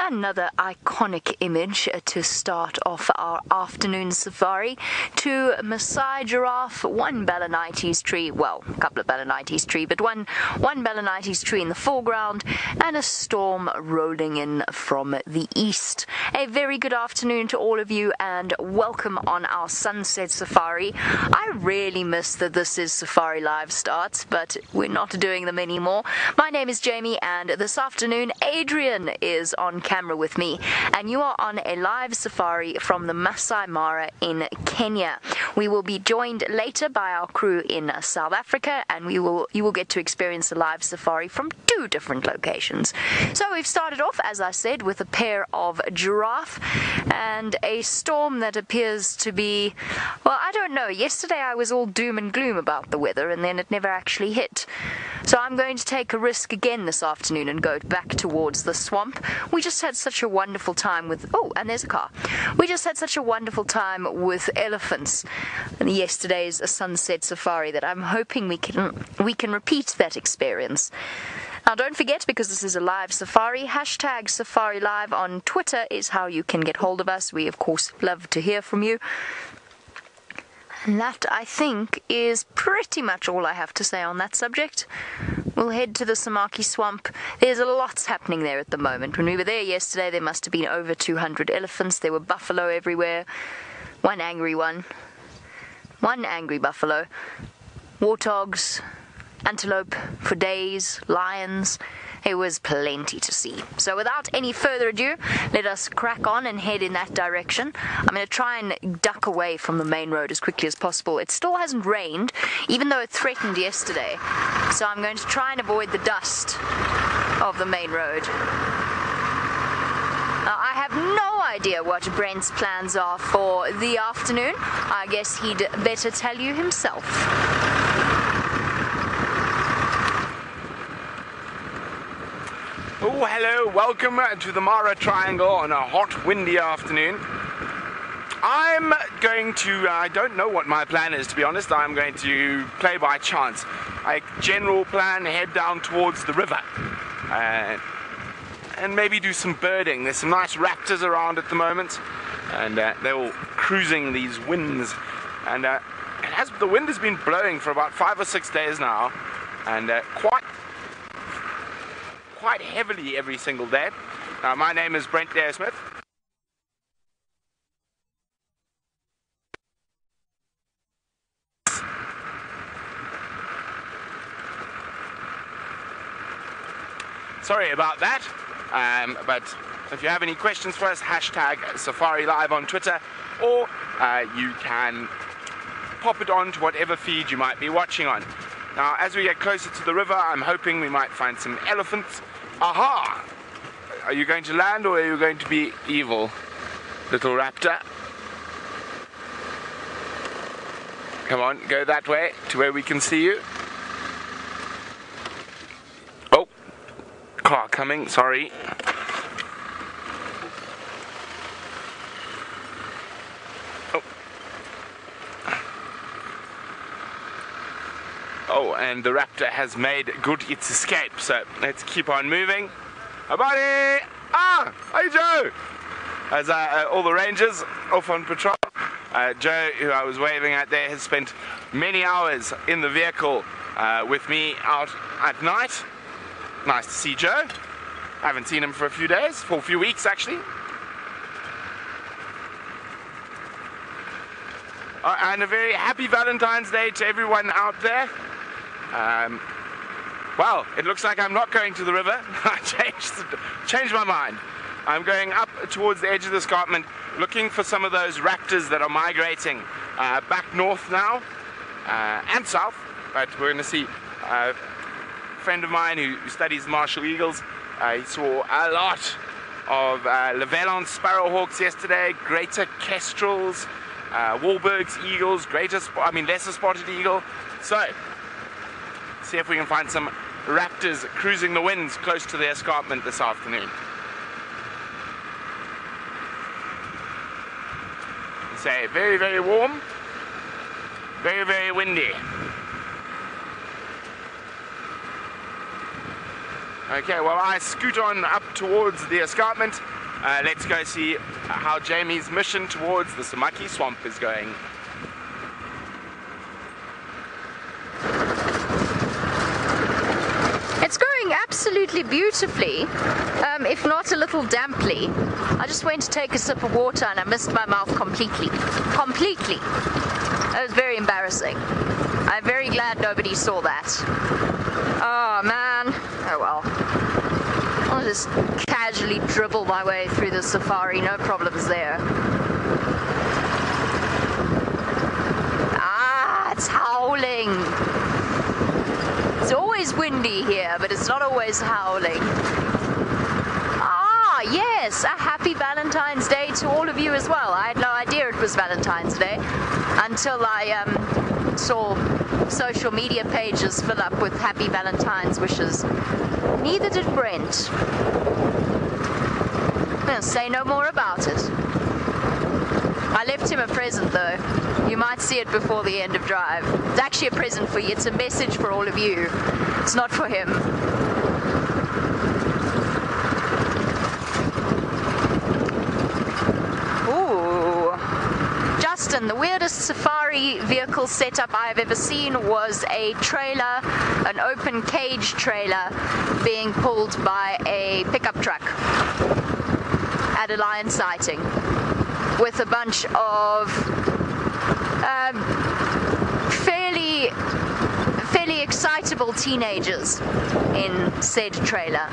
Another iconic image to start off our afternoon safari to Maasai giraffe, one Balanites tree, well, a couple of Balanites tree, but one Balanites tree in the foreground, and a storm rolling in from the east. A very good afternoon to all of you, and welcome on our sunset safari. I really miss that This Is Safari Live starts, but we're not doing them anymore. My name is Jamie, and this afternoon Adrian is on camera with me, and you are on a live safari from the Masai Mara in Kenya. We will be joined later by our crew in South Africa, and you will get to experience a live safari from two different locations. So we've started off, as I said, with a pair of giraffe and a storm that appears to be, well, I don't know. Yesterday I was all doom and gloom about the weather, and then it never actually hit. So I'm going to take a risk again this afternoon and go back towards the swamp. We just had such a wonderful time with, oh, and there's a car. We just had such a wonderful time with elephants in yesterday's sunset safari that I'm hoping we can repeat that experience. Now, don't forget, because this is a live safari, hashtag Safari Live on Twitter is how you can get hold of us. We, of course, love to hear from you. And that, I think, is pretty much all I have to say on that subject. We'll head to the Samaki Swamp. There's a lot happening there at the moment. When we were there yesterday, there must have been over 200 elephants. There were buffalo everywhere. One angry buffalo. Warthogs, antelope for days, lions. It was plenty to see. So without any further ado, let us crack on and head in that direction. I'm going to try and duck away from the main road as quickly as possible. It still hasn't rained, even though it threatened yesterday. So I'm going to try and avoid the dust of the main road. I have no idea what Brent's plans are for the afternoon. I guess he'd better tell you himself. Oh, hello, welcome to the Mara Triangle on a hot, windy afternoon. I'm going to, I don't know what my plan is, to be honest. I'm going to play by chance. My general plan, head down towards the river and maybe do some birding. There's some nice raptors around at the moment, and they're all cruising these winds. And the wind has been blowing for about 5 or 6 days now, and quite heavily every single day. My name is Brent Smith. Sorry about that, but if you have any questions for us, hashtag Safari Live on Twitter, or you can pop it on to whatever feed you might be watching on. Now, as we get closer to the river, I'm hoping we might find some elephants. Aha! Are you going to land, or are you going to be evil, little raptor? Come on, go that way to where we can see you. Oh, car coming, sorry. Oh, and the raptor has made good its escape, so let's keep on moving. Hi, buddy! Ah! Hey, Joe! As all the rangers off on patrol. Joe, who I was waving at there, has spent many hours in the vehicle with me out at night. Nice to see Joe. I haven't seen him for a few weeks actually. And a very happy Valentine's Day to everyone out there. Well, it looks like I'm not going to the river. I changed my mind. I'm going up towards the edge of the escarpment, looking for some of those raptors that are migrating back north now and south. But we're going to see a friend of mine who studies martial eagles. He saw a lot of Leveillon sparrowhawks yesterday, greater kestrels, Wahlberg's eagles, lesser spotted eagle. So, see if we can find some raptors cruising the winds close to the escarpment this afternoon. It's very, very warm, very, very windy. Okay, well, I scoot on up towards the escarpment. Let's go see how Jamie's mission towards the Samaki swamp is going. It's going absolutely beautifully, if not a little damply. I just went to take a sip of water and I missed my mouth completely. Completely. It was very embarrassing. I'm very glad nobody saw that. Oh man. Oh well. I'll just casually dribble my way through the safari, no problems there. Ah, it's howling. It's always windy here, but it's not always howling. Ah, yes, a happy Valentine's Day to all of you as well. I had no idea it was Valentine's Day until I saw social media pages fill up with happy Valentine's wishes. Neither did Brent. I'll say no more about it. I left him a present though. You might see it before the end of drive. It's actually a present for you. It's a message for all of you. It's not for him. Ooh. Justin, the weirdest safari vehicle setup I've ever seen was a trailer, an open cage trailer, being pulled by a pickup truck at a lion sighting with a bunch of fairly excitable teenagers in said trailer.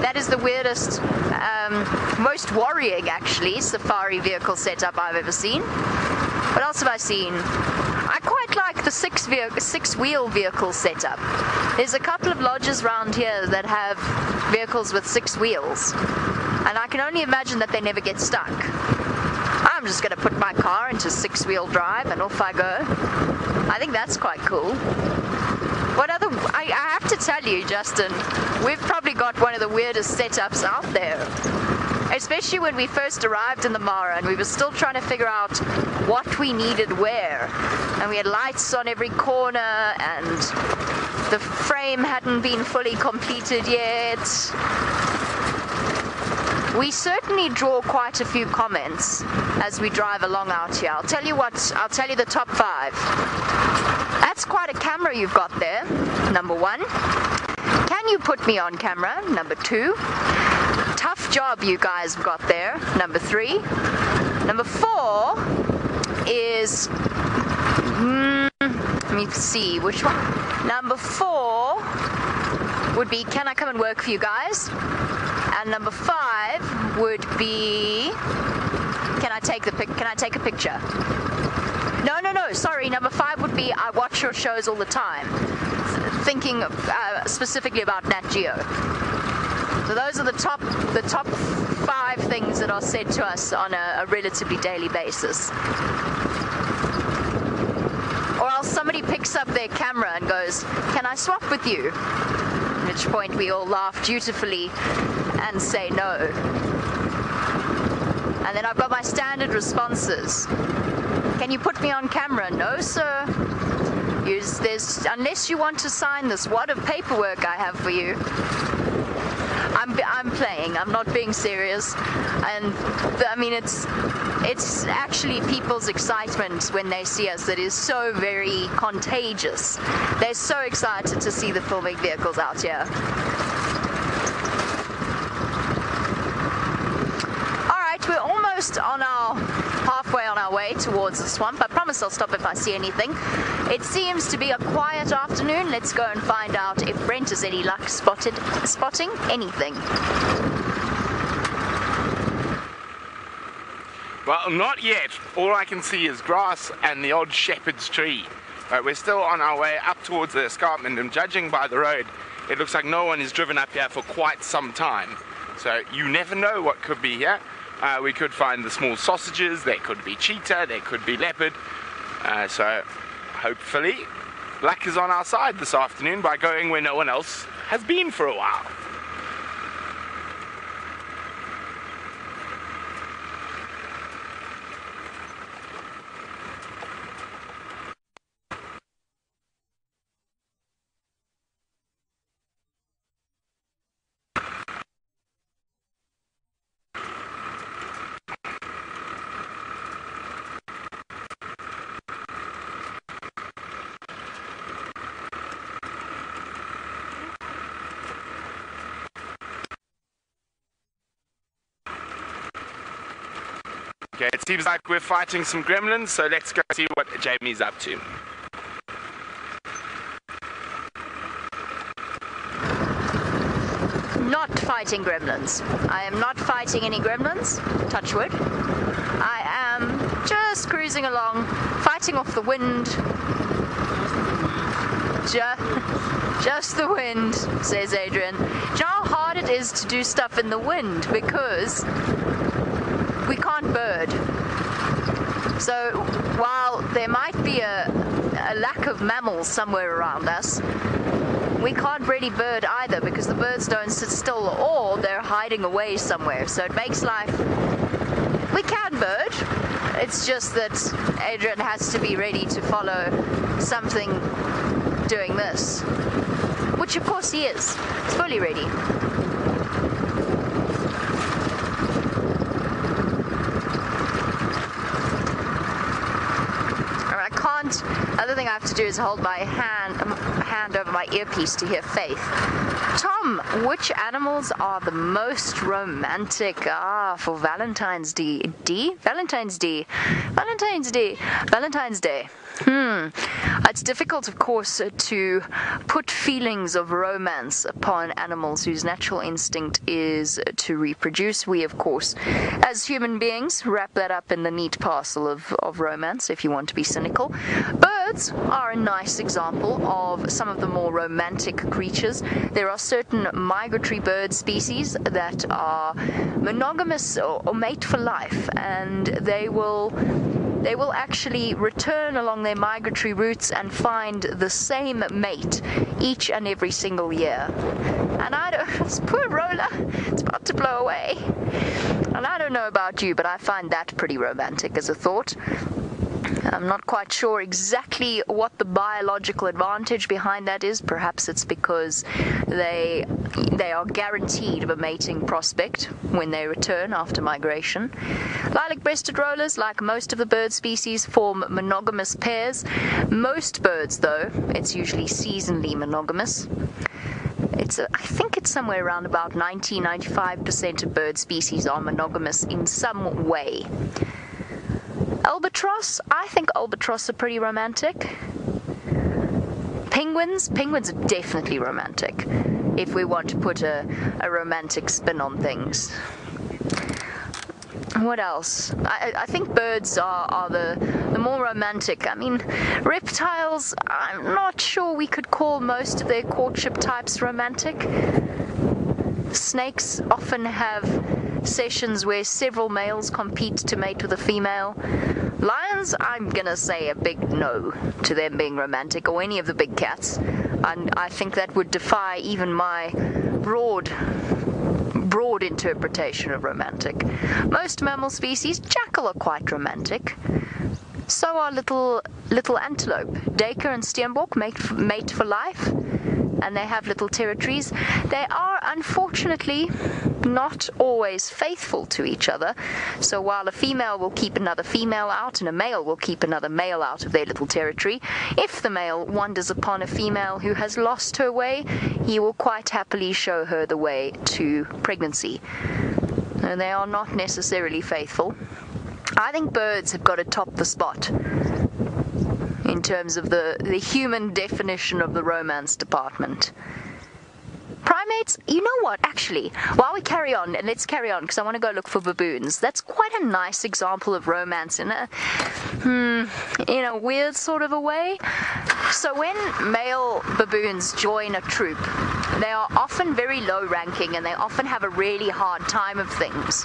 That is the weirdest, most worrying actually, safari vehicle setup I've ever seen. What else have I seen? I quite like the six-wheel vehicle setup. There's a couple of lodges around here that have vehicles with 6 wheels, and I can only imagine that they never get stuck. I'm just going to put my car into 6-wheel drive and off I go. I think that's quite cool. What other... I have to tell you, Justin, we've probably got one of the weirdest setups out there. Especially when we first arrived in the Mara and we were still trying to figure out what we needed where. And we had lights on every corner and the frame hadn't been fully completed yet. We certainly draw quite a few comments as we drive along out here. I'll tell you the top 5. That's quite a camera you've got there, number 1. Can you put me on camera, number 2. Tough job you guys have got there, number 3. Number 4 is, let me see, which one? Number 4 would be, can I come and work for you guys? And number 5 would be, can I take a picture? No, sorry, number 5 would be, I watch your shows all the time. Thinking specifically about Nat Geo. So those are the top 5 things that are said to us on a relatively daily basis. Or else somebody picks up their camera and goes, can I swap with you? At which point we all laugh dutifully and say no. And then I've got my standard responses. Can you put me on camera? No, sir. Unless you want to sign this wad of paperwork I have for you. I'm playing. I'm not being serious. And I mean, it's actually people's excitement when they see us that is so very contagious. They're so excited to see the filming vehicles out here. All right, we're almost halfway on our way towards the swamp. I promise I'll stop if I see anything. It seems to be a quiet afternoon. Let's go and find out if Brent has any luck spotting anything. Well, not yet. All I can see is grass and the odd shepherd's tree. We're still on our way up towards the escarpment, and judging by the road, it looks like no one has driven up here for quite some time. So you never know what could be here. We could find the small sausages, there could be cheetah, there could be leopard. So hopefully luck is on our side this afternoon by going where no one else has been for a while. Okay, it seems like we're fighting some gremlins, so let's go see what Jamie's up to. Not fighting gremlins. I am not fighting any gremlins, touch wood. I am just cruising along, fighting off the wind. Just the wind, says Adrian. Do you know how hard it is to do stuff in the wind? Because we can't bird. So while there might be a lack of mammals somewhere around us, we can't really bird either because the birds don't sit still or they're hiding away somewhere. So it makes life... We can bird. It's just that Adrian has to be ready to follow something doing this. Which of course he is. He's fully ready. Other thing I have to do is hold my hand over my earpiece to hear Faith. Tom, which animals are the most romantic? For Valentine's Day. Valentine's Day. It's difficult, of course, to put feelings of romance upon animals whose natural instinct is to reproduce. We, of course, as human beings, wrap that up in the neat parcel of romance, if you want to be cynical. Birds are a nice example of some of the more romantic creatures. There are certain migratory bird species that are monogamous or mate for life, and they will actually return along their migratory routes and find the same mate each and every single year. And I don't... This poor roller, it's about to blow away. And I don't know about you, but I find that pretty romantic as a thought. I'm not quite sure exactly what the biological advantage behind that is. Perhaps it's because they are guaranteed of a mating prospect when they return after migration. Lilac-breasted rollers, like most of the bird species, form monogamous pairs. Most birds, though, it's usually seasonally monogamous. I think it's somewhere around about 90-95% of bird species are monogamous in some way. Albatross, I think albatross are pretty romantic. Penguins are definitely romantic, if we want to put a romantic spin on things. What else? I think birds are the more romantic. I mean, reptiles, I'm not sure we could call most of their courtship types romantic. Snakes often have sessions where several males compete to mate with a female. Lions, I'm gonna say a big no to them being romantic, or any of the big cats. And I think that would defy even my broad interpretation of romantic. Most mammal species, jackal are quite romantic. So are little antelope. Duiker and steenbok mate for life, and they have little territories. They are unfortunately not always faithful to each other. So while a female will keep another female out and a male will keep another male out of their little territory, if the male wanders upon a female who has lost her way, he will quite happily show her the way to pregnancy. And they are not necessarily faithful. I think birds have got to top the spot in terms of the human definition of the romance department. Primates, you know what, actually, while we carry on, and let's carry on because I want to go look for baboons. That's quite a nice example of romance in a weird sort of a way. So when male baboons join a troop, they are often very low ranking and they often have a really hard time of things.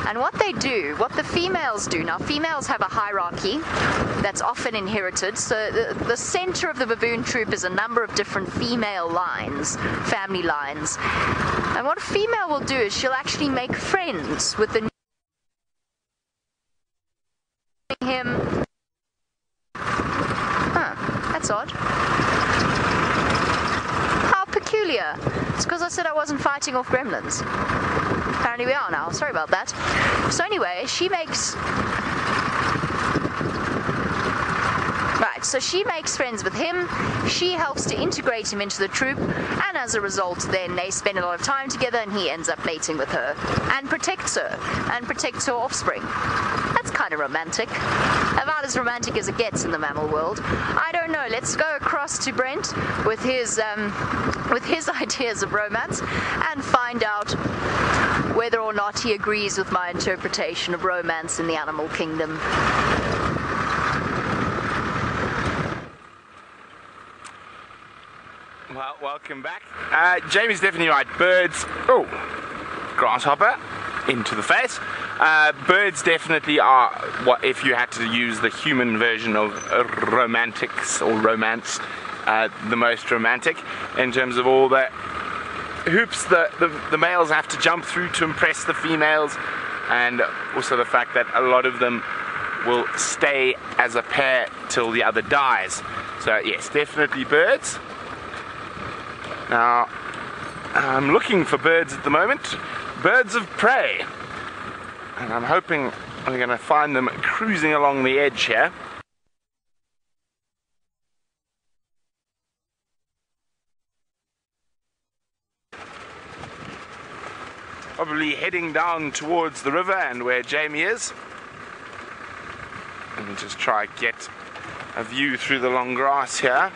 And what the females do, now females have a hierarchy that's often inherited, so the center of the baboon troop is a number of different female lines, family lines. And what a female will do is she'll actually make friends with the him. That's odd. How peculiar. It's because I said I wasn't fighting off gremlins. Apparently we are now. Sorry about that. So anyway, she makes friends with him. She helps to integrate him into the troop, and as a result, then they spend a lot of time together, and he ends up mating with her and protects her offspring. That's kind of romantic. About as romantic as it gets in the mammal world. I don't know. Let's go across to Brent with his ideas of romance and find out whether or not he agrees with my interpretation of romance in the animal kingdom. Well, welcome back. Jamie's definitely right. Birds. Oh, grasshopper into the face. Birds definitely are what if you had to use the human version of romantics or romance, the most romantic in terms of all the hoops the males have to jump through to impress the females, and also the fact that a lot of them will stay as a pair till the other dies. So yes, definitely birds. Now I'm looking for birds at the moment, birds of prey, and I'm hoping we're going to find them cruising along the edge here. Probably heading down towards the river and where Jamie is. And just try to get a view through the long grass here.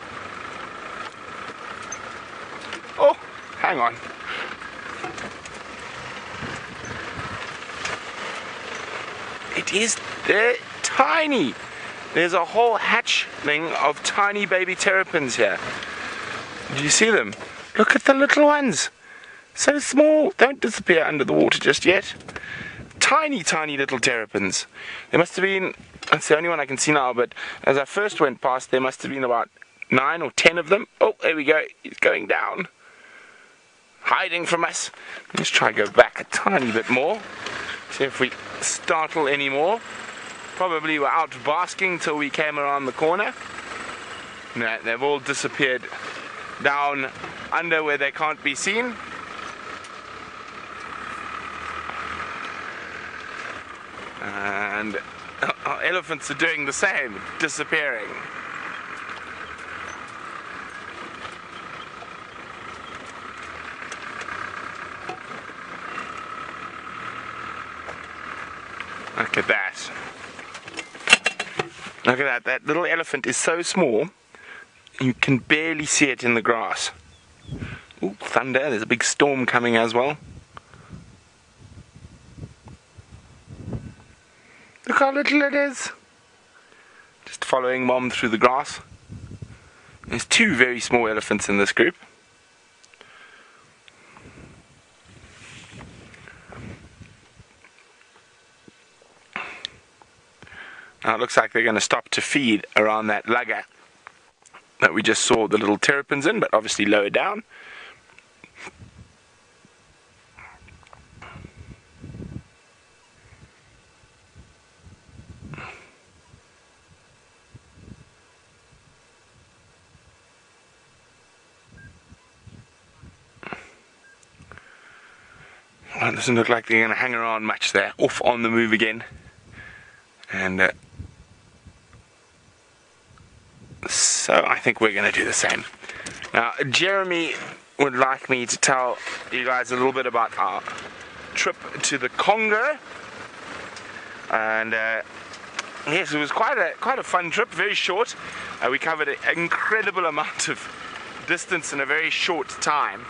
Oh, hang on. They're tiny. There's a whole hatchling of tiny baby terrapins here. Do you see them? Look at the little ones. So small. Don't disappear under the water just yet. Tiny, tiny little terrapins. There must have been, that's the only one I can see now, but as I first went past, there must have been about 9 or 10 of them. Oh, there we go. He's going down. Hiding from us. Let's try to go back a tiny bit more. See if we startle any more. Probably were out basking till we came around the corner. No, they've all disappeared down under where they can't be seen. And our elephants are doing the same, disappearing. Look at that. Look at that. That little elephant is so small, you can barely see it in the grass. Ooh, thunder. There's a big storm coming as well. Look how little it is. Just following Mom through the grass. There's 2 very small elephants in this group. Now it looks like they're going to stop to feed around that lugger that we just saw the little terrapins in, but obviously lower down. Well, it doesn't look like they're going to hang around much there. Off on the move again. And so I think we're going to do the same. Now, Jeremy would like me to tell you guys a little bit about our trip to the Congo. And yes, it was quite a fun trip, very short. We covered an incredible amount of distance in a very short time.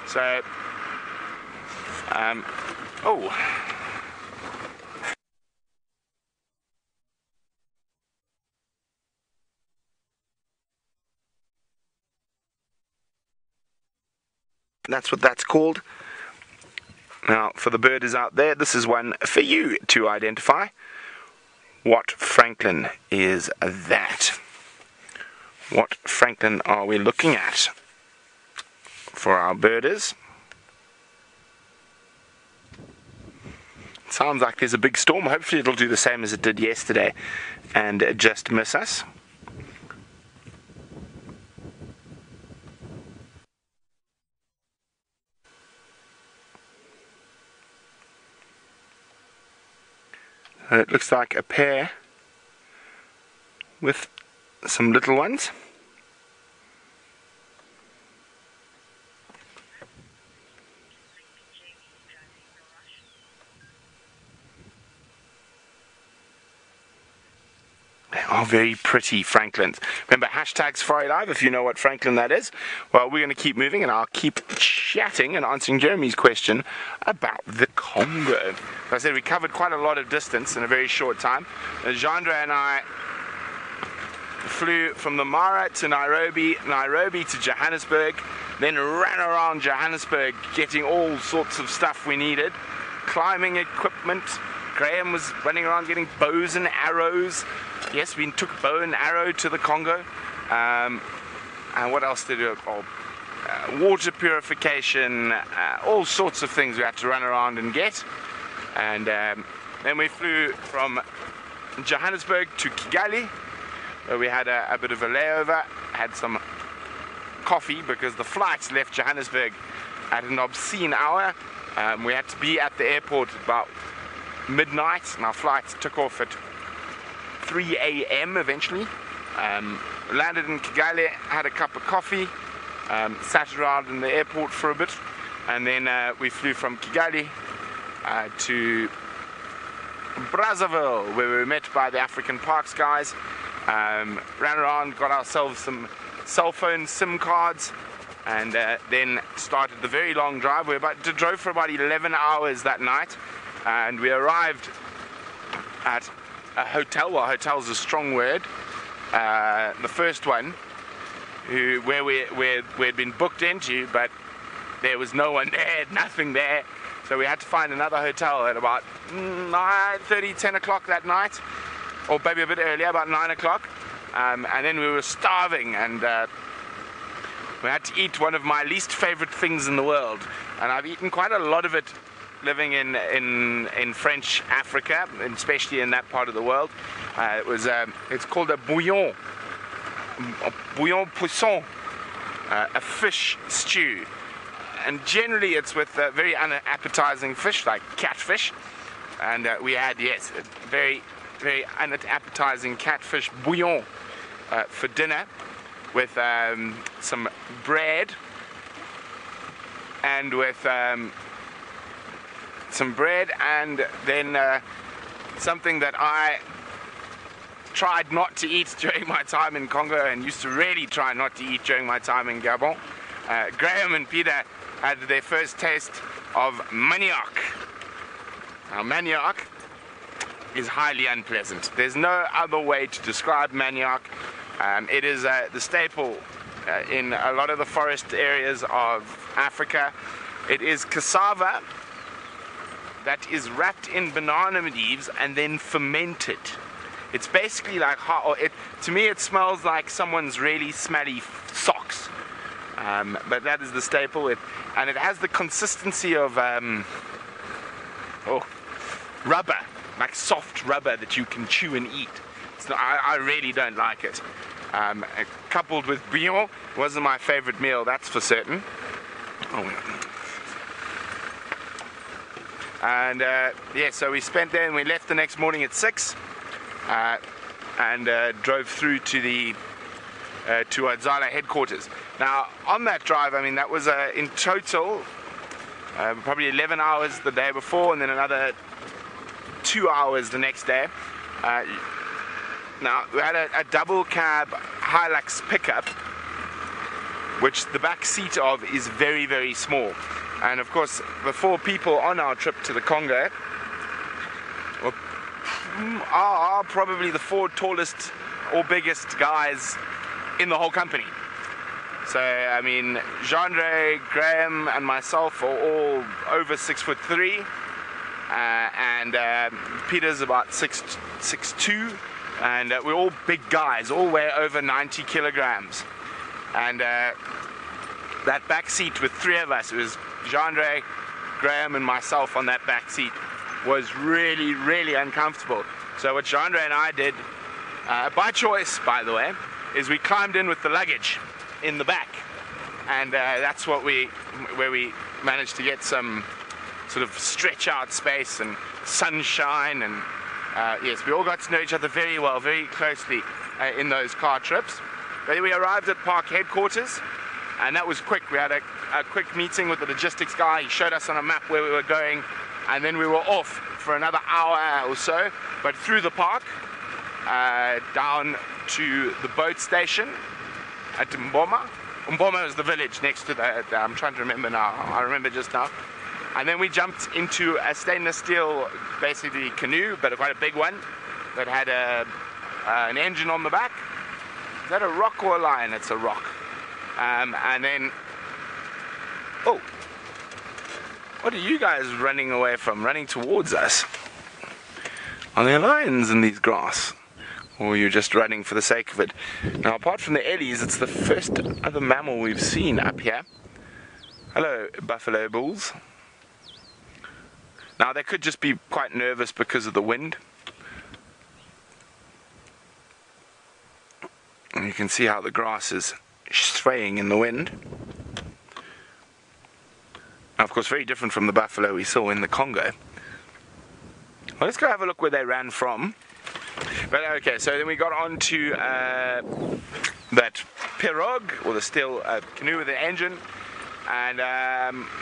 So, oh. That's what that's called. Now, for the birders out there, this is one for you to identify. What Franklin is that? What Franklin are we looking at for our birders? Sounds like there's a big storm. Hopefully it'll do the same as it did yesterday and just miss us. It looks like a pair with some little ones. our very pretty Franklins. Remember, hashtag Safari Live if you know what Franklin that is. Well, we're going to keep moving and I'll keep chatting and answering Jeremy's question about the Congo. As I said, we covered quite a lot of distance in a very short time. Jandre and I flew from the Mara to Nairobi, Nairobi to Johannesburg, then ran around Johannesburg getting all sorts of stuff we needed, climbing equipment. Graham was running around getting bows and arrows. Yes, we took bow and arrow to the Congo. And what else did we do? Water purification, all sorts of things we had to run around and get. And then we flew from Johannesburg to Kigali, where we had a bit of a layover, had some coffee because the flights left Johannesburg at an obscene hour. We had to be at the airport about midnight, and our flight took off at 3 a.m. eventually. Landed in Kigali, had a cup of coffee, sat around in the airport for a bit, and then we flew from Kigali to Brazzaville, where we were met by the African Parks guys. Ran around, got ourselves some cell phone SIM cards, and then started the very long drive. We drove for about 11 hours that night, and we arrived at a hotel. Well, hotel's a strong word. The first one, where we had been booked into, but there was no one there, nothing there. So we had to find another hotel at about 9:30, 10 o'clock that night, or maybe a bit earlier, about 9 o'clock. And then we were starving, and we had to eat one of my least favorite things in the world. And I've eaten quite a lot of it living in French Africa, and especially in that part of the world. It's called a bouillon poisson, a fish stew. And generally it's with very unappetizing fish, like catfish. And we had, yes, a very, very unappetizing catfish bouillon for dinner, with some bread, and with some bread, and then something that I tried not to eat during my time in Congo, and used to really try not to eat during my time in Gabon. Graham and Peter had their first taste of manioc. Now, manioc is highly unpleasant. There's no other way to describe manioc. It is the staple in a lot of the forest areas of Africa. It is cassava that is wrapped in banana leaves and then fermented. It's basically like to me it smells like someone's really smelly socks. But that is the staple. And it has the consistency of rubber, like soft rubber that you can chew and eat. I really don't like it. Coupled with bouillon, wasn't my favorite meal, that's for certain. And yeah, so we spent there, and we left the next morning at 6, and drove through to the to Hosana headquarters. Now, on that drive, I mean, that was in total probably 11 hours the day before, and then another 2 hours the next day. Now, we had a double cab Hilux pickup, which the back seat of is very, very small. And of course, the 4 people on our trip to the Congo are probably the 4 tallest or biggest guys in the whole company. So, I mean, Jandre, Graham, and myself are all over 6'3", and Peter's about 6'2", and we're all big guys, all weigh over 90 kilograms. And that back seat with 3 of us, it was Jandre, Graham, and myself on that back seat, was really, really uncomfortable. So what Jandre and I did, by choice, by the way, is we climbed in with the luggage in the back, and that's where we managed to get some sort of stretch out space and sunshine, and yes, we all got to know each other very well, very closely in those car trips. But we arrived at park headquarters, and that was quick. We had a quick meeting with the logistics guy. He showed us on a map where we were going, and then we were off for another hour or so, but through the park, down to the boat station at Mboma. Mboma is the village next to I'm trying to remember now. I remember just now. And then we jumped into a stainless steel, basically canoe, but quite a big one, that had an engine on the back. Is that a rock or a lion? It's a rock. And then, oh, what are you guys running away from, running towards us? Are there lions in these grass? Or you're just running for the sake of it? Now, apart from the ellies, it's the first other mammal we've seen up here. Hello, buffalo bulls. Now, they could just be quite nervous because of the wind. And you can see how the grass is swaying in the wind. Now, of course, very different from the buffalo we saw in the Congo. Well, let's go have a look where they ran from. But okay, so then we got on to that pirogue, or the steel canoe with an engine, and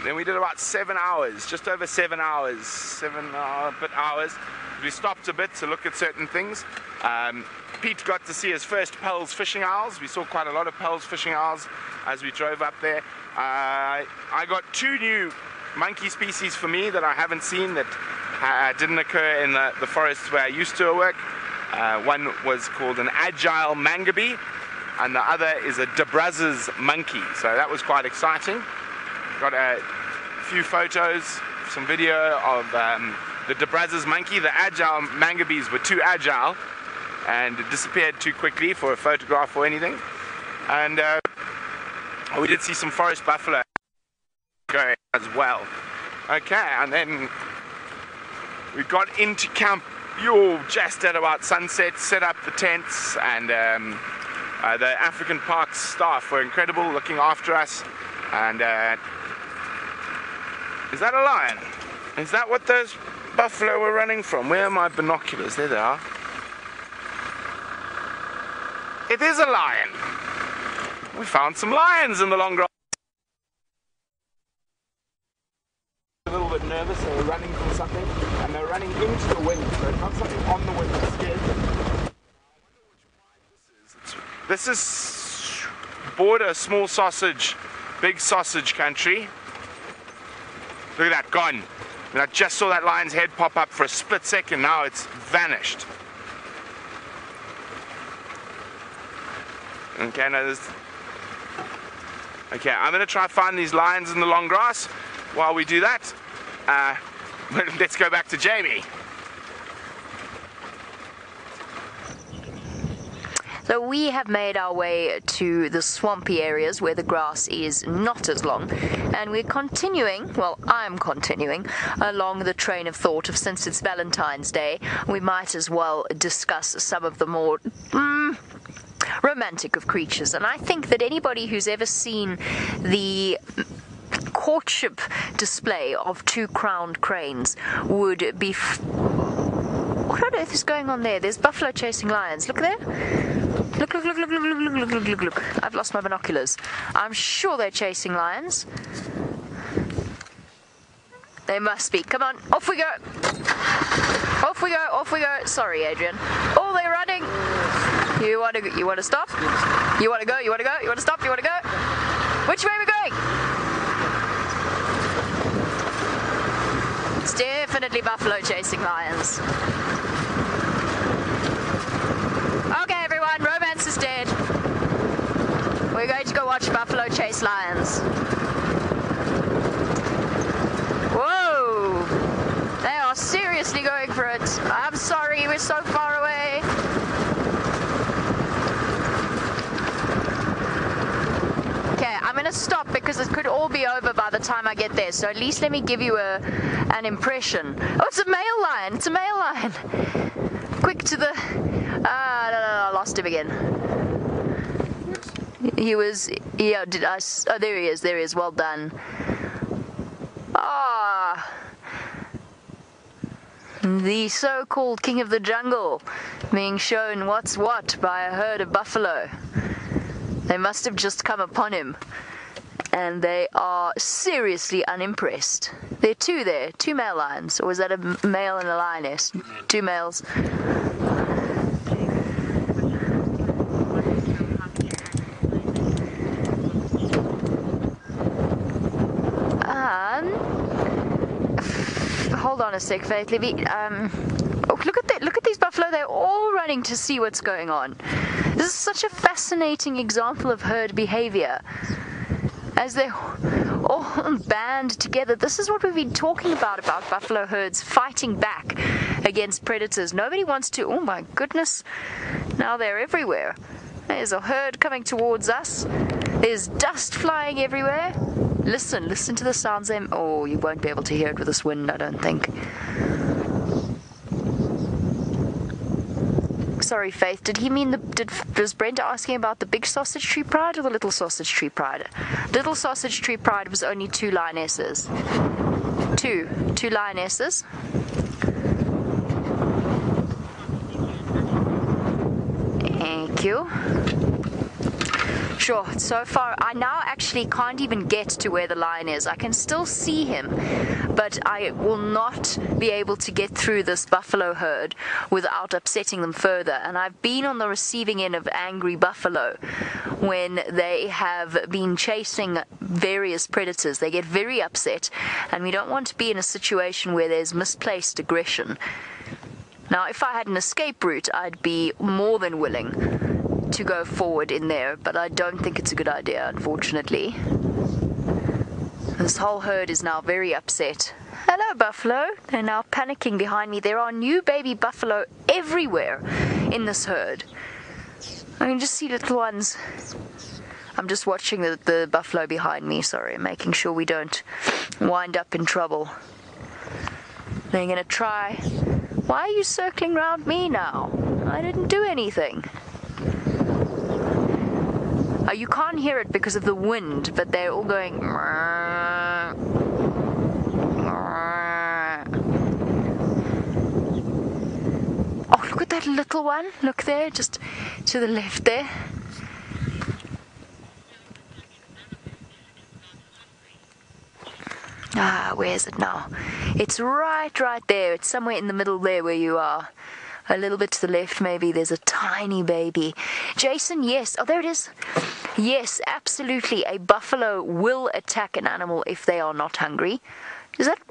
then we did about 7 hours, just over 7 hours, 7 hours. We stopped a bit to look at certain things. Pete got to see his first Pel's fishing owls. We saw quite a lot of Pel's fishing owls as we drove up there. I got 2 new monkey species for me that I haven't seen, that didn't occur in the forests where I used to work. One was called an agile mangabe, and the other is a DeBraz's monkey. So that was quite exciting. Got a few photos, some video of the DeBraz's monkey. The agile mangabes were too agile and disappeared too quickly for a photograph or anything. And we did see some forest buffalo going as well. Okay, and then we got into camp just at about sunset, set up the tents, and the African Parks staff were incredible, looking after us. And is that a lion? Is that what those buffalo were running from? Where are my binoculars? There they are. It is a lion. We found some lions in the long grass. A little bit nervous, they were running from something, and they're running into the wind, so it's not something on the wind that scares them. This is border small sausage, big sausage country. Look at that, gone. And I just saw that lion's head pop up for a split second, now it's vanished. Okay, now there's... Okay, I'm going to try to find these lions in the long grass. While we do that, let's go back to Jamie. So we have made our way to the swampy areas where the grass is not as long, and we're continuing, well, I'm continuing, along the train of thought of, since it's Valentine's Day, we might as well discuss some of the more romantic of creatures. And I think that anybody who's ever seen the courtship display of 2 crowned cranes would be... What on earth is going on there? There's buffalo chasing lions. Look there. Look. I've lost my binoculars. I'm sure they're chasing lions. They must be. Come on, off we go. Off we go. Sorry, Adrian. Oh, they're running. You want to stop? You want to go? You want to stop? You want to go? Which way are we going? It's definitely buffalo chasing lions. Okay, everyone, romance is dead. We're going to go watch buffalo chase lions. Whoa! They are seriously going for it. I'm sorry, we're so far away. Okay, I'm going to stop because it could all be over by the time I get there. So at least let me give you an impression. Oh, it's a male lion. It's a male lion. Quick to the... no, I lost him again. He was... Yeah, did I... Oh, there he is. Well done. Ah... The so-called king of the jungle being shown what's what by a herd of buffalo. They must have just come upon him, and they are seriously unimpressed. There are 2 male lions, or was that a male and a lioness? 2 males. hold on a sec, Faith. Livy. Oh, look at these buffalo. They're all running to see what's going on. This is such a fascinating example of herd behavior. As they're all band together. This is what we've been talking about buffalo herds fighting back against predators. Nobody wants to. Oh my goodness. Now they're everywhere. There's a herd coming towards us. There's dust flying everywhere. Listen to the sounds. Oh, you won't be able to hear it with this wind, I don't think. Sorry, Faith. Did he mean was Brent asking about the big sausage tree pride or the little sausage tree pride? Little sausage tree pride was only 2 lionesses. Two lionesses. Thank you. Sure, so far I now actually can't even get to where the lion is. I can still see him, but I will not be able to get through this buffalo herd without upsetting them further. And I've been on the receiving end of angry buffalo when they have been chasing various predators. They get very upset, and we don't want to be in a situation where there's misplaced aggression. Now, if I had an escape route, I'd be more than willing to go forward in there, but I don't think it's a good idea, unfortunately. This whole herd is now very upset. Hello, buffalo. They're now panicking behind me. There are new baby buffalo everywhere in this herd. I can just see little ones. I'm just watching the buffalo behind me, sorry, making sure we don't wind up in trouble. They're going to try. Why are you circling around me now? I didn't do anything. Oh, you can't hear it because of the wind, but they're all going. Oh, look at that little one. Look there, just to the left there. Ah, where is it now? It's right there. It's somewhere in the middle there where you are. A little bit to the left, maybe. There's a tiny baby. Jason, yes. Oh, there it is. Yes, absolutely. A buffalo will attack an animal if they are not hungry. Is that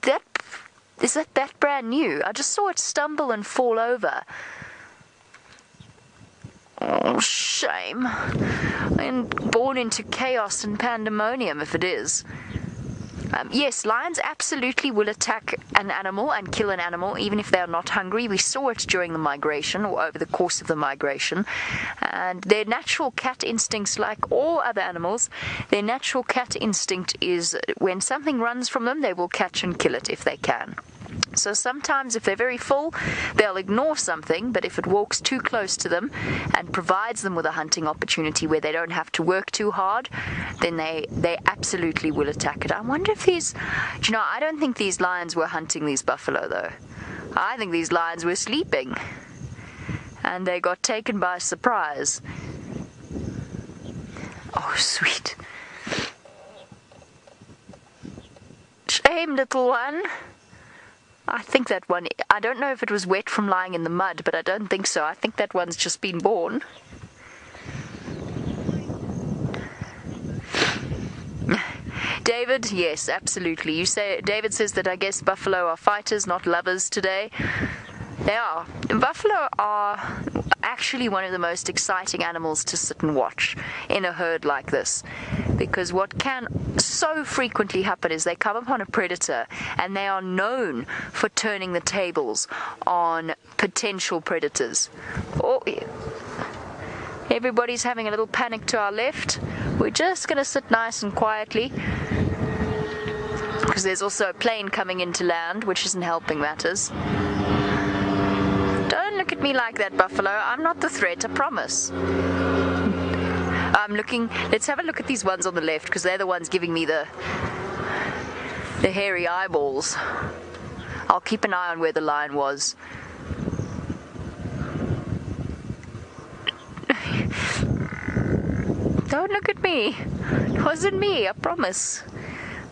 brand new? I just saw it stumble and fall over. Oh, shame. I'm born into chaos and pandemonium if it is. Yes, lions absolutely will attack an animal and kill an animal, even if they are not hungry. We saw it during the migration or over the course of the migration. And their natural cat instincts, like all other animals, their natural cat instinct is when something runs from them, they will catch and kill it if they can. So sometimes if they're very full, they'll ignore something, but if it walks too close to them and provides them with a hunting opportunity where they don't have to work too hard, then they absolutely will attack it. I wonder if I don't think these lions were hunting these buffalo though. I think these lions were sleeping and they got taken by surprise. Oh, sweet. Shame, little one. I think that one, I don't know if it was wet from lying in the mud, but I don't think so. I think that one's just been born. David, yes, absolutely. David says that I guess buffalo are fighters, not lovers today. They are. Buffalo are actually one of the most exciting animals to sit and watch in a herd like this, because what can so frequently happen is they come upon a predator and they are known for turning the tables on potential predators. Oh, everybody's having a little panic to our left. We're just going to sit nice and quietly, because there's also a plane coming into land, which isn't helping matters. Don't look at me like that, buffalo. I'm not the threat, I promise. I'm looking. Let's have a look at these ones on the left, because they're the ones giving me the hairy eyeballs. I'll keep an eye on where the lion was. Don't look at me. It wasn't me, I promise.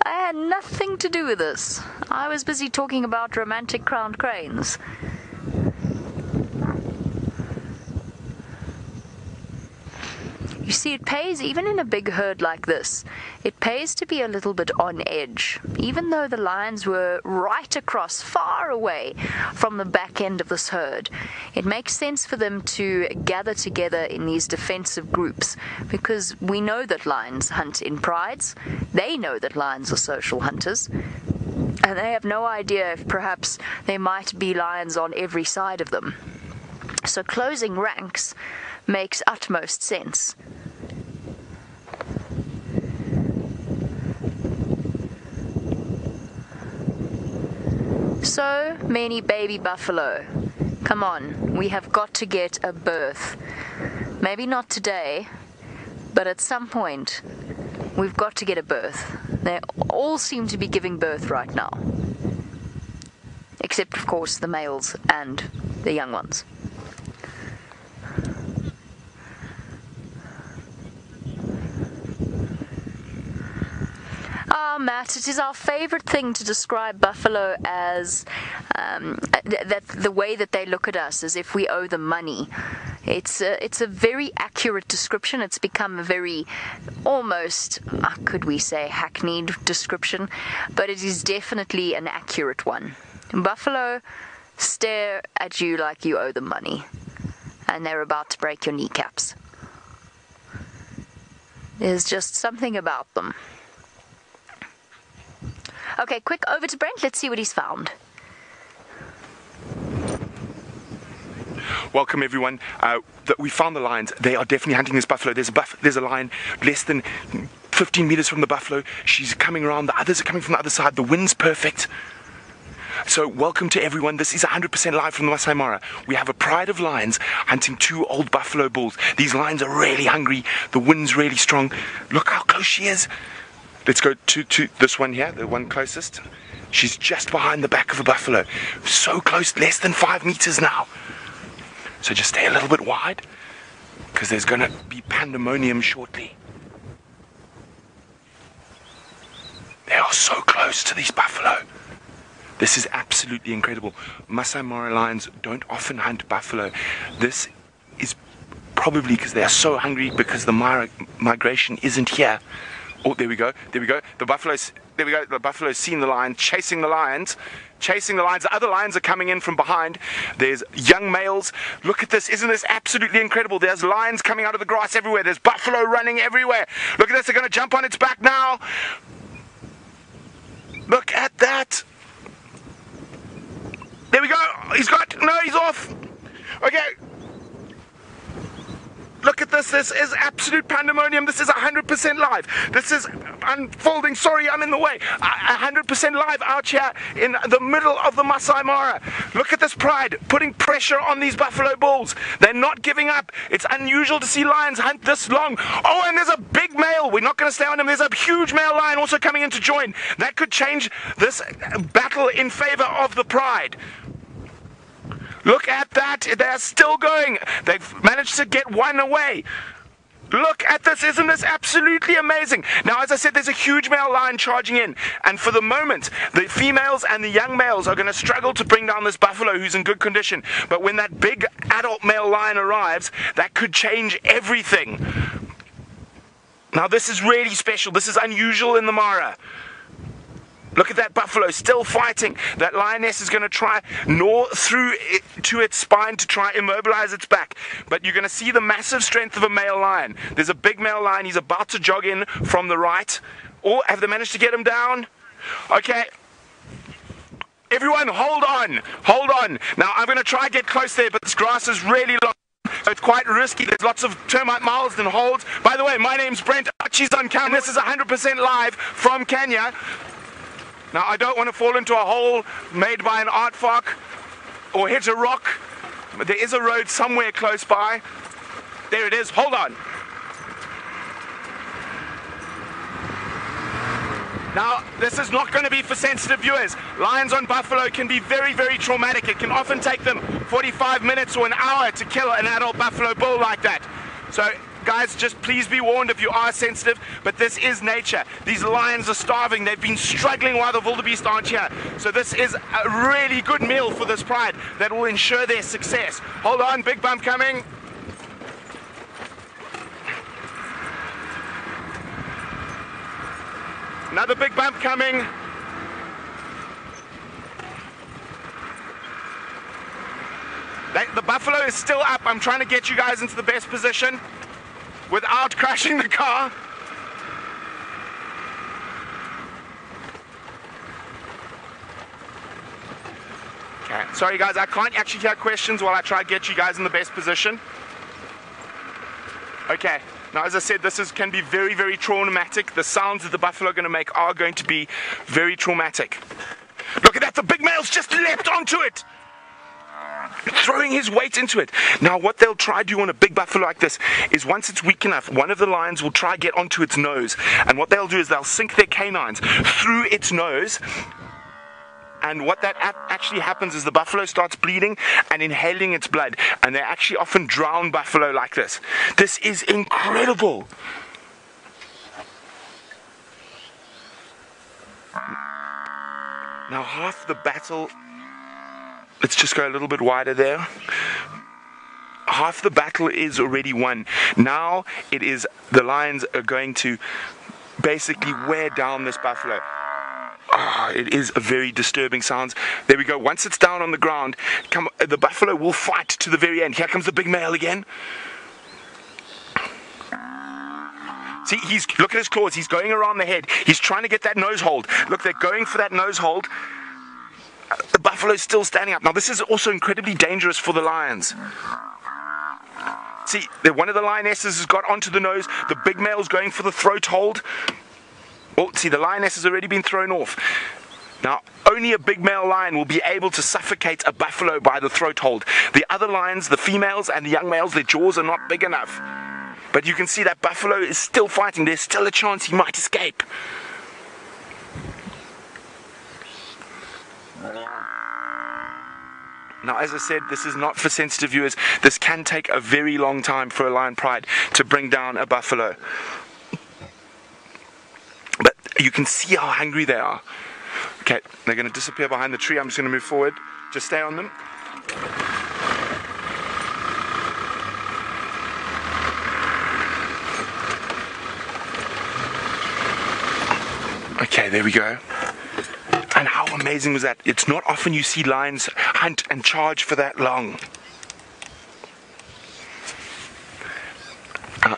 I had nothing to do with this. I was busy talking about romantic crowned cranes. You see, it pays, even in a big herd like this, it pays to be a little bit on edge. Even though the lions were right across, far away from the back end of this herd, it makes sense for them to gather together in these defensive groups, because we know that lions hunt in prides. They know that lions are social hunters, and they have no idea if perhaps there might be lions on every side of them. So closing ranks makes utmost sense. So many baby buffalo. Come on, we have got to get a birth. Maybe not today, but at some point, we've got to get a birth. They all seem to be giving birth right now. Except, of course, the males and the young ones. Ah, Matt, it is our favorite thing to describe buffalo as that the way that they look at us, as if we owe them money. It's a very accurate description. It's become a very, almost, could we say, hackneyed description, but it is definitely an accurate one. Buffalo stare at you like you owe them money, and they're about to break your kneecaps. There's just something about them. Okay, quick, over to Brent. Let's see what he's found. Welcome everyone. We found the lions. They are definitely hunting this buffalo. There's a lion less than 15 meters from the buffalo. She's coming around. The others are coming from the other side. The wind's perfect. So welcome to everyone. This is 100% live from the Masai Mara. We have a pride of lions hunting 2 old buffalo bulls. These lions are really hungry. The wind's really strong. Look how close she is. Let's go to this one here, the one closest. She's just behind the back of the buffalo. So close, less than 5 meters now. So just stay a little bit wide, because there's going to be pandemonium shortly. They are so close to these buffalo. This is absolutely incredible. Masai Mara lions don't often hunt buffalo. This is probably because they are so hungry, because the migration isn't here. Oh, there we go. There we go. The buffalo's seen the lion, chasing the lions. The other lions are coming in from behind. There's young males. Look at this. Isn't this absolutely incredible? There's lions coming out of the grass everywhere. There's buffalo running everywhere. Look at this. They're going to jump on its back now. Look at that. There we go. He's off. Okay. Look at this. This is absolute pandemonium. This is 100% live. This is unfolding. Sorry, I'm in the way. 100% live out here in the middle of the Masai Mara. Look at this pride putting pressure on these buffalo bulls. They're not giving up. It's unusual to see lions hunt this long. Oh, and there's a big male. We're not going to stay on him. There's a huge male lion also coming in to join. That could change this battle in favor of the pride. Look at that. They're still going. They've managed to get one away. Look at this. Isn't this absolutely amazing? Now, as I said, there's a huge male lion charging in. And for the moment, the females and the young males are going to struggle to bring down this buffalo who's in good condition. But when that big adult male lion arrives, that could change everything. Now, this is really special. This is unusual in the Mara. Look at that buffalo still fighting. That lioness is going to try gnaw through to its spine to try immobilize its back. But you're going to see the massive strength of a male lion. There's a big male lion. He's about to jog in from the right. Oh, have they managed to get him down? Okay. Everyone, hold on. Hold on. Now, I'm going to try and get close there, but this grass is really long. So it's quite risky. There's lots of termite mounds and holes. By the way, my name's Brent. She's on camera. This is 100% live from Kenya. Now, I don't want to fall into a hole made by an aardvark or hit a rock, but there is a road somewhere close by. There it is. Hold on. Now, this is not going to be for sensitive viewers. Lions on buffalo can be very, very traumatic. It can often take them 45 minutes or an hour to kill an adult buffalo bull like that. So, guys, just please be warned if you are sensitive, but this is nature. These lions are starving. They've been struggling while the wildebeest aren't here. So this is a really good meal for this pride that will ensure their success. Hold on, big bump coming. Another big bump coming. The buffalo is still up. I'm trying to get you guys into the best position without crashing the car. Okay, sorry guys, I can't actually hear questions while I try to get you guys in the best position. Okay, now as I said, this can be very, very traumatic. The sounds that the buffalo are going to make are going to be very traumatic. Look at that, the big male's just leapt onto it, throwing his weight into it. Now what they'll try to do on a big buffalo like this is once it's weak enough, one of the lions will try to get onto its nose, and what they'll do is they'll sink their canines through its nose. And what that actually happens is the buffalo starts bleeding and inhaling its blood, and they actually often drown buffalo like this. This is incredible. Now half the battle, let's just go a little bit wider there. Half the battle is already won. Now it is the lions are going to basically wear down this buffalo. It is a very disturbing sound. There we go. Once it's down on the ground, the buffalo will fight to the very end. Here comes the big male again. See, look at his claws. He's going around the head. He's trying to get that nose hold. Look, they're going for that nose hold. The buffalo's still standing up. Now, this is also incredibly dangerous for the lions. See, one of the lionesses has got onto the nose. The big male's going for the throat hold. Oh, see, the lioness has already been thrown off. Now, only a big male lion will be able to suffocate a buffalo by the throat hold. The other lions, the females and the young males, their jaws are not big enough. But you can see that buffalo is still fighting. There's still a chance he might escape. Now, as I said, this is not for sensitive viewers. This can take a very long time for a lion pride to bring down a buffalo. But you can see how hungry they are. Okay, they're going to disappear behind the tree. I'm just going to move forward. Just stay on them. Okay, there we go. And how amazing was that? It's not often you see lions hunt and charge for that long.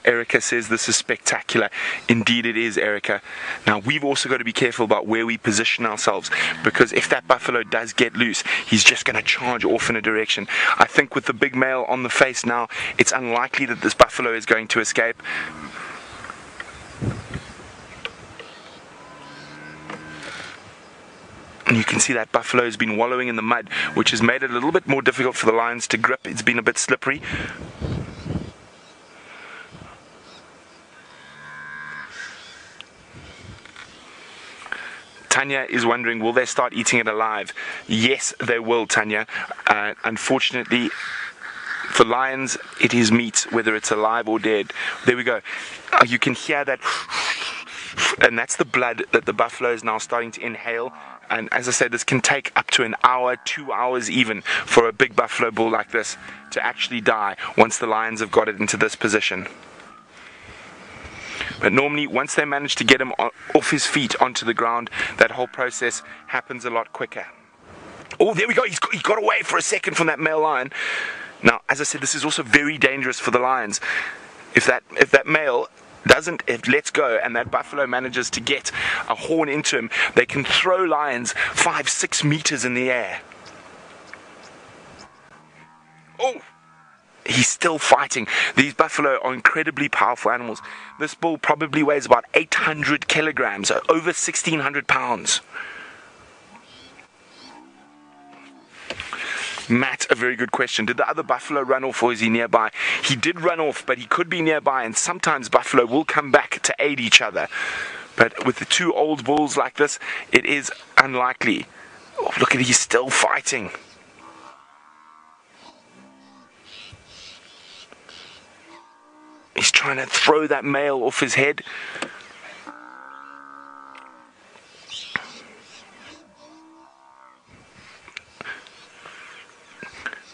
Erica says this is spectacular. Indeed it is, Erica. Now we've also got to be careful about where we position ourselves, because if that buffalo does get loose, he's just going to charge off in a direction. I think with the big male on the face now, it's unlikely that this buffalo is going to escape. And you can see that buffalo has been wallowing in the mud, which has made it a little bit more difficult for the lions to grip. It's been a bit slippery. Tanya is wondering, will they start eating it alive? Yes, they will, Tanya. Unfortunately, for lions, it is meat, whether it's alive or dead. There we go. You can hear that, and that's the blood that the buffalo is now starting to inhale. And as I said, this can take up to an hour, 2 hours even, for a big buffalo bull like this to actually die once the lions have got it into this position. But normally, once they manage to get him off his feet onto the ground, that whole process happens a lot quicker. Oh, there we go. He got away for a second from that male lion. Now, as I said, this is also very dangerous for the lions. If that male lets go and that buffalo manages to get a horn into him, they can throw lions 5-6 meters in the air. Oh! He's still fighting. These buffalo are incredibly powerful animals. This bull probably weighs about 800 kilograms, so over 1,600 pounds. Matt, a very good question. Did the other buffalo run off, or is he nearby? He did run off, but he could be nearby, and sometimes buffalo will come back to aid each other. But with the two old bulls like this, it is unlikely. Oh, look at, he's still fighting. He's trying to throw that male off his head.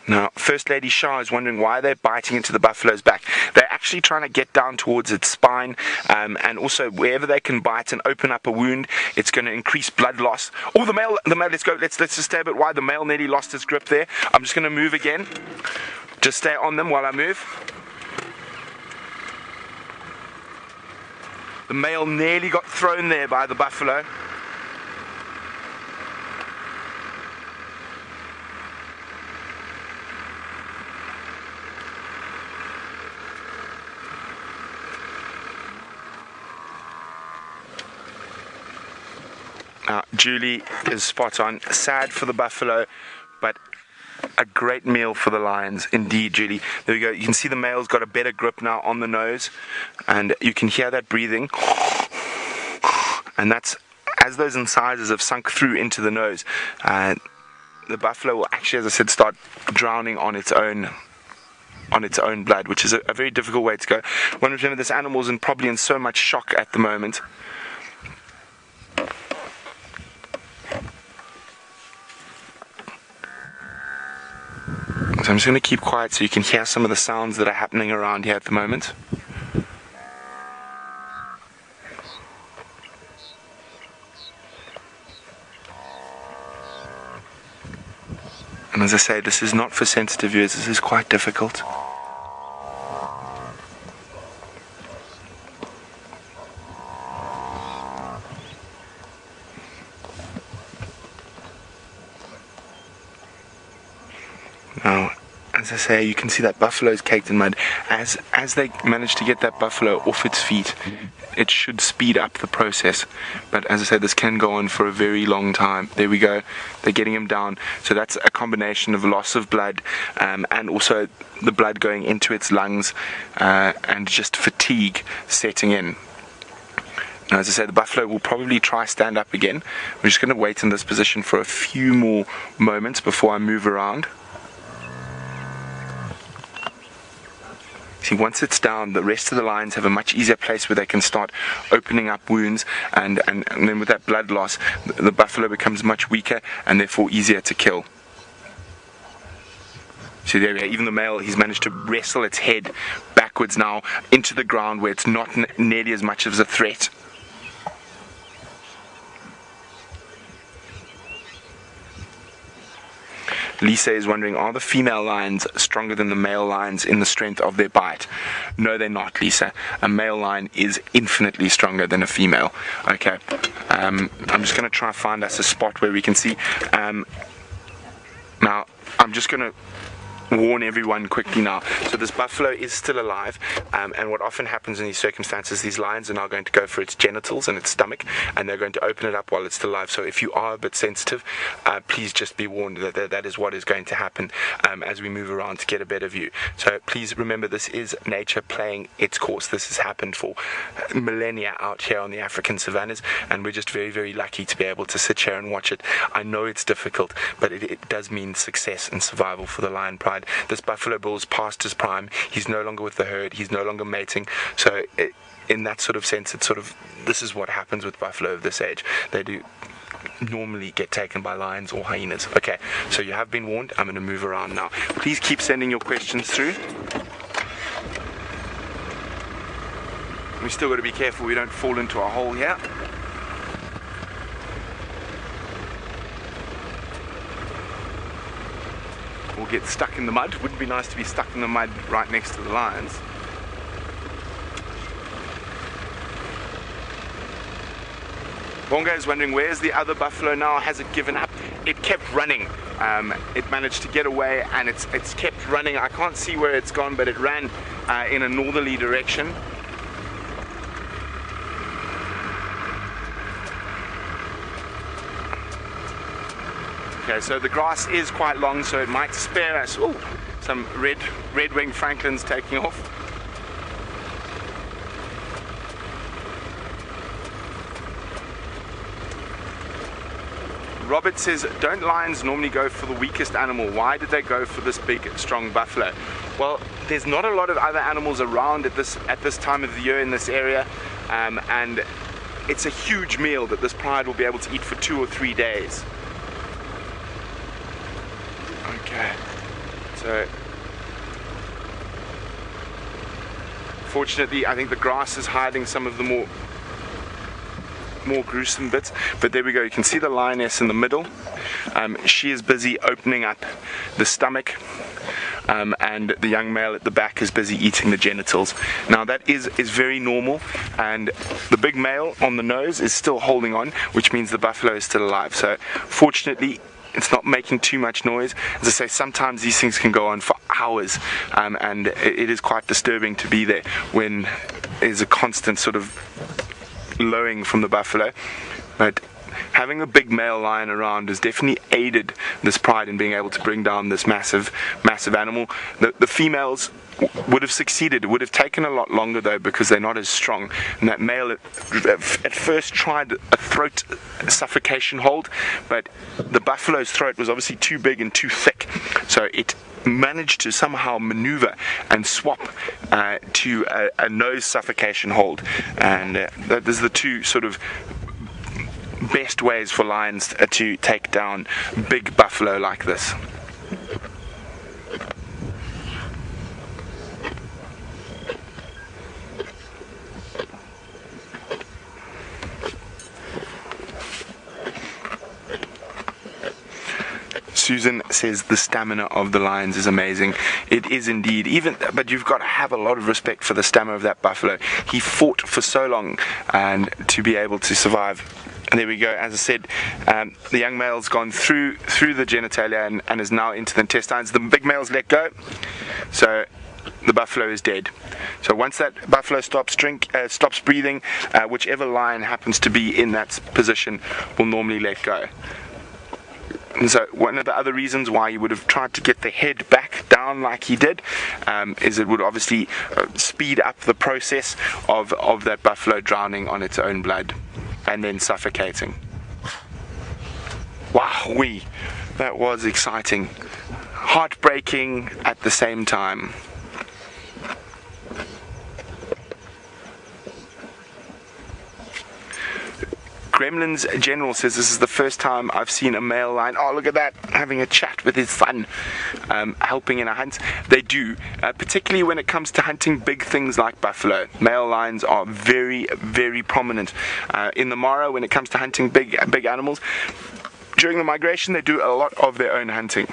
Now, First Lady Shah is wondering why they're biting into the buffalo's back. They're actually trying to get down towards its spine, and also wherever they can bite and open up a wound, it's going to increase blood loss. Oh, the male, let's go, let's just stay a bit wide. The male nearly lost his grip there. I'm just going to move again. Just stay on them while I move. The male nearly got thrown there by the buffalo. Julie is spot on. Sad for the buffalo, but a great meal for the lions. Indeed, Julie. There we go. You can see the male's got a better grip now on the nose, and you can hear that breathing. And that's as those incisors have sunk through into the nose. The buffalo will actually, as I said, start drowning on its own blood, which is a very difficult way to go. One must remember this animal's probably in so much shock at the moment. So I'm just going to keep quiet so you can hear some of the sounds that are happening around here at the moment. And as I say, this is not for sensitive viewers, this is quite difficult. Now, as I say, you can see that buffalo is caked in mud. As they manage to get that buffalo off its feet, it should speed up the process. But as I said, this can go on for a very long time. There we go. They're getting him down. So that's a combination of loss of blood and also the blood going into its lungs and just fatigue setting in. Now, as I said, the buffalo will probably try stand up again. We're just going to wait in this position for a few more moments before I move around. See, once it's down, the rest of the lions have a much easier place where they can start opening up wounds, and then with that blood loss, the buffalo becomes much weaker and therefore easier to kill. See, there we go. Even the male, he's managed to wrestle its head backwards now into the ground where it's not nearly as much of a threat. Lisa is wondering, are the female lions stronger than the male lions in the strength of their bite? No, they're not, Lisa. A male lion is infinitely stronger than a female. Okay, I'm just going to try and find us a spot where we can see. Now, I'm just going to warn everyone quickly now. So this buffalo is still alive, and what often happens in these circumstances, these lions are now going to go for its genitals and its stomach, and they're going to open it up while it's still alive. So if you are a bit sensitive, please just be warned that that is what is going to happen as we move around to get a better view. So please remember, this is nature playing its course. This has happened for millennia out here on the African savannas, and we're just very, very lucky to be able to sit here and watch it. I know it's difficult, but it does mean success and survival for the lion pride. This buffalo bull's past his prime. He's no longer with the herd. He's no longer mating. So in that sort of sense, it's this is what happens with buffalo of this age. They do normally get taken by lions or hyenas. Okay, so you have been warned. I'm going to move around now. Please keep sending your questions through. We still got to be careful we don't fall into a hole here. Or get stuck in the mud. Wouldn't be nice to be stuck in the mud right next to the lions. Bongo is wondering, where's the other buffalo now? Has it given up? It kept running. It managed to get away, and it's kept running. I can't see where it's gone, but it ran in a northerly direction. Okay, so the grass is quite long, so it might spare us some red-winged francolins taking off. Robert says, don't lions normally go for the weakest animal? Why did they go for this big, strong buffalo? Well, there's not a lot of other animals around at this time of the year in this area, and it's a huge meal that this pride will be able to eat for 2 or 3 days. Okay, so Unfortunately, I think the grass is hiding some of the more gruesome bits, but there we go. You can see the lioness in the middle. She is busy opening up the stomach, and the young male at the back is busy eating the genitals. Now that is very normal, and the big male on the nose is still holding on, which means the buffalo is still alive. So fortunately, it's not making too much noise. As I say, sometimes these things can go on for hours, and it is quite disturbing to be there when there's a constant sort of lowing from the buffalo. But having a big male lion around has definitely aided this pride in being able to bring down this massive animal. The females would have succeeded. It would have taken a lot longer though, because they're not as strong, and that male at first tried a throat suffocation hold, but the buffalo's throat was obviously too big and too thick, so it managed to somehow maneuver and swap to a nose suffocation hold. And those are the two sort of best ways for lions to take down big buffalo like this. Susan says the stamina of the lions is amazing. It is indeed, but you've got to have a lot of respect for the stamina of that buffalo. He fought for so long and to be able to survive. And there we go. As I said, the young male's gone through the genitalia and is now into the intestines. The big male's let go, so the buffalo is dead. So once that buffalo stops breathing, whichever lion happens to be in that position will normally let go. And so one of the other reasons why he would have tried to get the head back down like he did is it would obviously speed up the process of that buffalo drowning on its own blood and then suffocating. Wowee, that was exciting. Heartbreaking at the same time. Gremlins General says this is the first time I've seen a male lion. Oh, look at that, having a chat with his son, helping in a hunt. They do, particularly when it comes to hunting big things like buffalo. Male lions are very, very prominent in the Mara when it comes to hunting big animals. During the migration, they do a lot of their own hunting.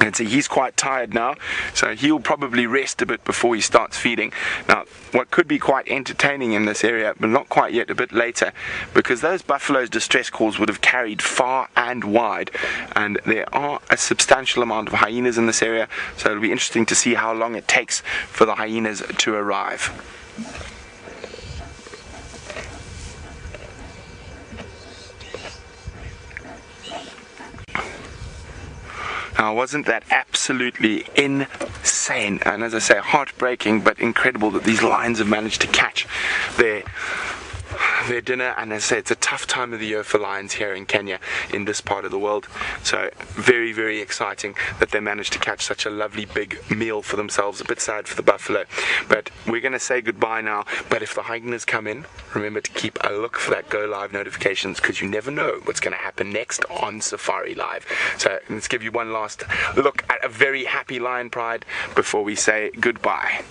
And so he's quite tired now, so he'll probably rest a bit before he starts feeding. Now, what could be quite entertaining in this area, but not quite yet, a bit later, because those buffaloes' distress calls would have carried far and wide, and there are a substantial amount of hyenas in this area, so it'll be interesting to see how long it takes for the hyenas to arrive. Now, wasn't that absolutely insane? And as I say, heartbreaking, but incredible that these lions have managed to catch their dinner. And as I say, it's a tough time of the year for lions here in Kenya, in this part of the world. So very, very exciting that they managed to catch such a lovely big meal for themselves. A bit sad for the buffalo. But we're going to say goodbye now. But if the hyenas come in, remember to keep a look for that Go Live notifications, because you never know what's going to happen next on Safari Live. So let's give you one last look at a very happy lion pride before we say goodbye.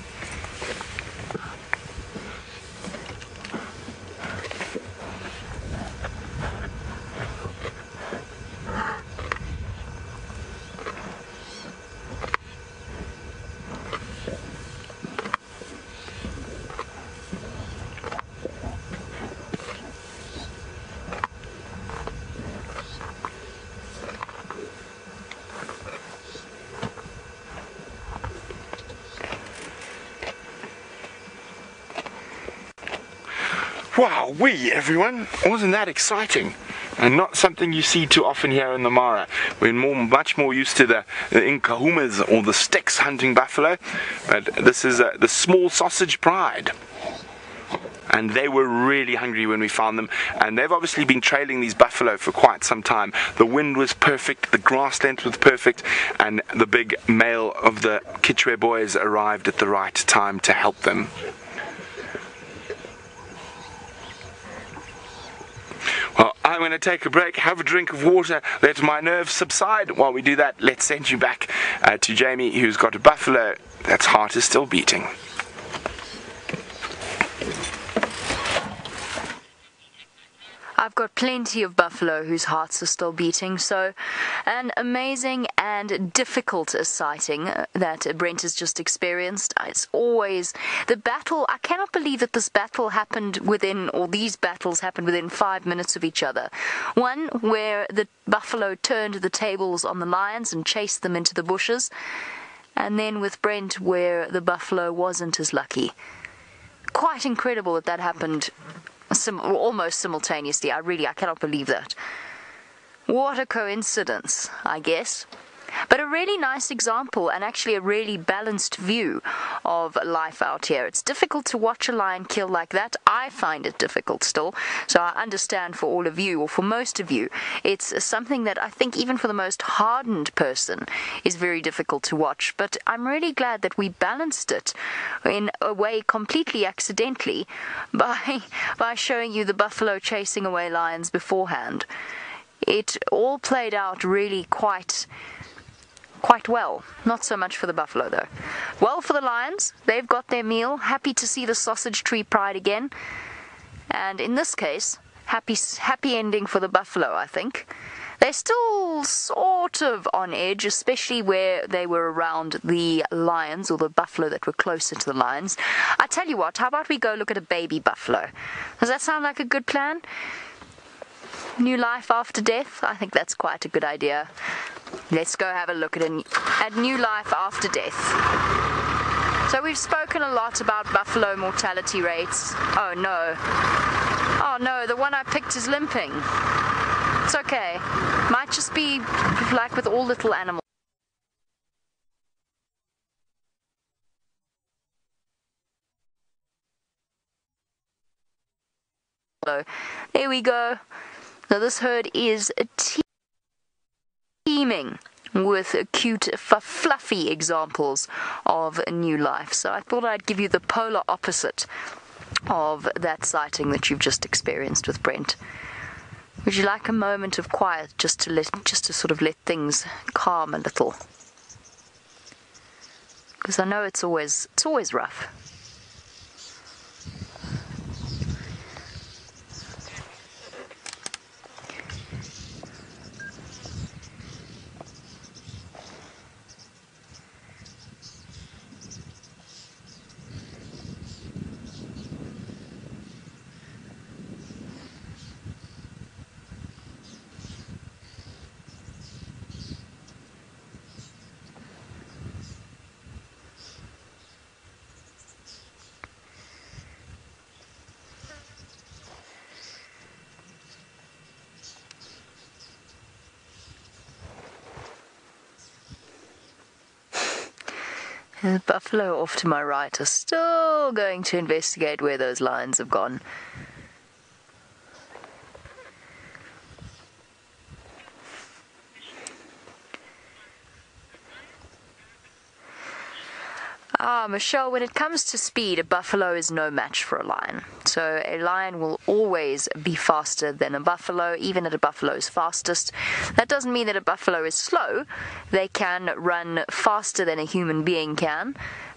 Wowee, everyone, wasn't that exciting? And not something you see too often here in the Mara. We're much more used to the Nkahumas or the sticks hunting buffalo, but this is the small sausage pride. And they were really hungry when we found them, and they've obviously been trailing these buffalo for quite some time. The wind was perfect, the grass length was perfect, and the big male of the Chitwa boys arrived at the right time to help them. Well, I'm going to take a break, have a drink of water, let my nerves subside. While we do that, let's send you back to Jamie, who's got a buffalo that's heart is still beating. I've got plenty of buffalo whose hearts are still beating, so an amazing and difficult sighting that Brent has just experienced. It's always the battle. I cannot believe that this battle happened within, or these battles happened within 5 minutes of each other. One where the buffalo turned the tables on the lions and chased them into the bushes, and then with Brent where the buffalo wasn't as lucky. Quite incredible that that happened almost simultaneously. I cannot believe that. What a coincidence, I guess. But a really nice example, and actually a really balanced view of life out here. It's difficult to watch a lion kill like that. I find it difficult still. So I understand for all of you, or for most of you, it's something that I think even for the most hardened person is very difficult to watch. But I'm really glad that we balanced it in a way completely accidentally by showing you the buffalo chasing away lions beforehand. It all played out really quite well. Not so much for the buffalo, though. Well, for the lions, they've got their meal. Happy to see the sausage tree pride again. And in this case, happy ending for the buffalo, I think. They're still sort of on edge, especially where they were around the lions, or the buffalo that were closer to the lions. I tell you what, how about we go look at a baby buffalo? Does that sound like a good plan? New life after death? I think that's quite a good idea. Let's go have a look at new life after death. So we've spoken a lot about buffalo mortality rates. Oh no, the one I picked is limping. It's okay. Might just be like with all little animals. There we go. Now this herd is teeming with cute, fluffy examples of new life. So I thought I'd give you the polar opposite of that sighting that you've just experienced with Brent. Would you like a moment of quiet just to sort of let things calm a little? Because I know it's always rough. The buffalo off to my right are still going to investigate where those lions have gone. Michelle, when it comes to speed, a buffalo is no match for a lion. So a lion will always be faster than a buffalo, even at a buffalo's fastest. That doesn't mean that a buffalo is slow. They can run faster than a human being can,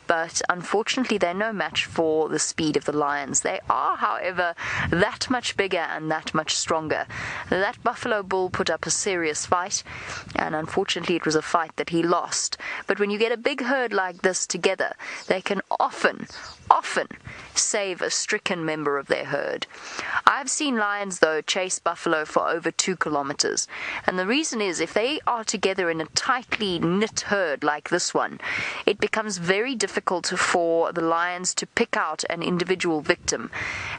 but unfortunately they're no match for the speed of the lions. They are, however, that much bigger and that much stronger. That buffalo bull put up a serious fight, and unfortunately it was a fight that he lost. But when you get a big herd like this together, they can often save a stricken member of their herd. I've seen lions, though, chase buffalo for over 2 kilometers. And the reason is, if they are together in a tightly knit herd like this one, it becomes very difficult for the lions to pick out an individual victim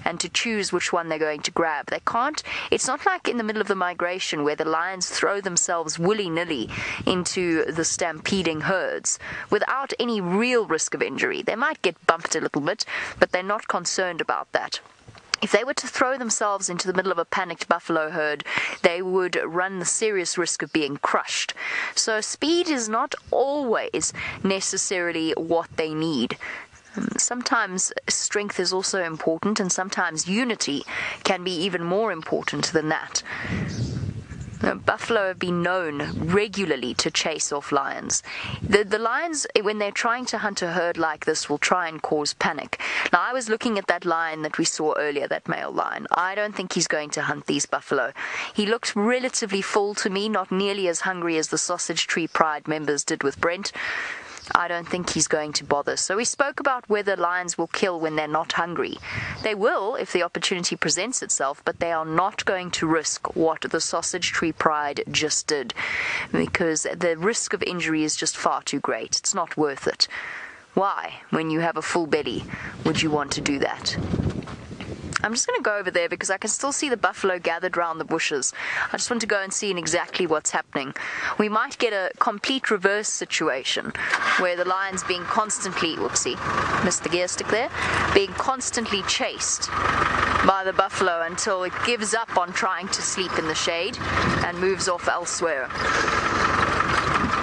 and to choose which one they're going to grab. They can't. It's not like in the middle of the migration where the lions throw themselves willy-nilly into the stampeding herds without any real risk of injury. They might get bumped a little bit, but they're not concerned about that. If they were to throw themselves into the middle of a panicked buffalo herd, they would run the serious risk of being crushed. So speed is not always necessarily what they need. Sometimes strength is also important, and sometimes unity can be even more important than that. Buffalo have been known regularly to chase off lions. The lions, when they're trying to hunt a herd like this, will try and cause panic. Now, I was looking at that lion that we saw earlier, that male lion. I don't think he's going to hunt these buffalo. He looked relatively full to me, not nearly as hungry as the Sausage Tree Pride members did with Brent. I don't think he's going to bother. So we spoke about whether lions will kill when they're not hungry. They will if the opportunity presents itself, but they are not going to risk what the Sausage Tree Pride just did, because the risk of injury is just far too great. It's not worth it. Why, when you have a full belly, would you want to do that? I'm just going to go over there because I can still see the buffalo gathered round the bushes. I just want to go and see exactly what's happening. We might get a complete reverse situation where the lion's being constantly, whoopsie, missed the gear stick there, being constantly chased by the buffalo until it gives up on trying to sleep in the shade and moves off elsewhere.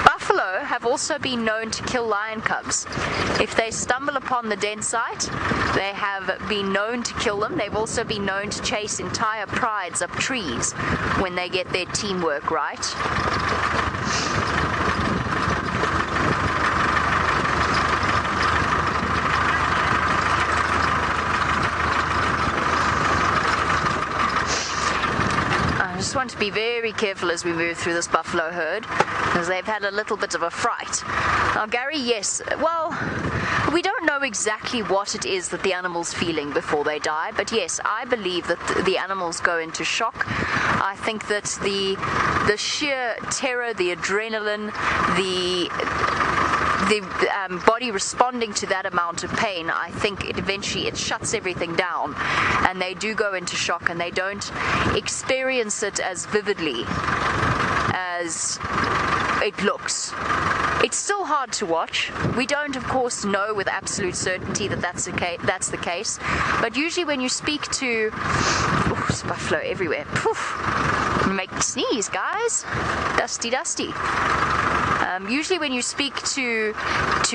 Buffalo have also been known to kill lion cubs. If they stumble upon the den site, they have been known to kill them. They've also been known to chase entire prides up trees when they get their teamwork right. I just want to be very careful as we move through this buffalo herd, because they've had a little bit of a fright. Now, Gary, yes, well, we don't know exactly what it is that the animal's feeling before they die, but yes, I believe that the animals go into shock. I think that the sheer terror, the adrenaline, the body responding to that amount of pain, I think eventually it shuts everything down, and they do go into shock, and they don't experience it as vividly as it looks. It's still hard to watch. We don't, of course, know with absolute certainty that that's the case, but usually when you speak to... Oh, there's buffalo everywhere. Poof. Make me sneeze, guys. Dusty. Usually when you speak to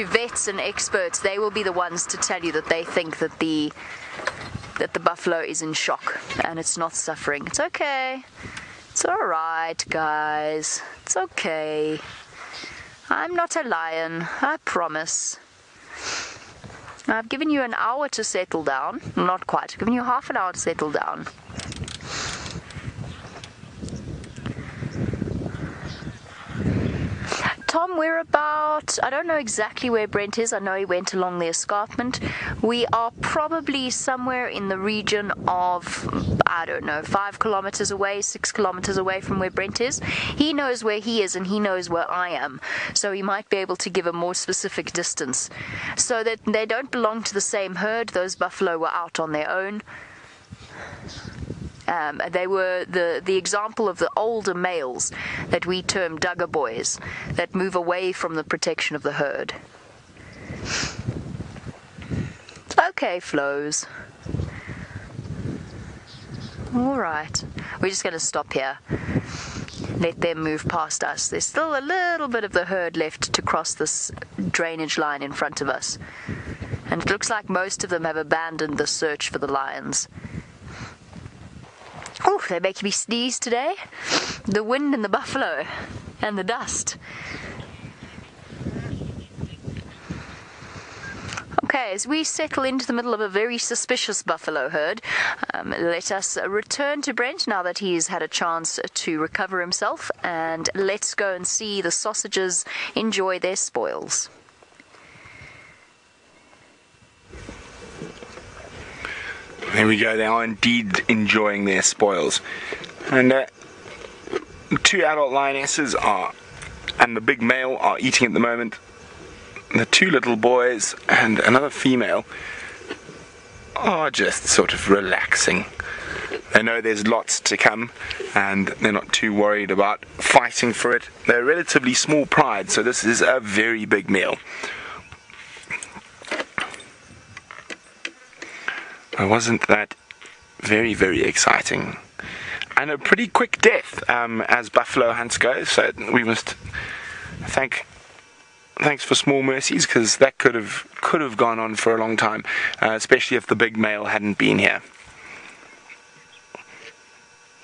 vets and experts, they will be the ones to tell you that they think that the buffalo is in shock and it's not suffering. It's okay. It's alright, guys. It's okay. I'm not a lion, I promise. I've given you an hour to settle down. Not quite. I've given you half an hour to settle down. Tom, we're about, I don't know exactly where Brent is. I know he went along the escarpment. We are probably somewhere in the region of, I don't know, 5 kilometers away, 6 kilometers away from where Brent is. He knows where he is and he knows where I am. So he might be able to give a more specific distance. So that they don't belong to the same herd. Those buffalo were out on their own. They were the example of the older males that we term dugger boys, that move away from the protection of the herd. It's okay, Flows. Alright, we're just going to stop here. Let them move past us. There's still a little bit of the herd left to cross this drainage line in front of us. And it looks like most of them have abandoned the search for the lions. Oh, they're making me sneeze today. The wind and the buffalo and the dust. Okay, as we settle into the middle of a very suspicious buffalo herd, let us return to Brent now that he's had a chance to recover himself, and let's go and see the sausages enjoy their spoils. There we go, they are indeed enjoying their spoils. And 2 adult lionesses and the big male are eating at the moment. The 2 little boys and another female are just sort of relaxing. They know there's lots to come and they're not too worried about fighting for it. They're a relatively small pride, so this is a very big meal. Wasn't that very, very exciting? And a pretty quick death as buffalo hunts go, so we must thanks for small mercies, because that could have gone on for a long time, especially if the big male hadn't been here.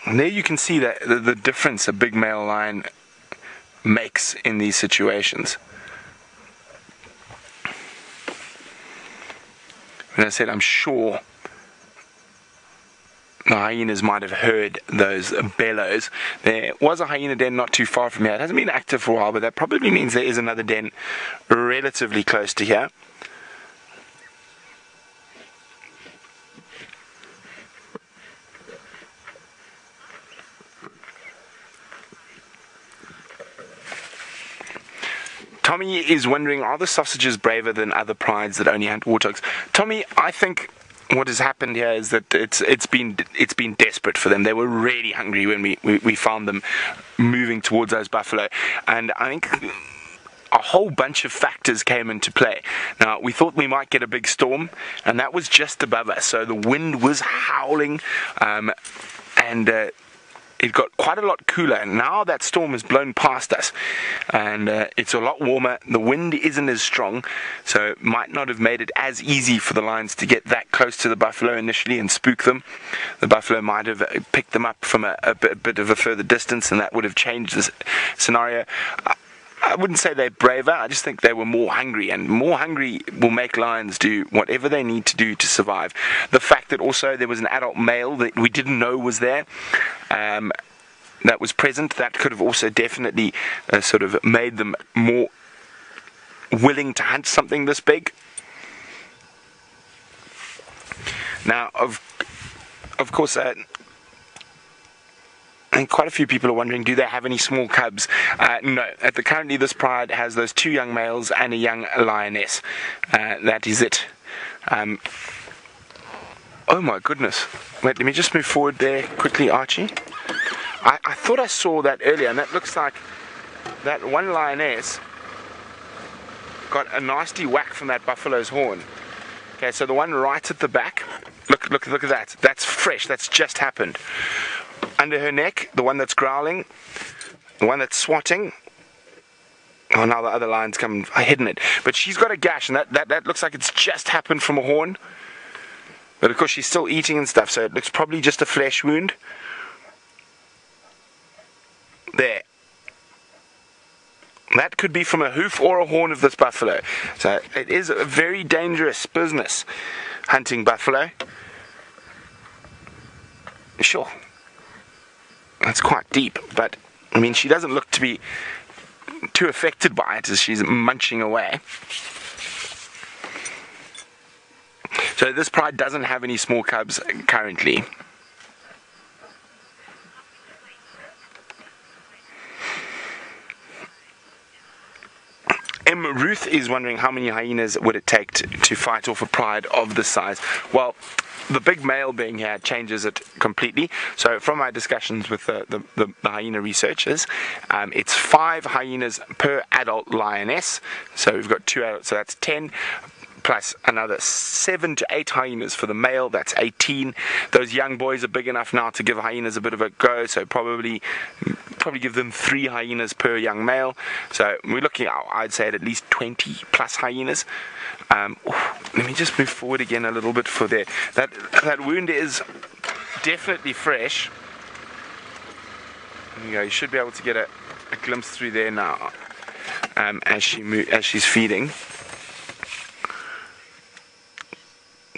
And there you can see that the difference a big male lion makes in these situations. And I said, I'm sure the hyenas might have heard those bellows. There was a hyena den not too far from here. It hasn't been active for a while, but that probably means there is another den relatively close to here. Tommy is wondering, are the sausages braver than other prides that only hunt warthogs? Tommy, I think what has happened here is that it's been desperate for them. They were really hungry when we found them moving towards those buffalo, and I think a whole bunch of factors came into play. Now, we thought we might get a big storm, and that was just above us, so the wind was howling, and it got quite a lot cooler, and now that storm has blown past us, and it's a lot warmer. The wind isn't as strong, so it might not have made it as easy for the lions to get that close to the buffalo initially and spook them. The buffalo might have picked them up from a bit of a further distance, and that would have changed the scenario. I wouldn't say they're braver, I just think they were more hungry, and more hungry will make lions do whatever they need to do to survive. The fact that also there was an adult male that we didn't know was there, that was present, that could have also definitely sort of made them more willing to hunt something this big. Now, of course, and quite a few people are wondering, do they have any small cubs? No. Currently this pride has those 2 young males and a young lioness. That is it. Oh my goodness. Wait, let me just move forward there quickly, Archie. I thought I saw that earlier, and that looks like that one lioness got a nasty whack from that buffalo's horn. Okay, so the one right at the back, look at that. That's fresh. That's just happened. Under her neck, the one that's growling, the one that's swatting. Oh, now the other lion's come hidden it. But she's got a gash, and that looks like it's just happened from a horn. But of course she's still eating and stuff, so it looks probably just a flesh wound. There. That could be from a hoof or a horn of this buffalo. So it is a very dangerous business, hunting buffalo. Sure. That's quite deep, but I mean, she doesn't look to be too affected by it as she's munching away. So this pride doesn't have any small cubs currently. Ruth is wondering how many hyenas would it take to fight off a pride of this size. Well, the big male being here changes it completely. So from my discussions with the hyena researchers, it's 5 hyenas per adult lioness. So we've got 2 adults, so that's 10. Plus another 7 to 8 hyenas for the male, that's 18. Those young boys are big enough now to give hyenas a bit of a go, so probably give them 3 hyenas per young male. So we're looking at, I'd say, at least 20 plus hyenas. Let me just move forward again a little bit for there. That wound is definitely fresh. There you go. You should be able to get a glimpse through there now as she's feeding.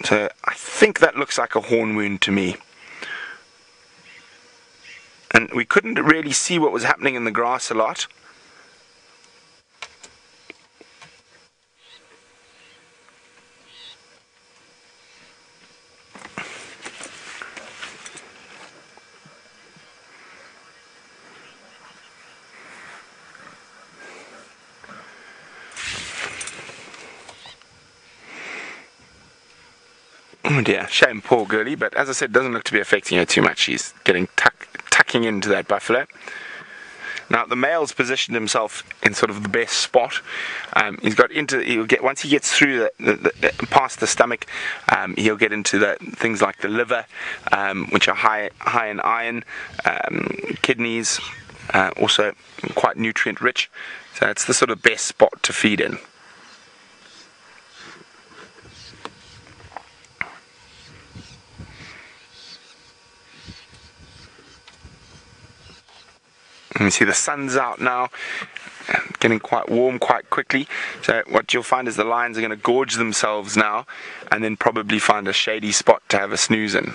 So I think that looks like a horn wound to me. And we couldn't really see what was happening in the grass a lot. Oh dear, shame, poor girlie, but as I said, doesn't look to be affecting her too much. She's getting tucking into that buffalo. Now the male's positioned himself in sort of the best spot. Once he gets through past the stomach, he'll get into the things like the liver, which are high in iron, kidneys, also quite nutrient rich. So it's the sort of best spot to feed in. And you see the sun's out now, getting quite warm quite quickly. So what you'll find is the lions are going to gorge themselves now and then probably find a shady spot to have a snooze in.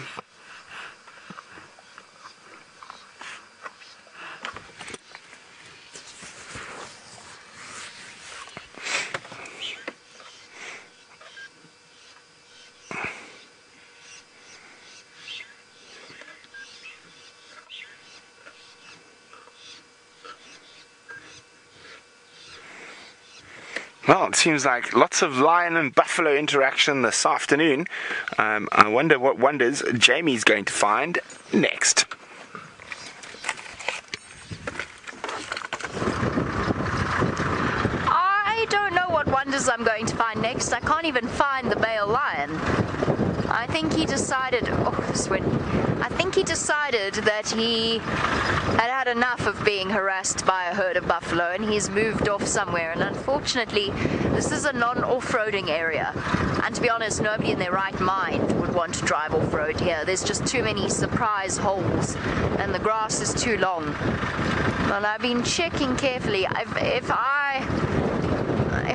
Well, it seems like lots of lion and buffalo interaction this afternoon. I wonder what wonders Jamie's going to find next. I don't know what wonders I'm going to find next. I can't even find the male lion. I think he decided, I think he decided that he had had enough of being harassed by a herd of buffalo and he's moved off somewhere. And unfortunately, this is a non-off-roading area. And to be honest, nobody in their right mind would want to drive off-road here. There's just too many surprise holes and the grass is too long. Well, I've been checking carefully. If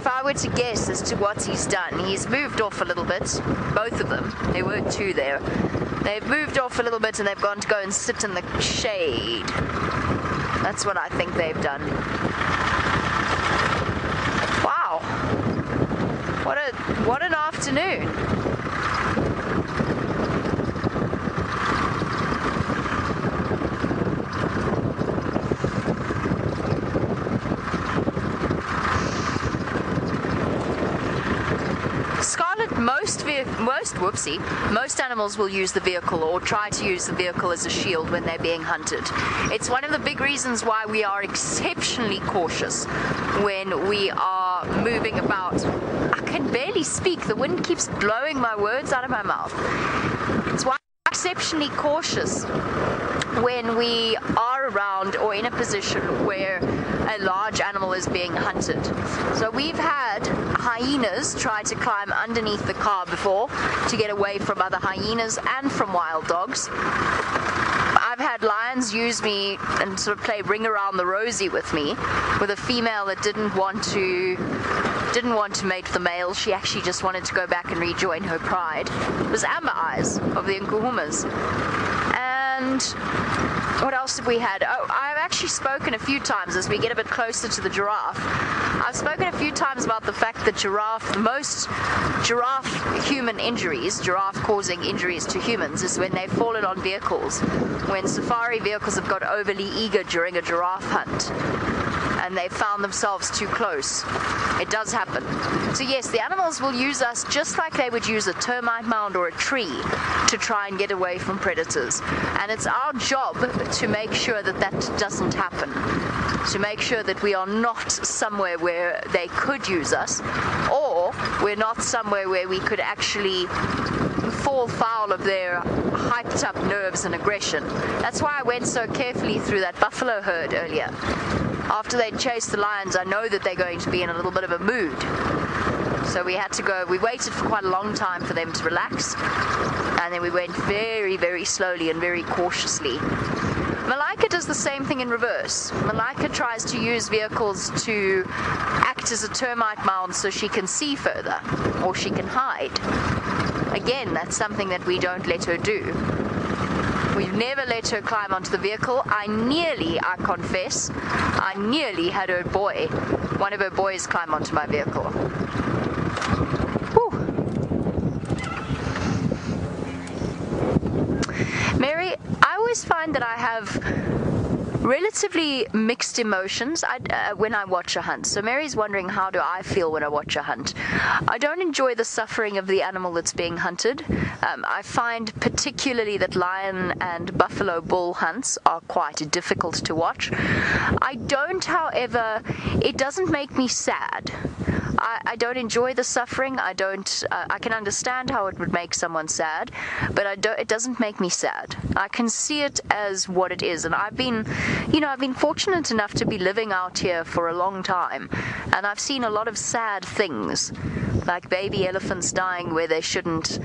I were to guess as to what he's done, he's moved off a little bit. Both of them. There were two there. They've moved off a little bit and they've gone to go and sit in the shade. That's what I think they've done. Wow. What an afternoon. Most animals will use the vehicle or try to use the vehicle as a shield when they're being hunted. It's one of the big reasons why we are exceptionally cautious when we are moving about. I can barely speak. The wind keeps blowing my words out of my mouth. It's why we're exceptionally cautious when we are around or in a position where a large animal is being hunted. So we've had hyenas try to climb underneath the car before to get away from other hyenas and from wild dogs. I've had lions use me and sort of play ring around the rosy with me, with a female that didn't want to mate with the male. She actually just wanted to go back and rejoin her pride. It was Amber Eyes of the Nkuhumas. And what else have we had? Oh, I've actually spoken a few times as we get a bit closer to the giraffe. I've spoken a few times about the fact that most giraffe human injuries, giraffe causing injuries to humans, is when they've fallen on vehicles. When safari vehicles have got overly eager during a giraffe hunt and they've found themselves too close. It does happen. So yes, the animals will use us just like they would use a termite mound or a tree to try and get away from predators. And it's our job to make sure that that doesn't happen. To make sure that we are not somewhere where they could use us, or we're not somewhere where we could actually fall foul of their hyped up nerves and aggression. That's why I went so carefully through that buffalo herd earlier. After they chased the lions, I know that they're going to be in a little bit of a mood. So we had to go, we waited for quite a long time for them to relax, and then we went very, very slowly and very cautiously. Malaika does the same thing in reverse. Malaika tries to use vehicles to act as a termite mound so she can see further, or she can hide. Again, that's something that we don't let her do. We've never let her climb onto the vehicle. I confess, I nearly had one of her boys climb onto my vehicle. Whew. Mary, I always find that I have relatively mixed emotions when I watch a hunt. So Mary's wondering, how do I feel when I watch a hunt? I don't enjoy the suffering of the animal that's being hunted. I find particularly that lion and buffalo bull hunts are quite difficult to watch. I don't, however, it doesn't make me sad. I don't enjoy the suffering. I don't. I can understand how it would make someone sad, but it doesn't make me sad. I can see it as what it is, and I've been fortunate enough to be living out here for a long time, and I've seen a lot of sad things, like baby elephants dying where they shouldn't,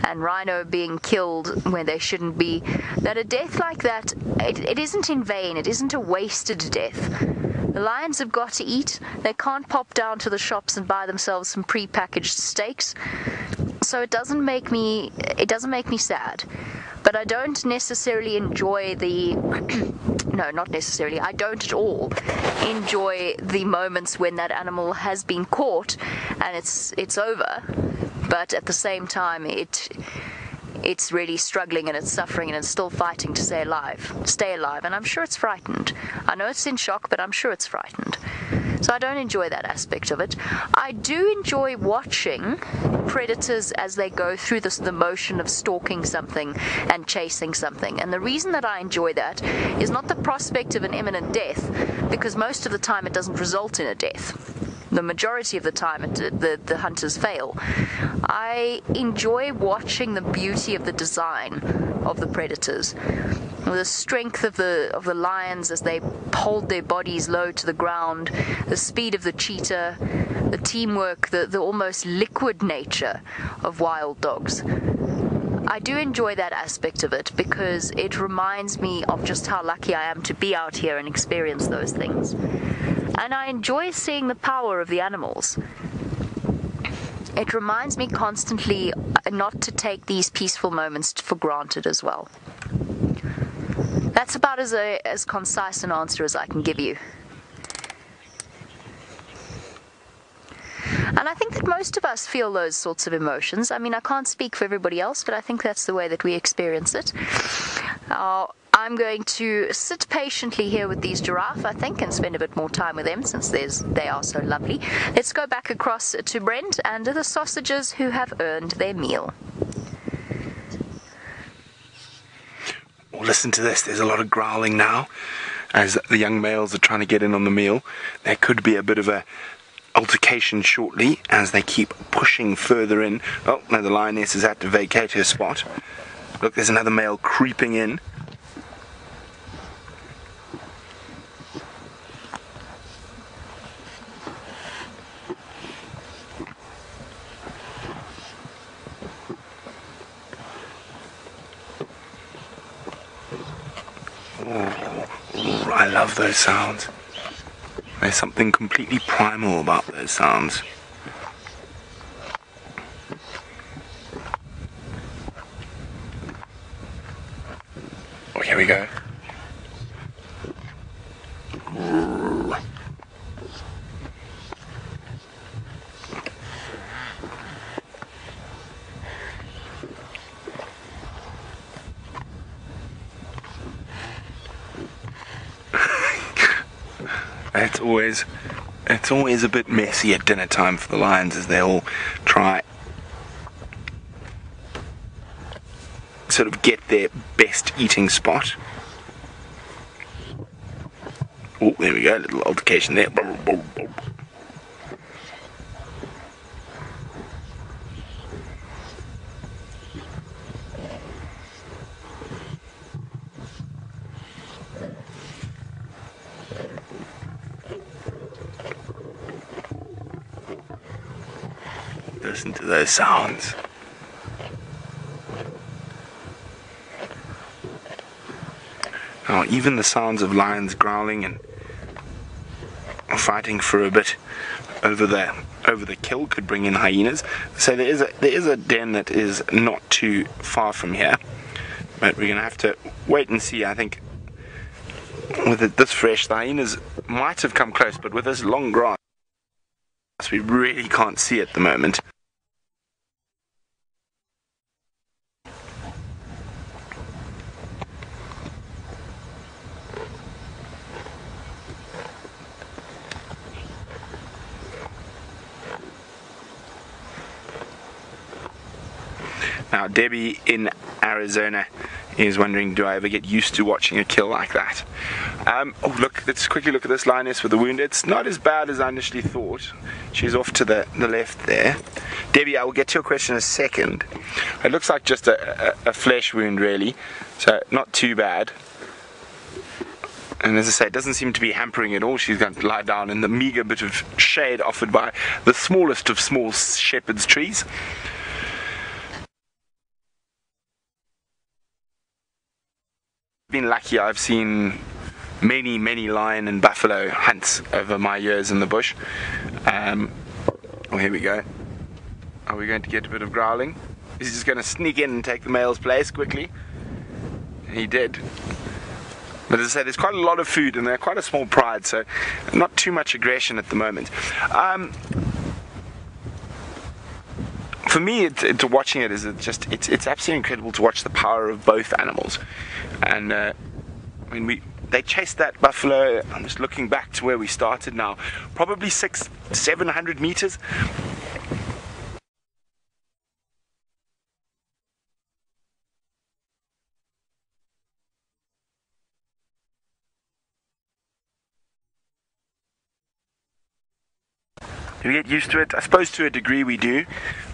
and rhino being killed where they shouldn't be. That a death like that, it isn't in vain. It isn't a wasted death. The lions have got to eat. They can't pop down to the shops and buy themselves some pre-packaged steaks. So it doesn't make me sad. But I don't necessarily enjoy the no, not necessarily. I don't at all enjoy the moments when that animal has been caught and it's over. But at the same time, it's really struggling and it's suffering and it's still fighting to stay alive. And I'm sure it's frightened. I know it's in shock, but I'm sure it's frightened. So I don't enjoy that aspect of it. I do enjoy watching predators as they go through the motion of stalking something and chasing something. And the reason that I enjoy that is not the prospect of an imminent death, because most of the time it doesn't result in a death. The majority of the time, the hunters fail. I enjoy watching the beauty of the design of the predators, the strength of the lions as they hold their bodies low to the ground, the speed of the cheetah, the teamwork, the almost liquid nature of wild dogs. I do enjoy that aspect of it because it reminds me of just how lucky I am to be out here and experience those things. And I enjoy seeing the power of the animals. It reminds me constantly not to take these peaceful moments for granted as well. That's about as concise an answer as I can give you. And I think that most of us feel those sorts of emotions. I mean, I can't speak for everybody else, but I think that's the way that we experience it. I'm going to sit patiently here with these giraffe, I think, and spend a bit more time with them since they are so lovely. Let's go back across to Brent and the sausages who have earned their meal. Well, listen to this. There's a lot of growling now as the young males are trying to get in on the meal. There could be a bit of a altercation shortly as they keep pushing further in. Oh, no, the lioness has had to vacate her spot. Look, there's another male creeping in. Oh, I love those sounds. There's something completely primal about those sounds. Oh, here we go. It's always a bit messy at dinner time for the lions as they all try sort of get their best eating spot. Oh, there we go, a little altercation there. Listen to those sounds. Now, even the sounds of lions growling and fighting for a bit over the kill could bring in hyenas. So there is a den that is not too far from here, but we're gonna have to wait and see. I think with it this fresh, the hyenas might have come close, but with this long grass, we really can't see at the moment. Now, Debbie in Arizona is wondering, do I ever get used to watching a kill like that? Oh look, let's quickly look at this lioness with the wound. It's not as bad as I initially thought. She's off to the left there. Debbie, I will get to your question in a second. It looks like just a flesh wound really, so not too bad. And as I say, it doesn't seem to be hampering at all. She's going to lie down in the meagre bit of shade offered by the smallest of small shepherd's trees. Been lucky. I've seen many lion and buffalo hunts over my years in the bush. Oh, here we go. Are we going to get a bit of growling? Is he just going to sneak in and take the male's place quickly? He did. But as I say, there's quite a lot of food and they're quite a small pride, so not too much aggression at the moment. For me, watching it is it's absolutely incredible to watch the power of both animals. And I mean, they chased that buffalo. I'm just looking back to where we started now, probably 600-700 meters. Do we get used to it? I suppose to a degree we do.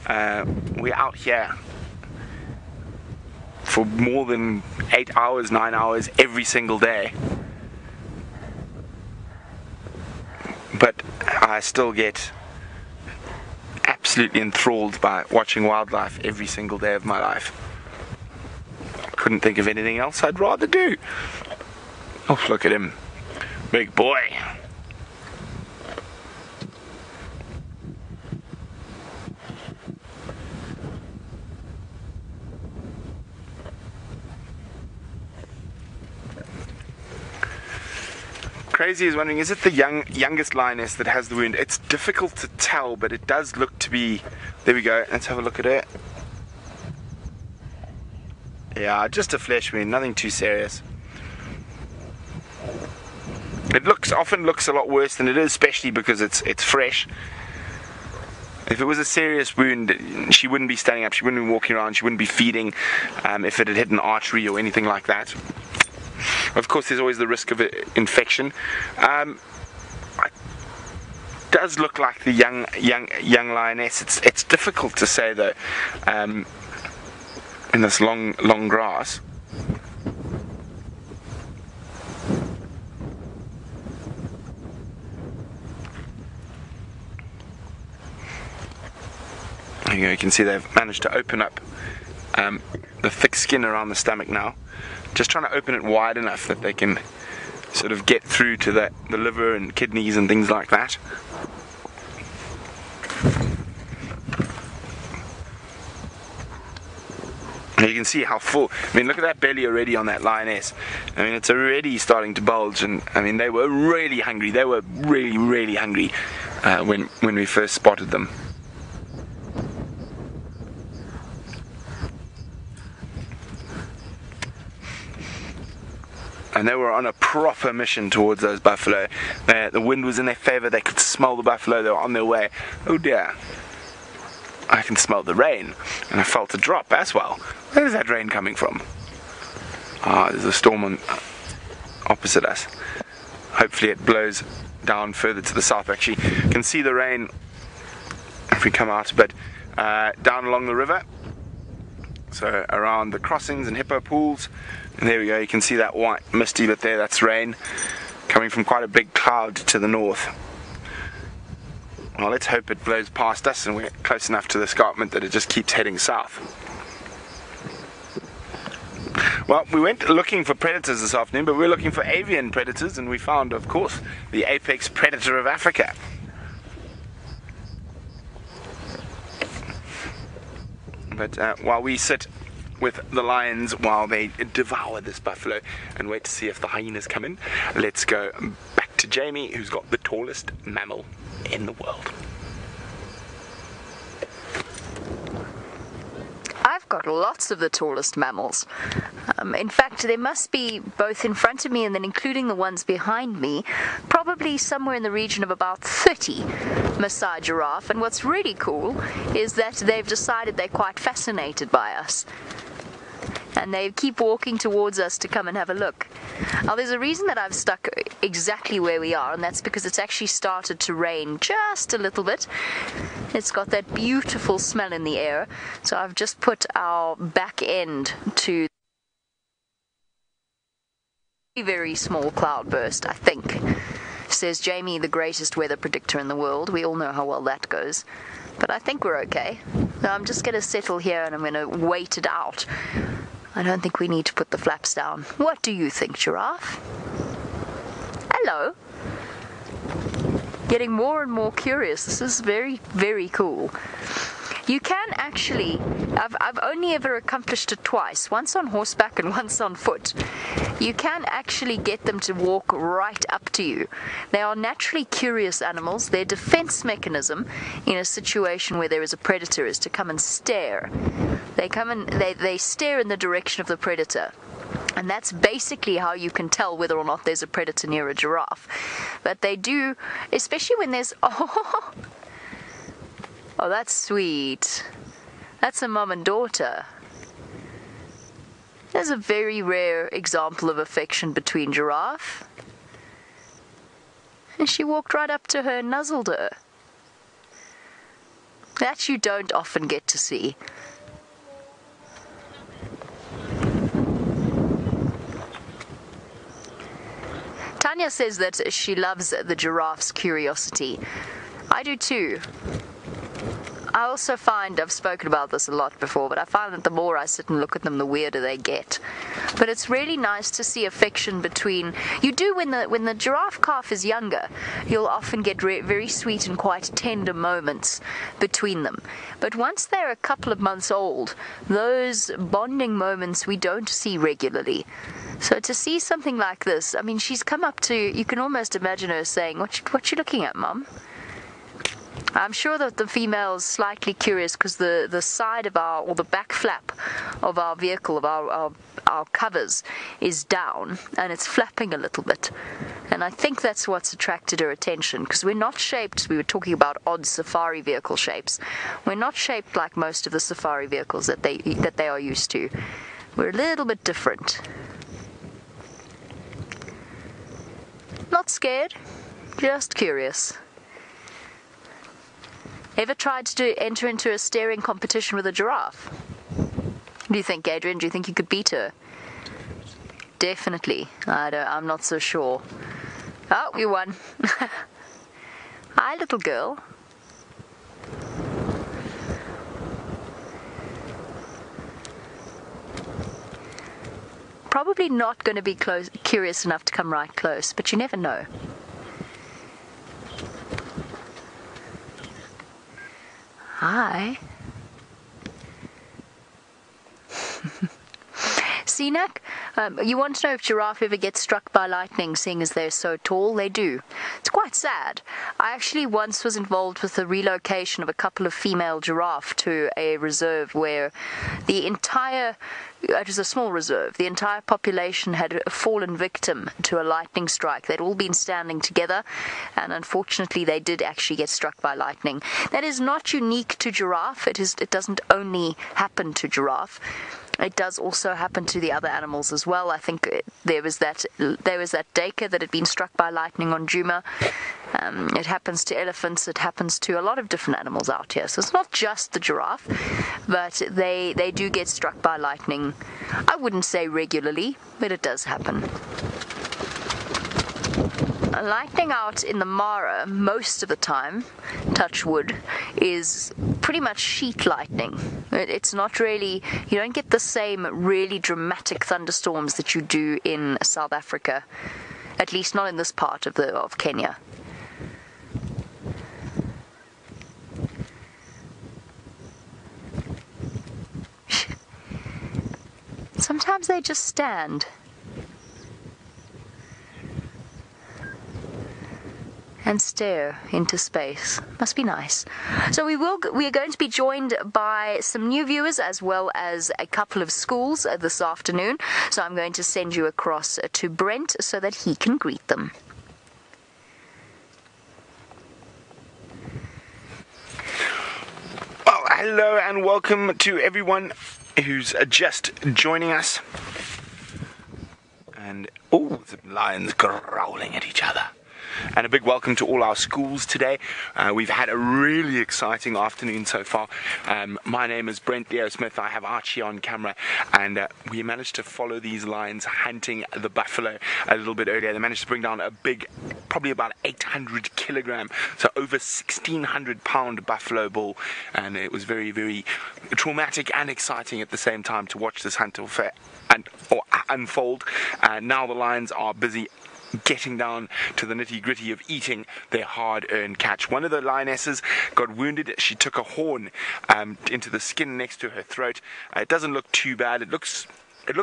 We're out here for more than 8 hours, 9 hours every single day. But I still get absolutely enthralled by watching wildlife every single day of my life. Couldn't think of anything else I'd rather do. Oh, look at him. Big boy. Crazy is wondering, is it the youngest lioness that has the wound? It's difficult to tell, but it does look to be. There we go. Let's have a look at it. Yeah, just a flesh wound, nothing too serious. It often looks a lot worse than it is, especially because it's fresh. If it was a serious wound, she wouldn't be standing up, she wouldn't be walking around, she wouldn't be feeding if it had hit an artery or anything like that. Of course, there's always the risk of infection. It does look like the young lioness. It's difficult to say though, in this long grass. You can see they've managed to open up the thick skin around the stomach now. Just trying to open it wide enough that they can sort of get through to the liver and kidneys and things like that. And you can see how full. I mean, look at that belly already on that lioness. I mean, it's already starting to bulge, and I mean, they were really hungry. They were really hungry when we first spotted them. And they were on a proper mission towards those buffalo. The wind was in their favor. They could smell the buffalo. They were on their way. Oh dear. I can smell the rain. And I felt a drop as well. Where is that rain coming from? Ah, there's a storm opposite us. Hopefully it blows down further to the south. Actually, you can see the rain if we come out a bit down along the river. So around the crossings and hippo pools. And there we go, you can see that white misty bit there, that's rain coming from quite a big cloud to the north. Well, let's hope it blows past us and we're close enough to the escarpment that it just keeps heading south. Well, we went looking for predators this afternoon, but we were looking for avian predators, and we found, of course, the apex predator of Africa. But while we sit with the lions while they devour this buffalo and wait to see if the hyenas come in, let's go back to Jamie, who's got the tallest mammal in the world. I've got lots of the tallest mammals. In fact, there must be, both in front of me and then including the ones behind me, probably somewhere in the region of about 30 Maasai giraffe. And what's really cool is that they've decided they're quite fascinated by us. and they keep walking towards us to come and have a look. Now, there's a reason that I've stuck exactly where we are, and that's because it's actually started to rain just a little bit. It's got that beautiful smell in the air, so I've just put our back end to a very small cloudburst, I think. Says Jamie, the greatest weather predictor in the world. We all know how well that goes. But I think we're okay. So I'm just going to settle here and I'm going to wait it out. I don't think we need to put the flaps down. What do you think, Giraffe? Hello. Getting more and more curious. This is very, very cool. You can actually, I've only ever accomplished it twice, once on horseback and once on foot. You can actually get them to walk right up to you. They are naturally curious animals. Their defense mechanism in a situation where there is a predator is to come and stare. They come and they stare in the direction of the predator. And that's basically how you can tell whether or not there's a predator near a giraffe. But they do, especially when there's, oh, that's sweet. That's a mum and daughter. There's a very rare example of affection between Giraffe. And she walked right up to her and nuzzled her. That you don't often get to see. Tanya says that she loves the giraffe's curiosity. I do too. I also find, I've spoken about this a lot before, but I find that the more I sit and look at them, the weirder they get. But it's really nice to see affection between, you do when the giraffe calf is younger, you'll often get very sweet and quite tender moments between them. But once they're a couple of months old, those bonding moments we don't see regularly. So to see something like this, I mean, she's come up to, you can almost imagine her saying, what you looking at, Mum? I'm sure that the female is slightly curious because the side of our, or the back flap of our vehicle, of our covers, is down and it's flapping a little bit. And I think that's what's attracted her attention, because we're not shaped, we were talking about odd safari vehicle shapes, we're not shaped like most of the safari vehicles that they are used to. We're a little bit different. Not scared, just curious. Ever tried to enter into a staring competition with a giraffe? What do you think, Adrian? Do you think you could beat her? Definitely. I'm not so sure. Oh, you won. Hi, little girl. Probably not going to be curious enough to come right close, but you never know. Hi. Sinak, you want to know if giraffe ever gets struck by lightning, seeing as they're so tall? They do. It's quite sad. I actually once was involved with the relocation of a couple of female giraffe to a reserve where the entire, it was a small reserve, the entire population had fallen victim to a lightning strike. They'd all been standing together, and unfortunately they did actually get struck by lightning. That is not unique to giraffe. It doesn't only happen to giraffe. It does also happen to the other animals as well. I think there was that duiker that had been struck by lightning on Djuma. It happens to elephants. It happens to a lot of different animals out here. So it's not just the giraffe, but they do get struck by lightning. I wouldn't say regularly, but it does happen. Lightning out in the Mara, most of the time, touch wood, is pretty much sheet lightning. It's not really, you don't get the same really dramatic thunderstorms that you do in South Africa, at least not in this part of Kenya. Sometimes they just stand and stare into space. Must be nice. So we are going to be joined by some new viewers as well as a couple of schools this afternoon. So I'm going to send you across to Brent so that he can greet them. Well, hello and welcome to everyone who's just joining us. And, oh, the lions growling at each other. And a big welcome to all our schools today. We've had a really exciting afternoon so far. My name is Brent Smith. I have Archie on camera, and we managed to follow these lions hunting the buffalo a little bit earlier. They managed to bring down a big, probably about 800 kilogram, so over 1,600 pound buffalo bull, and it was very, very traumatic and exciting at the same time to watch this hunt unfold. Now the lions are busy getting down to the nitty-gritty of eating their hard-earned catch. One of the lionesses got wounded. She took a horn into the skin next to her throat. It doesn't look too bad. It looks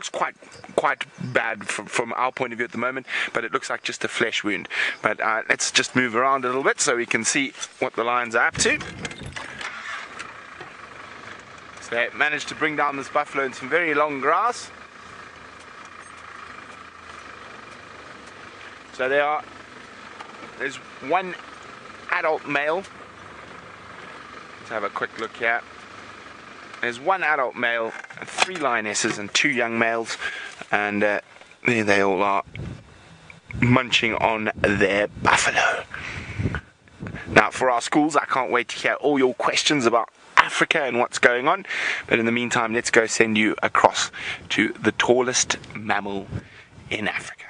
quite bad from our point of view at the moment, but it looks like just a flesh wound. But let's just move around a little bit so we can see what the lions are up to. So they managed to bring down this buffalo in some very long grass. So there's one adult male. Let's have a quick look here. There's one adult male, 3 lionesses and 2 young males, and there they all are munching on their buffalo. Now for our schools, I can't wait to hear all your questions about Africa and what's going on, but in the meantime, let's go send you across to the tallest mammal in Africa.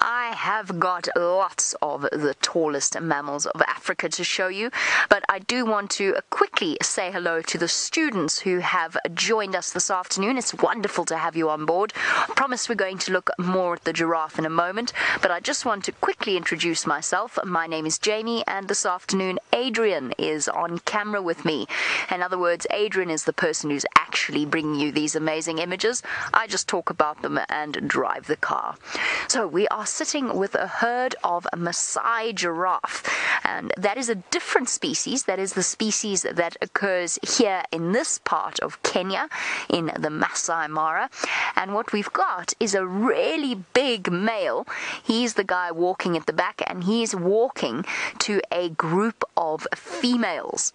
I have got lots of the tallest mammals of Africa to show you, but I do want to quickly say hello to the students who have joined us this afternoon. It's wonderful to have you on board. I promise we're going to look more at the giraffe in a moment, but I just want to quickly introduce myself. My name is Jamie, and this afternoon Adrian is on camera with me. In other words, Adrian is the person who's actually bringing you these amazing images. I just talk about them and drive the car. So we are sitting with a herd of Maasai giraffe, and that is a different species. That is the species that occurs here in this part of Kenya, in the Masai Mara. And what we've got is a really big male. He's the guy walking at the back, and he's walking to a group of females.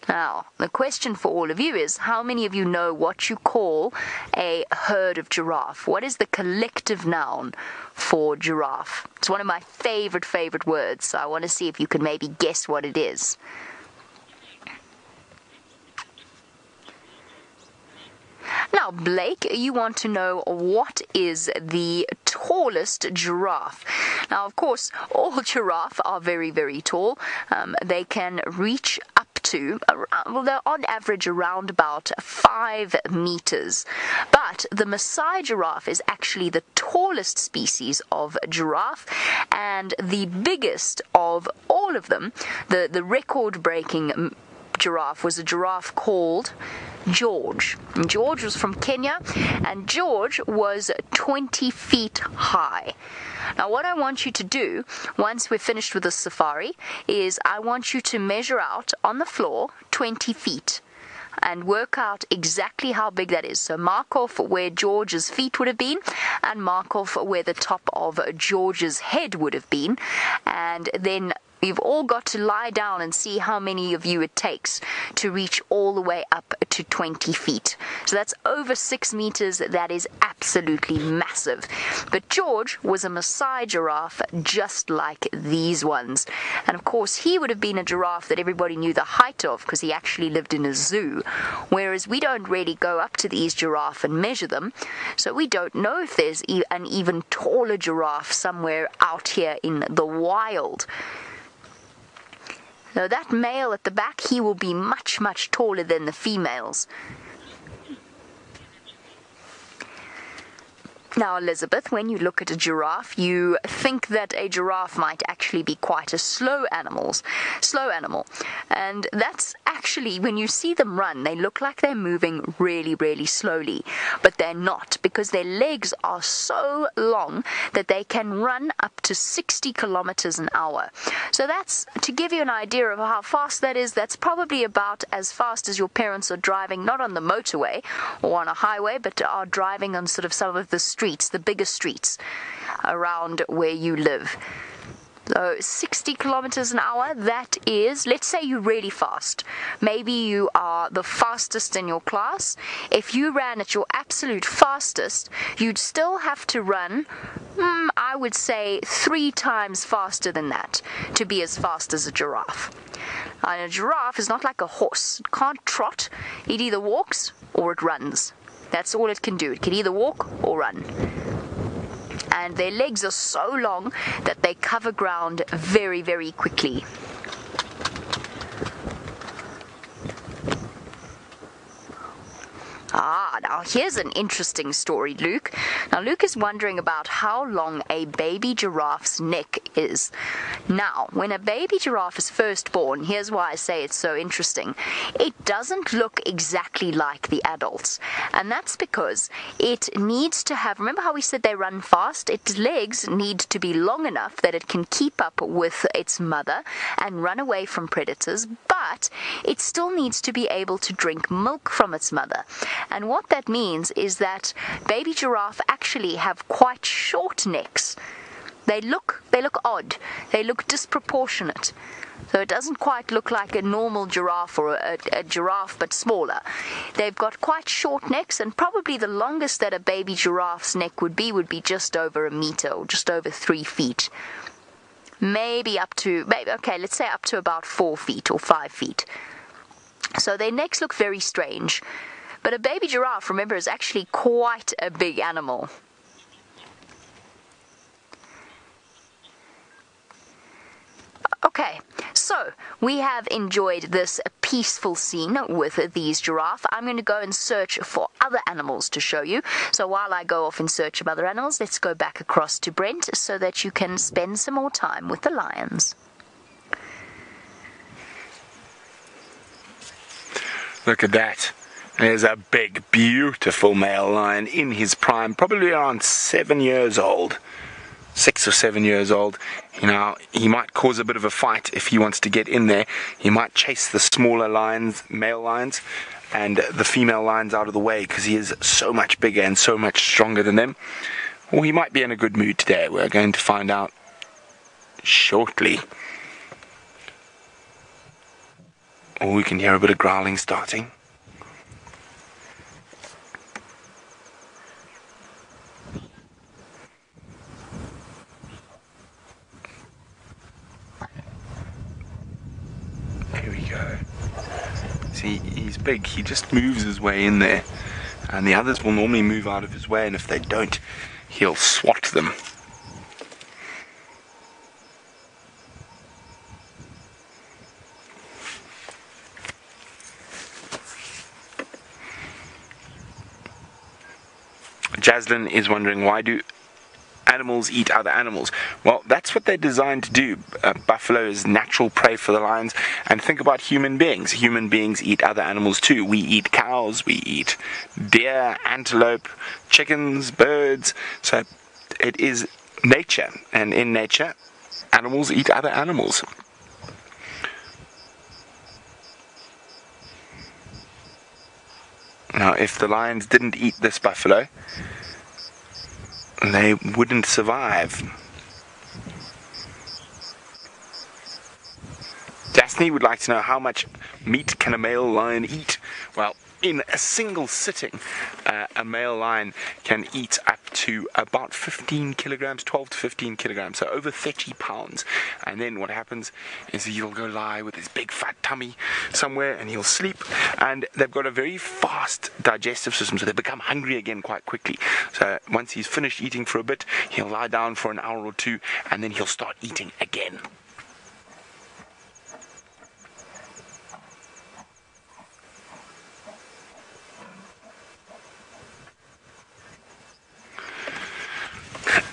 Now, the question for all of you is, how many of you know what you call a herd of giraffe? What is the collective noun for giraffe? It's one of my favorite words, so I want to see if you can maybe guess what it is. Now, Blake, you want to know what is the tallest giraffe. Now, of course, all giraffe are very, very tall. They can reach up to, well, they're on average around about 5 meters. But the Maasai giraffe is actually the tallest species of giraffe and the biggest of all of them. The record-breaking giraffe was a giraffe called George. And George was from Kenya, and George was 20 feet high. Now, what I want you to do, once we're finished with the safari, is I want you to measure out on the floor 20 feet and work out exactly how big that is. So mark off where George's feet would have been, and mark off where the top of George's head would have been, and then you've all got to lie down and see how many of you it takes to reach all the way up to 20 feet. So that's over 6 meters. That is absolutely massive. But George was a Maasai giraffe just like these ones. And of course, he would have been a giraffe that everybody knew the height of because he actually lived in a zoo. Whereas we don't really go up to these giraffe and measure them. So we don't know if there's an even taller giraffe somewhere out here in the wild. Now, that male at the back, he will be much taller than the females. Now, Elizabeth, when you look at a giraffe, you think that a giraffe might actually be quite a slow animal. And that's actually, when you see them run, they look like they're moving really slowly. But they're not, because their legs are so long that they can run up to 60 kilometers an hour. So that's, to give you an idea of how fast that is, that's probably about as fast as your parents are driving, not on the motorway or on a highway, but are driving on sort of some of the streets, the bigger streets around where you live. So 60 kilometers an hour, that is, let's say you're really fast. Maybe you are the fastest in your class. If you ran at your absolute fastest, you'd still have to run, I would say, 3 times faster than that to be as fast as a giraffe. And a giraffe is not like a horse. It can't trot. It either walks or it runs. That's all it can do. It can either walk or run. And their legs are so long that they cover ground very, very quickly. Now here's an interesting story, Luke. Now Luke is wondering about how long a baby giraffe's neck is. Now, when a baby giraffe is first born, here's why I say it's so interesting. It doesn't look exactly like the adults. And that's because it needs to have, remember how we said they run fast? Its legs need to be long enough that it can keep up with its mother and run away from predators, but it still needs to be able to drink milk from its mother. And what that means is that baby giraffe actually have quite short necks. They look odd. They look disproportionate. So it doesn't quite look like a normal giraffe or a giraffe, but smaller. They've got quite short necks, and probably the longest that a baby giraffe's neck would be just over a meter, or just over 3 feet. Maybe let's say up to about 4 feet or 5 feet. So their necks look very strange. But a baby giraffe, remember, is actually quite a big animal. Okay, so we have enjoyed this peaceful scene with these giraffe. I'm going to go and search for other animals to show you. So while I go off in search of other animals, let's go back across to Brent so that you can spend some more time with the lions. Look at that. There's a big, beautiful male lion in his prime, probably around 7 years old. 6 or 7 years old. You know, he might cause a bit of a fight if he wants to get in there. He might chase the smaller lions, male lions, and the female lions out of the way because he is so much bigger and so much stronger than them. Or he might be in a good mood today. We're going to find out shortly. Or we can hear a bit of growling starting. Here we go. See, he's big. He just moves his way in there. And the others will normally move out of his way, and if they don't, he'll swat them. Jaslyn is wondering, why do animals eat other animals? Well, that's what they're designed to do. Buffalo is natural prey for the lions. And think about human beings. Human beings eat other animals too. We eat cows, we eat deer, antelope, chickens, birds. So it is nature. And in nature, animals eat other animals. Now, if the lions didn't eat this buffalo, they wouldn't survive. Daphne would like to know, how much meat can a male lion eat? Well, in a single sitting, a male lion can eat up to about 15 kilograms, 12 to 15 kilograms, so over 30 pounds. And then what happens is he'll go lie with his big fat tummy somewhere and he'll sleep. And they've got a very fast digestive system, so they become hungry again quite quickly. So once he's finished eating for a bit, he'll lie down for an hour or two and then he'll start eating again.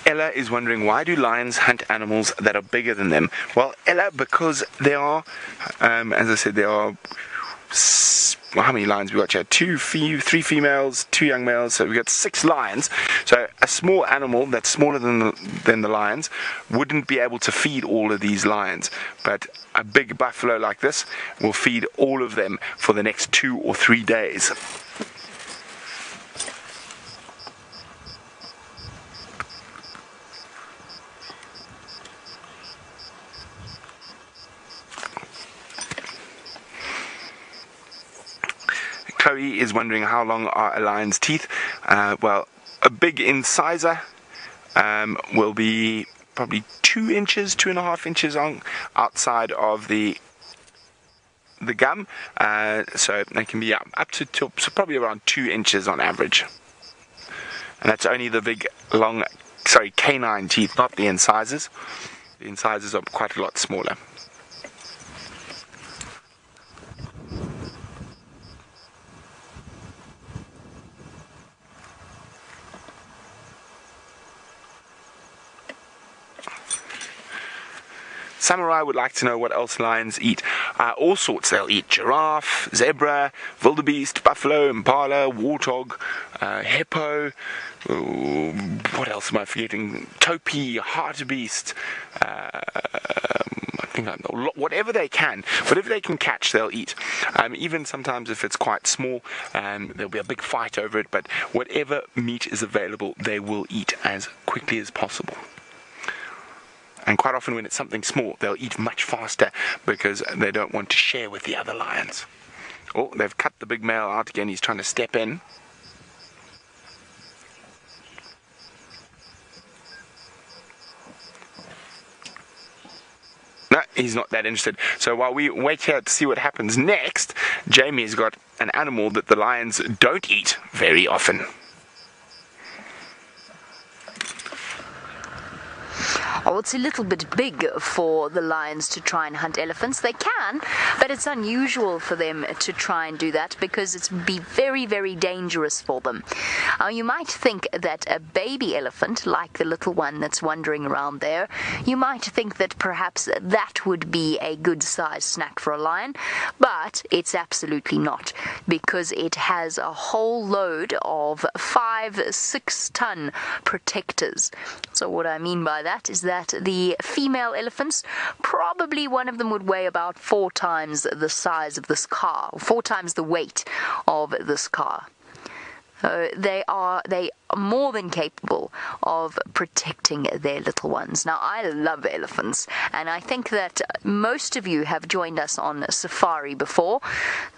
Ella is wondering, why do lions hunt animals that are bigger than them? Well, Ella, because there are, as I said, there are, how many lions we got here? 3 females, 2 young males, so we got 6 lions. So a small animal that's smaller than the lions wouldn't be able to feed all of these lions. But a big buffalo like this will feed all of them for the next 2 or 3 days. Chloe is wondering how long are a lion's teeth. Well, a big incisor will be probably 2 inches, 2.5 inches on outside of the gum. So they can be up to so probably around 2 inches on average. And that's only the big, canine teeth, not the incisors. The incisors are quite a lot smaller. Samurai would like to know what else lions eat. All sorts. They'll eat giraffe, zebra, wildebeest, buffalo, impala, warthog, hippo. What else am I forgetting? Topi, hartebeest. I think I know. Whatever they can catch, they'll eat. Even sometimes if it's quite small, there'll be a big fight over it. But whatever meat is available, they will eat as quickly as possible. And quite often when it's something small, they'll eat much faster because they don't want to share with the other lions. Oh, they've cut the big male out again. He's trying to step in. No, he's not that interested. So while we wait here to see what happens next, Jamie's got an animal that the lions don't eat very often. Oh, it's a little bit big for the lions to try and hunt elephants. They can, but it's unusual for them to try and do that because it's be very, very dangerous for them. You might think that a baby elephant, like the little one that's wandering around there, you might think that perhaps that would be a good size snack for a lion, but it's absolutely not, because it has a whole load of 5-6 ton protectors. So what I mean by that is that the female elephants, probably one of them would weigh about 4 times the size of this car, 4 times the weight of this car. They are more than capable of protecting their little ones. Now, I love elephants, and I think that most of you have joined us on safari before.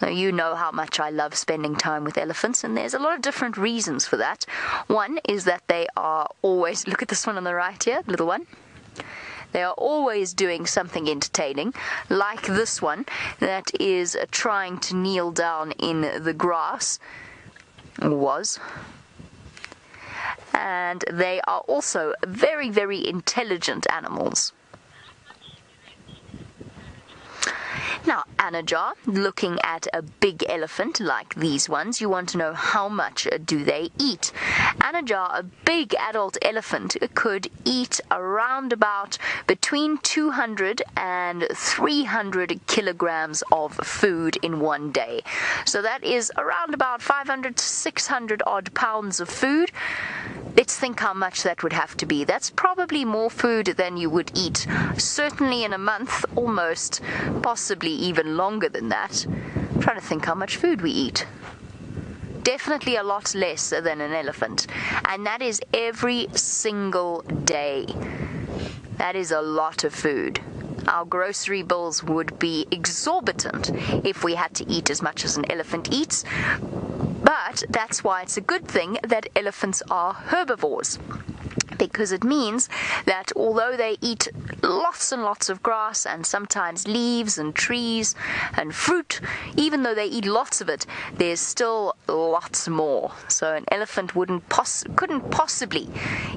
Now, you know how much I love spending time with elephants, and there's a lot of different reasons for that. One is that they are always, look at this one on the right here, little one. They are always doing something entertaining, like this one that is trying to kneel down in the grass. Was. And they are also very, very intelligent animals. Now, Anajar, looking at a big elephant like these ones, you want to know how much do they eat. Anajar, a big adult elephant, could eat around about between 200 and 300 kilograms of food in one day. So that is around about 500 to 600 odd pounds of food. Let's think how much that would have to be. That's probably more food than you would eat, certainly in a month, almost, possibly even longer than that. I'm trying to think how much food we eat. Definitely a lot less than an elephant. And that is every single day. That is a lot of food. Our grocery bills would be exorbitant if we had to eat as much as an elephant eats. But that's why it's a good thing that elephants are herbivores, because it means that although they eat lots and lots of grass and sometimes leaves and trees and fruit, even though they eat lots of it, there's still lots more. So an elephant couldn't possibly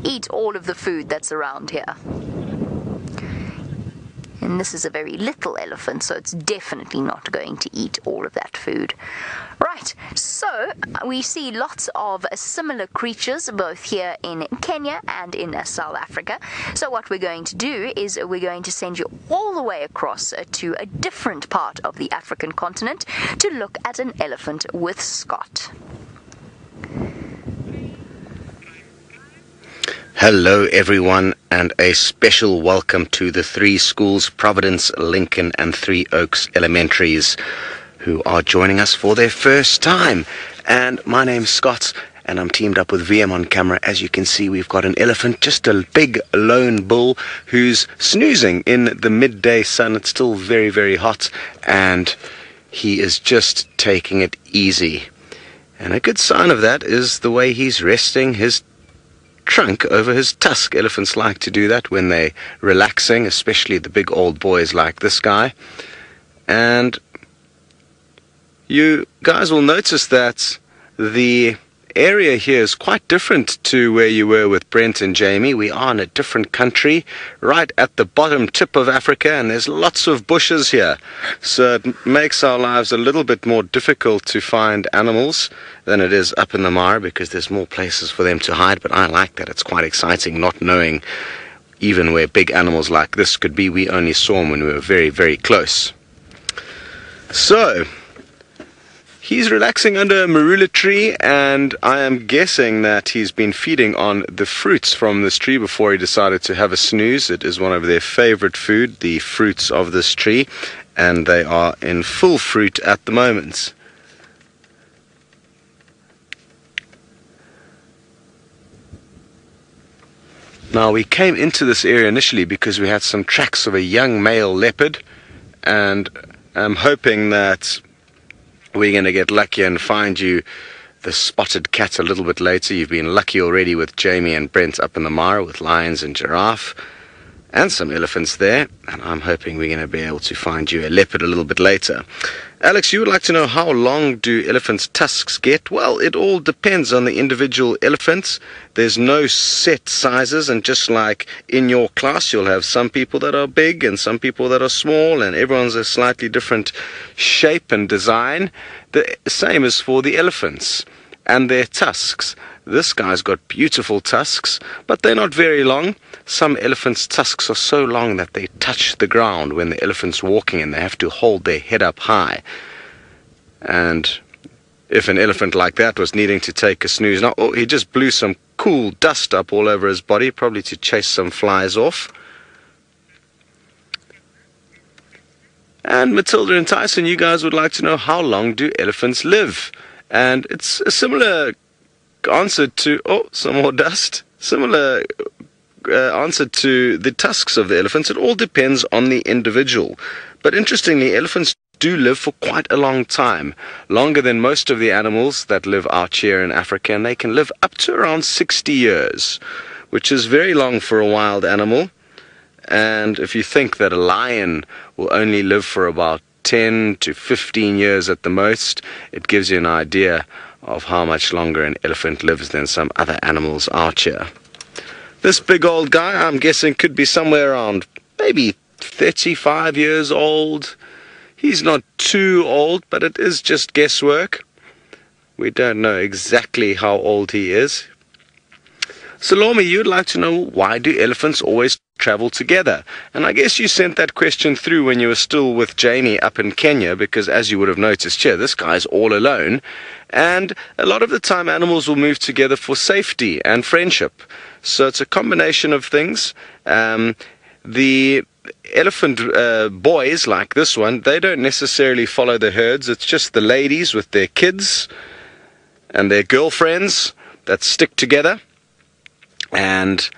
eat all of the food that's around here. And this is a very little elephant, so it's definitely not going to eat all of that food. Right, so we see lots of similar creatures both here in Kenya and in South Africa. So what we're going to do is we're going to send you all the way across to a different part of the African continent to look at an elephant with Scott. Hello everyone, and a special welcome to the 3 schools, Providence, Lincoln and 3 Oaks Elementaries, who are joining us for their first time. And my name's Scott, and I'm teamed up with VM on camera. As you can see, we've got an elephant, just a big lone bull, who's snoozing in the midday sun. It's still very, very hot, and he is just taking it easy. And a good sign of that is the way he's resting his trunk over his tusk. Elephants like to do that when they're relaxing, especially the big old boys like this guy. And you guys will notice that the area here is quite different to where you were with Brent and Jamie. We are in a different country, right at the bottom tip of Africa, and there's lots of bushes here. So it makes our lives a little bit more difficult to find animals than it is up in the Mara, because there's more places for them to hide. But I like that. It's quite exciting not knowing even where big animals like this could be. We only saw them when we were very, very close. So he's relaxing under a marula tree, and I am guessing that he's been feeding on the fruits from this tree before he decided to have a snooze. It is one of their favorite food, the fruits of this tree, and they are in full fruit at the moment. Now, we came into this area initially because we had some tracks of a young male leopard, and I'm hoping that we're going to get lucky and find you the spotted cat a little bit later. You've been lucky already with Jamie and Brent up in the Mara with lions and giraffe and some elephants there, and I'm hoping we're going to be able to find you a leopard a little bit later. Alex, you would like to know how long do elephants' tusks get? Well, it all depends on the individual elephants. There's no set sizes, and just like in your class, you'll have some people that are big and some people that are small, and everyone's a slightly different shape and design. The same is for the elephants and their tusks. This guy's got beautiful tusks, but they're not very long. Some elephants' tusks are so long that they touch the ground when the elephant's walking, and they have to hold their head up high. And if an elephant like that was needing to take a snooze now, he just blew some cool dust up all over his body, probably to chase some flies off. And Matilda and Tyson, you guys would like to know, how long do elephants live? And it's a similar answer to, some more dust. Similar answer to the tusks of the elephants. It all depends on the individual. But interestingly, elephants do live for quite a long time, longer than most of the animals that live out here in Africa, and they can live up to around 60 years, which is very long for a wild animal. And if you think that a lion will only live for about 10 to 15 years at the most, it gives you an idea of how much longer an elephant lives than some other animals out here. This big old guy, I'm guessing, could be somewhere around maybe 35 years old. He's not too old, but it is just guesswork. We don't know exactly how old he is. Salome, you'd like to know, why do elephants always travel together? And I guess you sent that question through when you were still with Jamie up in Kenya, because as you would have noticed here, this guy's all alone. And a lot of the time animals will move together for safety and friendship. So it's a combination of things. The elephant boys like this one, they don't necessarily follow the herds. It's just the ladies with their kids and their girlfriends that stick together. And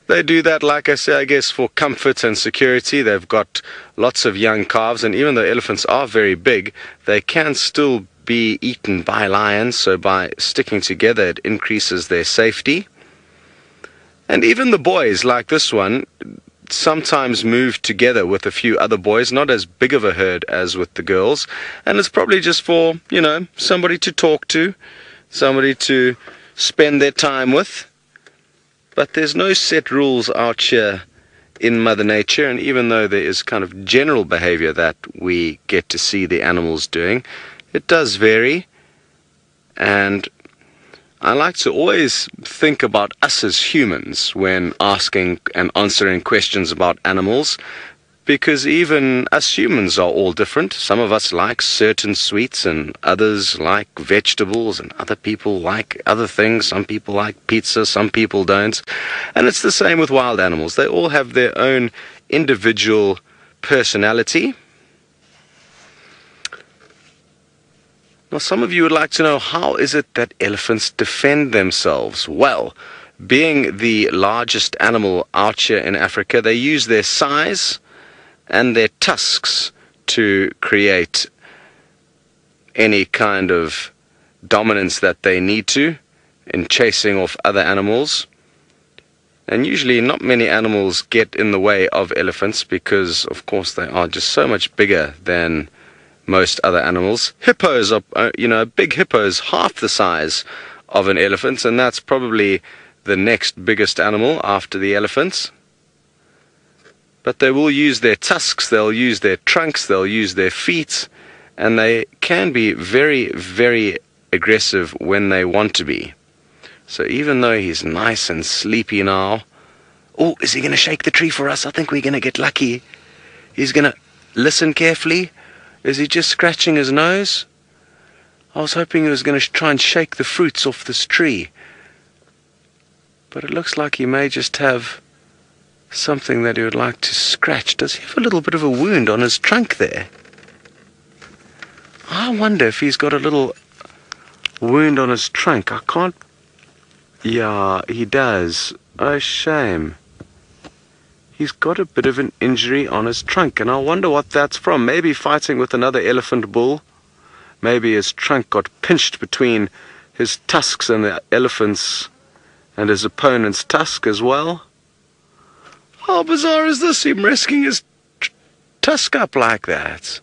they do that, like I say, I guess, for comfort and security. They've got lots of young calves, and even though elephants are very big, they can still be eaten by lions. So by sticking together, it increases their safety. And even the boys, like this one, sometimes move together with a few other boys, not as big of a herd as with the girls. And it's probably just for, somebody to talk to, somebody to spend their time with. But there's no set rules out here in Mother Nature, and even though there is kind of general behavior that we get to see the animals doing, it does vary. And I like to always think about us as humans when asking and answering questions about animals, because even us humans are all different. Some of us like certain sweets, and others like vegetables, and other people like other things. Some people like pizza, some people don't. And it's the same with wild animals. They all have their own individual personality. Now, some of you would like to know, how is it that elephants defend themselves? Well, being the largest animal out here in Africa, they use their size and their tusks to create any kind of dominance that they need to in chasing off other animals. And usually not many animals get in the way of elephants because, of course, they are just so much bigger than most other animals. Hippos are, a big hippo is half the size of an elephant, and that's probably the next biggest animal after the elephants. But they will use their tusks, they'll use their trunks, they'll use their feet, and they can be very, very aggressive when they want to be. So even though he's nice and sleepy now... Oh, is he going to shake the tree for us? I think we're going to get lucky. He's going to listen carefully. Is he just scratching his nose? I was hoping he was going to try and shake the fruits off this tree. But it looks like he may just have something that he would like to scratch. Does he have a little bit of a wound on his trunk there? I wonder if he's got a little wound on his trunk. I can't... Yeah, he does. Oh, shame. He's got a bit of an injury on his trunk, and I wonder what that's from. Maybe fighting with another elephant bull. Maybe his trunk got pinched between his tusks and the elephant's and his opponent's tusk as well. How bizarre is this, him resting his tusk up like that?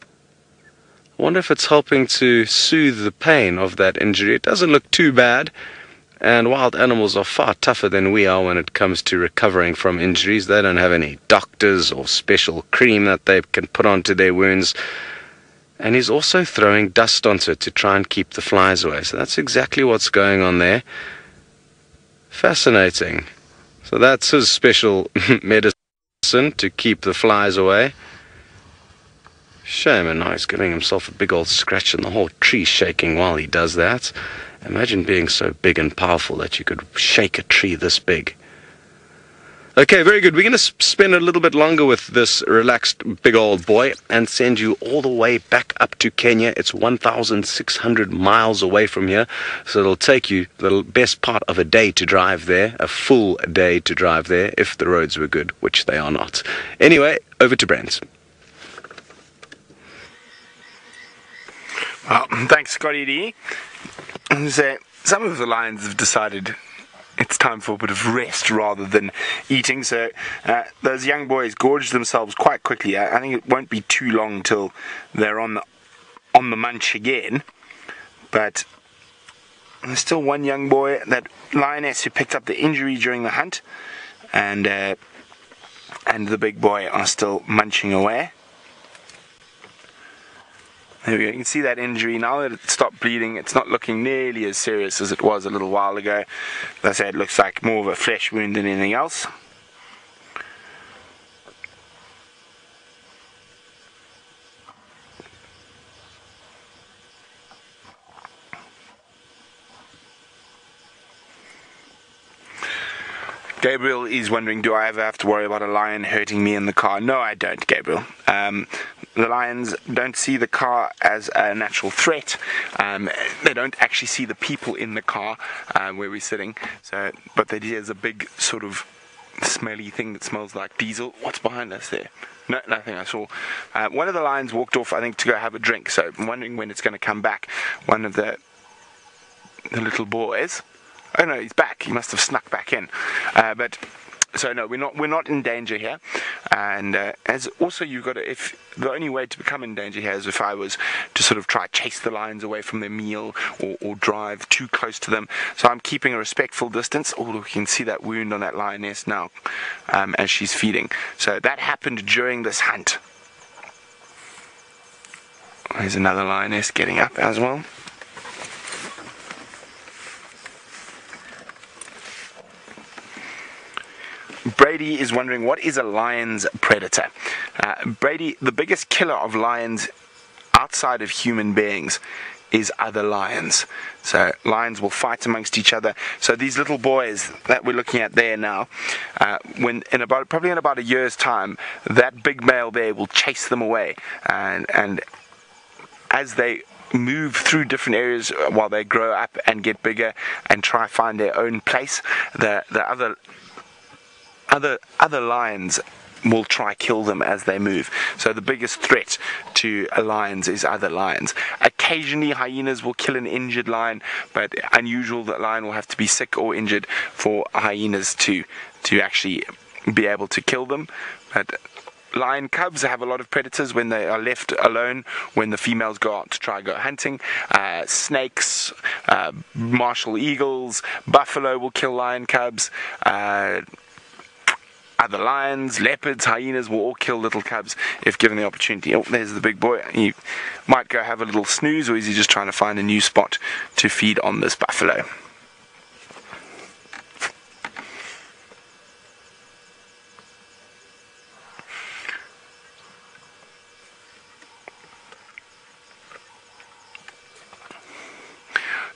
I wonder if it's helping to soothe the pain of that injury. It doesn't look too bad. And wild animals are far tougher than we are when it comes to recovering from injuries. They don't have any doctors or special cream that they can put onto their wounds. And he's also throwing dust onto it to try and keep the flies away. So that's exactly what's going on there. Fascinating. So that's his special medicine to keep the flies away. Shame, and now he's giving himself a big old scratch and the whole tree shaking while he does that. Imagine being so big and powerful that you could shake a tree this big. Okay, very good. We're going to spend a little bit longer with this relaxed big old boy and send you all the way back up to Kenya. It's 1,600 miles away from here, so it'll take you the best part of a day to drive there, a full day to drive there, if the roads were good, which they are not. Anyway, over to Brent. Well, thanks, Scotty D. So, some of the lions have decided it's time for a bit of rest rather than eating. So those young boys gorged themselves quite quickly. I think it won't be too long till they're on the munch again. But there's still one young boy, that lioness who picked up the injury during the hunt, and the big boy are still munching away. There we go. You can see that injury now that it stopped bleeding. It's not looking nearly as serious as it was a little while ago. As I said, it looks like more of a flesh wound than anything else. Gabriel is wondering, do I ever have to worry about a lion hurting me in the car? No, I don't, Gabriel. The lions don't see the car as a natural threat. They don't actually see the people in the car where we're sitting. So, but there's a big sort of smelly thing that smells like diesel. What's behind us there? No, nothing I saw. One of the lions walked off, I think, to go have a drink. So I'm wondering when it's going to come back. One of the little boys. Oh no, he's back. He must have snuck back in. So no, we're not in danger here. And as also you've got to, if the only way to become in danger here is if I was to sort of try chase the lions away from their meal or drive too close to them. So I'm keeping a respectful distance. Oh, look, you can see that wound on that lioness now as she's feeding. So that happened during this hunt. There's another lioness getting up as well. Brady is wondering, what is a lion's predator? Brady, the biggest killer of lions outside of human beings is other lions. So lions will fight amongst each other. So these little boys that we're looking at there now, probably in about a year's time, that big male there will chase them away. And as they move through different areas while they grow up and get bigger and try find their own place, the other lions will try kill them as they move. So the biggest threat to lions is other lions. Occasionally hyenas will kill an injured lion, but unusual that lion will have to be sick or injured for hyenas to actually be able to kill them. But lion cubs have a lot of predators when they are left alone, when the females go out to try go hunting. Snakes, martial eagles, buffalo will kill lion cubs. Other lions, leopards, hyenas will all kill little cubs if given the opportunity. Oh, there's the big boy. He might go have a little snooze, or is he just trying to find a new spot to feed on this buffalo?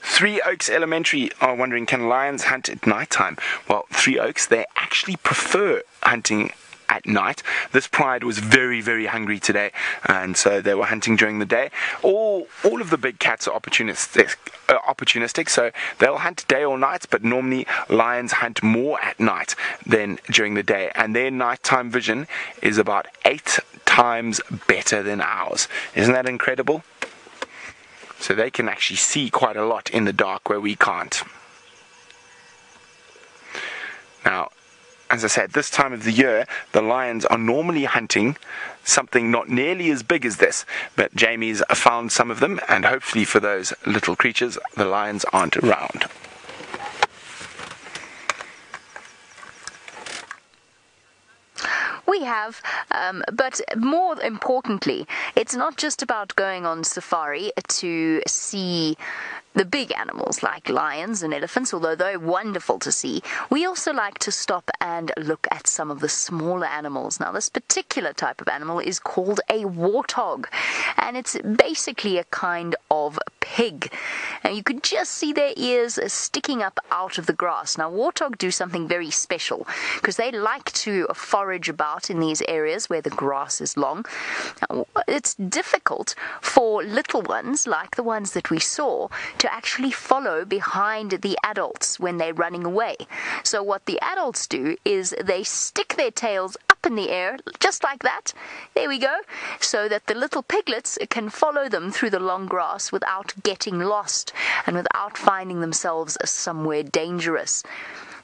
Three Oaks Elementary are wondering, can lions hunt at night time? Well, Three Oaks, they actually prefer hunting at night. This pride was very, very hungry today, and so they were hunting during the day. All of the big cats are opportunistic, so they'll hunt day or night, but normally lions hunt more at night than during the day, and their nighttime vision is about 8 times better than ours. Isn't that incredible? So they can actually see quite a lot in the dark where we can't. Now, as I said, this time of the year, the lions are normally hunting something not nearly as big as this, but Jamie's found some of them, and hopefully for those little creatures, the lions aren't around. We have, but more importantly, it's not just about going on safari to see the big animals like lions and elephants, although they're wonderful to see. We also like to stop and look at some of the smaller animals. Now, this particular type of animal is called a warthog, and it's basically a kind of pig. And you could just see their ears sticking up out of the grass. Now, warthog do something very special because they like to forage about in these areas where the grass is long. Now, it's difficult for little ones like the ones that we saw to actually follow behind the adults when they're running away. So what the adults do is they stick their tails up in the air, just like that. There we go. So that the little piglets can follow them through the long grass without getting lost and without finding themselves somewhere dangerous.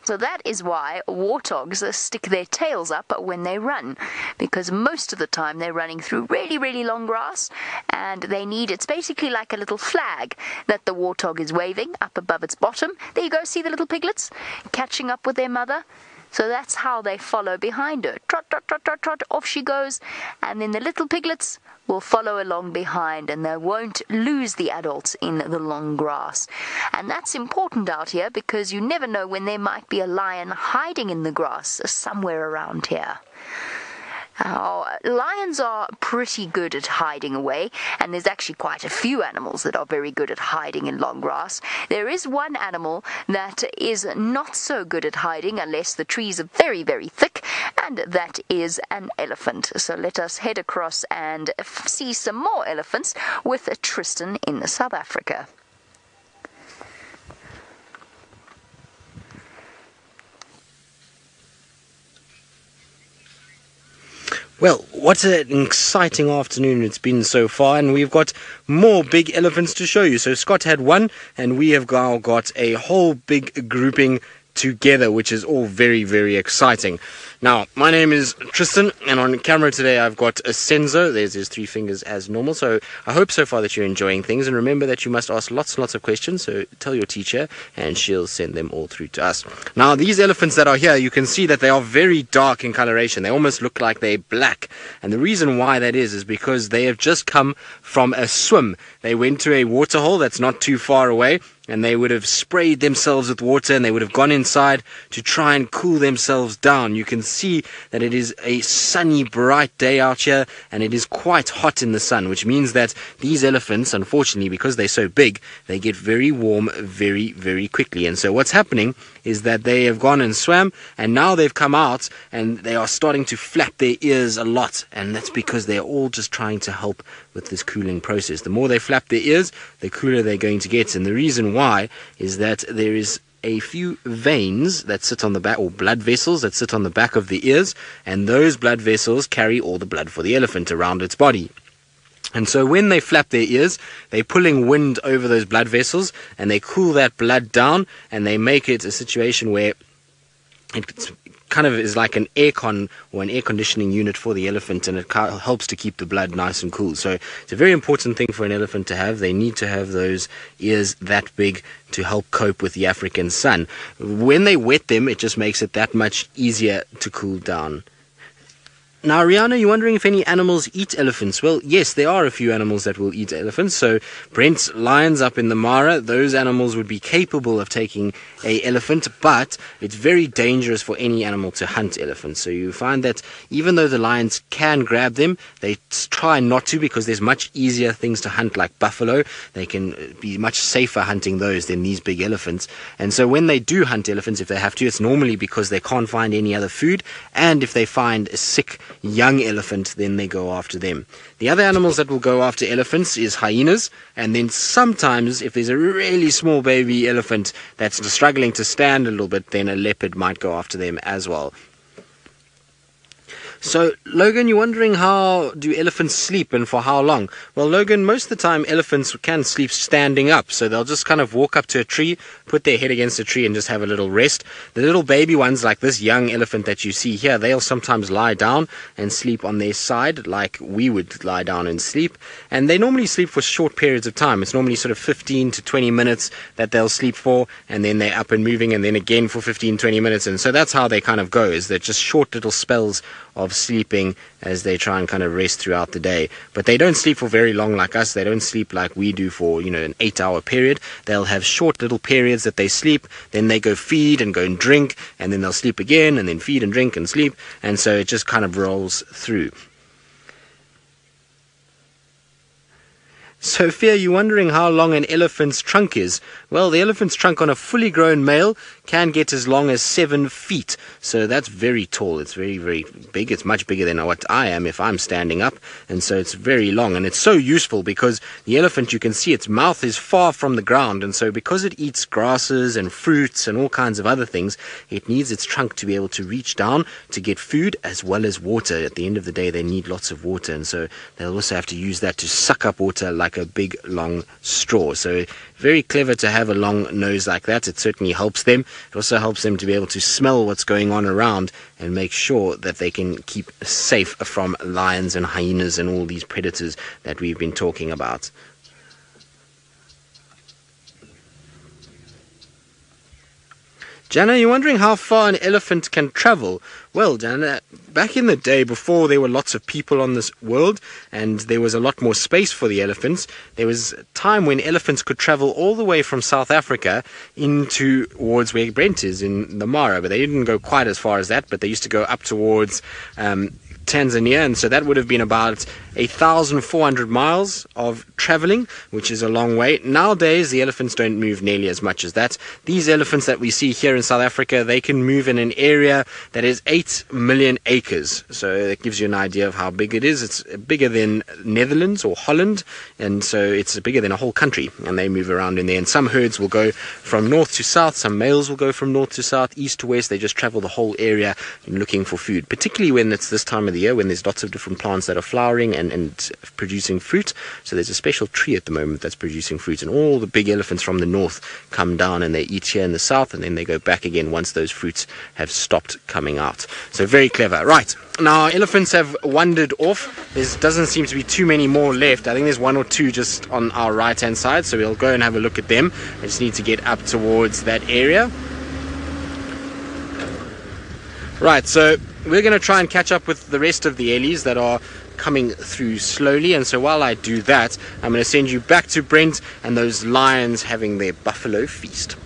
So that is why warthogs stick their tails up when they run, because most of the time they're running through really, really long grass, and it's basically like a little flag that the warthog is waving up above its bottom. There you go, see the little piglets catching up with their mother? So that's how they follow behind her. Trot, trot, trot, trot, trot, off she goes, and then the little piglets will follow along behind, and they won't lose the adults in the long grass. And that's important out here because you never know when there might be a lion hiding in the grass somewhere around here. Lions are pretty good at hiding away, and there's actually quite a few animals that are very good at hiding in long grass. There is one animal that is not so good at hiding unless the trees are very, very thick, and that is an elephant. So let us head across and see some more elephants with Tristan in South Africa. Well, what an exciting afternoon it's been so far, and we've got more big elephants to show you. So Scott had one, and we have now got a whole big grouping together, which is all very, very exciting. Now, my name is Tristan, and on camera today I've got a Senzo. There's his 3 fingers as normal. So I hope so far that you're enjoying things, and remember that you must ask lots and lots of questions. So tell your teacher, and she'll send them all through to us. Now, these elephants that are here, you can see that they are very dark in coloration. They almost look like they're black, and the reason why that is because they have just come from a swim. They went to a waterhole that's not too far away, and they would have sprayed themselves with water, and they would have gone inside to try and cool themselves down. You can see that it is a sunny, bright day out here, and it is quite hot in the sun, which means that these elephants, unfortunately, because they're so big, they get very warm very, very quickly. And so what's happening is that they have gone and swam, and now they've come out, and they are starting to flap their ears a lot, and that's because they're all just trying to help with this cooling process. The more they flap their ears, the cooler they're going to get, and the reason why is that there is a few veins that sit on the back, or blood vessels that sit on the back of the ears, and those blood vessels carry all the blood for the elephant around its body. And so when they flap their ears, they're pulling wind over those blood vessels, and they cool that blood down, and they make it a situation where it's kind of is like an aircon or an air conditioning unit for the elephant, and it helps to keep the blood nice and cool. So it's a very important thing for an elephant to have. They need to have those ears that big to help cope with the African sun. When they wet them, it just makes it that much easier to cool down. Now, Rihanna, you're wondering if any animals eat elephants. Well, yes, there are a few animals that will eat elephants. So, Brent's lions up in the Mara, those animals would be capable of taking a elephant, but it's very dangerous for any animal to hunt elephants. So you find that even though the lions can grab them, they try not to, because there's much easier things to hunt like buffalo. They can be much safer hunting those than these big elephants. And so when they do hunt elephants, if they have to, it's normally because they can't find any other food, and if they find a sick young elephant, then they go after them. The other animals that will go after elephants is hyenas, and then sometimes if there's a really small baby elephant that's struggling to stand a little bit, then a leopard might go after them as well. So, Logan, you're wondering how do elephants sleep and for how long? Well, Logan, most of the time elephants can sleep standing up. So they'll just kind of walk up to a tree, put their head against a tree and just have a little rest. The little baby ones, like this young elephant that you see here, they'll sometimes lie down and sleep on their side like we would lie down and sleep. And they normally sleep for short periods of time. It's normally sort of 15 to 20 minutes that they'll sleep for, and then they're up and moving, and then again for 15, 20 minutes. And so that's how they kind of go, is they're just short little spells of sleeping as they try and kind of rest throughout the day. But they don't sleep for very long like us. They don't sleep like we do for, an 8-hour period. They'll have short little periods that they sleep, then they go feed and go and drink, and then they'll sleep again, and then feed and drink and sleep, and so it just kind of rolls through. Sophia, you're wondering how long an elephant's trunk is. Well, the elephant's trunk on a fully grown male can get as long as 7 feet. So that's very tall. It's very, very big. It's much bigger than what I am if I'm standing up. And so it's very long. And it's so useful because the elephant, you can see its mouth is far from the ground. And so because it eats grasses and fruits and all kinds of other things, it needs its trunk to be able to reach down to get food as well as water. At the end of the day, they need lots of water. And so they'll also have to use that to suck up water like a big long straw. So very clever to have a long nose like that. It certainly helps them. It also helps them to be able to smell what's going on around and make sure that they can keep safe from lions and hyenas and all these predators that we've been talking about. Jana, you're wondering how far an elephant can travel. Well, Jana, back in the day, before there were lots of people on this world and there was a lot more space for the elephants, there was a time when elephants could travel all the way from South Africa into towards where Brent is in the Mara. But they didn't go quite as far as that, but they used to go up towards Tanzania, and so that would have been about 1,400 miles of traveling, which is a long way. Nowadays, the elephants don't move nearly as much as that. These elephants that we see here in South Africa, they can move in an area that is 8 million acres. So that gives you an idea of how big it is. It's bigger than Netherlands or Holland, and so it's bigger than a whole country, and they move around in there. And some herds will go from north to south, some males will go from north to south, east to west. They just travel the whole area looking for food, particularly when it's this time of the year when there's lots of different plants that are flowering and producing fruit. So there's a special tree at the moment that's producing fruit, and all the big elephants from the north come down and they eat here in the south, and then they go back again once those fruits have stopped coming out. So very clever. Right, now elephants have wandered off. There doesn't seem to be too many more left. I think there's 1 or 2 just on our right hand side, so we'll go and have a look at them. I just need to get up towards that area. Right, so we're going to try and catch up with the rest of the Ellies that are coming through slowly, and so while I do that, I'm going to send you back to Brent and those lions having their buffalo feast.